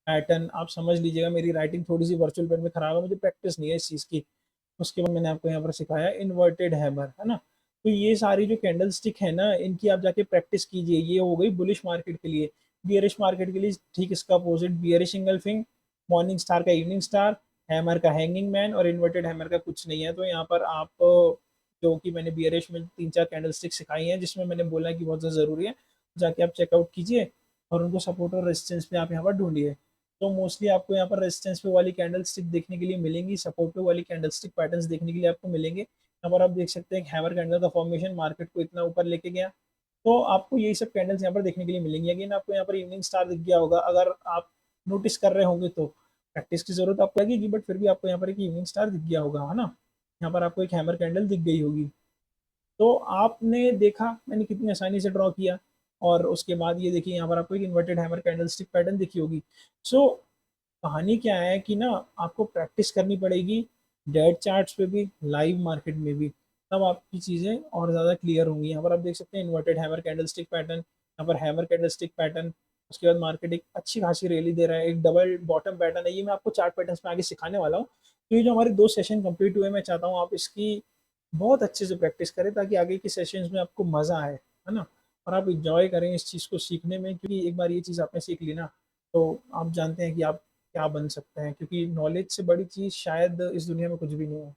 पैटर्न। आप समझ लीजिएगा, मेरी राइटिंग थोड़ी सी वर्चुअल पेन में खराब है, मुझे प्रैक्टिस नहीं है इस चीज़ की। उसके बाद मैंने आपको यहाँ पर सिखाया इन्वर्टेड हैमर, है ना। तो ये सारी जो कैंडल स्टिक है ना, इनकी आप जाके प्रैक्टिस कीजिए। ये हो गई बुलिश मार्केट के लिए। बियरिश मार्केट के लिए ठीक इसका opposite, bearish engulfing, morning star का इवनिंग स्टार, हैमर का हैंगिंग मैन, और इन्वर्टेड हैमर का कुछ नहीं है। तो यहाँ पर आप जो कि मैंने बियरिश में 3 4 कैंडल स्टिक सिखाई हैं, जिसमें मैंने बोला है कि बहुत ज़्यादा ज़रूरी है, जाके आप चेकआउट कीजिए और उनको सपोर्ट और रेजिस्टेंस पे आप यहाँ पर ढूंढिए। तो मोस्टली आपको यहाँ पर रेजिस्टेंस पे वाली कैंडल स्टिक देखने के लिए मिलेंगी, सपोर्ट पे वाली कैंडल स्टिक पैटर्न्स देखने के लिए आपको मिलेंगे। यहाँ पर आप देख सकते हैं हैमर कैंडल का फॉर्मेशन मार्केट को इतना ऊपर लेके गया। तो आपको यही सब कैंडल्स यहाँ पर देखने के लिए मिलेंगी। अगेन आपको यहाँ पर इवनिंग स्टार दिख गया होगा, अगर आप नोटिस कर रहे होंगे तो प्रैक्टिस की जरूरत आपको लगेगी, बट फिर भी आपको यहाँ पर एक इवनिंग स्टार दिख गया होगा, है ना। यहाँ पर आपको एक हैमर कैंडल दिख गई होगी। तो आपने देखा मैंने कितनी आसानी से ड्रॉ किया। और उसके बाद ये देखिए यहाँ पर आपको एक inverted hammer candle stick pattern दिखी होगी। सो कहानी क्या है कि ना, आपको प्रैक्टिस करनी पड़ेगी डेड चार्ट्स पे भी, लाइव मार्केट में भी, तब आपकी चीज़ें और ज़्यादा क्लियर होंगी। यहाँ पर आप देख सकते हैं इन्वर्टेड हैमर कैंडलस्टिक पैटर्न, यहाँ पर हैमर कैंडलस्टिक पैटर्न। उसके बाद मार्केट एक अच्छी खासी रैली दे रहा है, एक डबल बॉटम पैटर्न है। ये मैं आपको चार्ट पैटर्न्स में आगे सिखाने वाला हूँ। तो ये जो हमारे 2 सेशन कंप्लीट हुए, मैं चाहता हूँ आप इसकी बहुत अच्छे से प्रैक्टिस करें, ताकि आगे के सेशंस में आपको मज़ा आए, है ना। और आप इंजॉय करें इस चीज़ को सीखने में, क्योंकि एक बार ये चीज़ आपने सीख ली ना, तो आप जानते हैं कि आप क्या बन सकते हैं। क्योंकि नॉलेज से बड़ी चीज़ शायद इस दुनिया में कुछ भी नहीं है।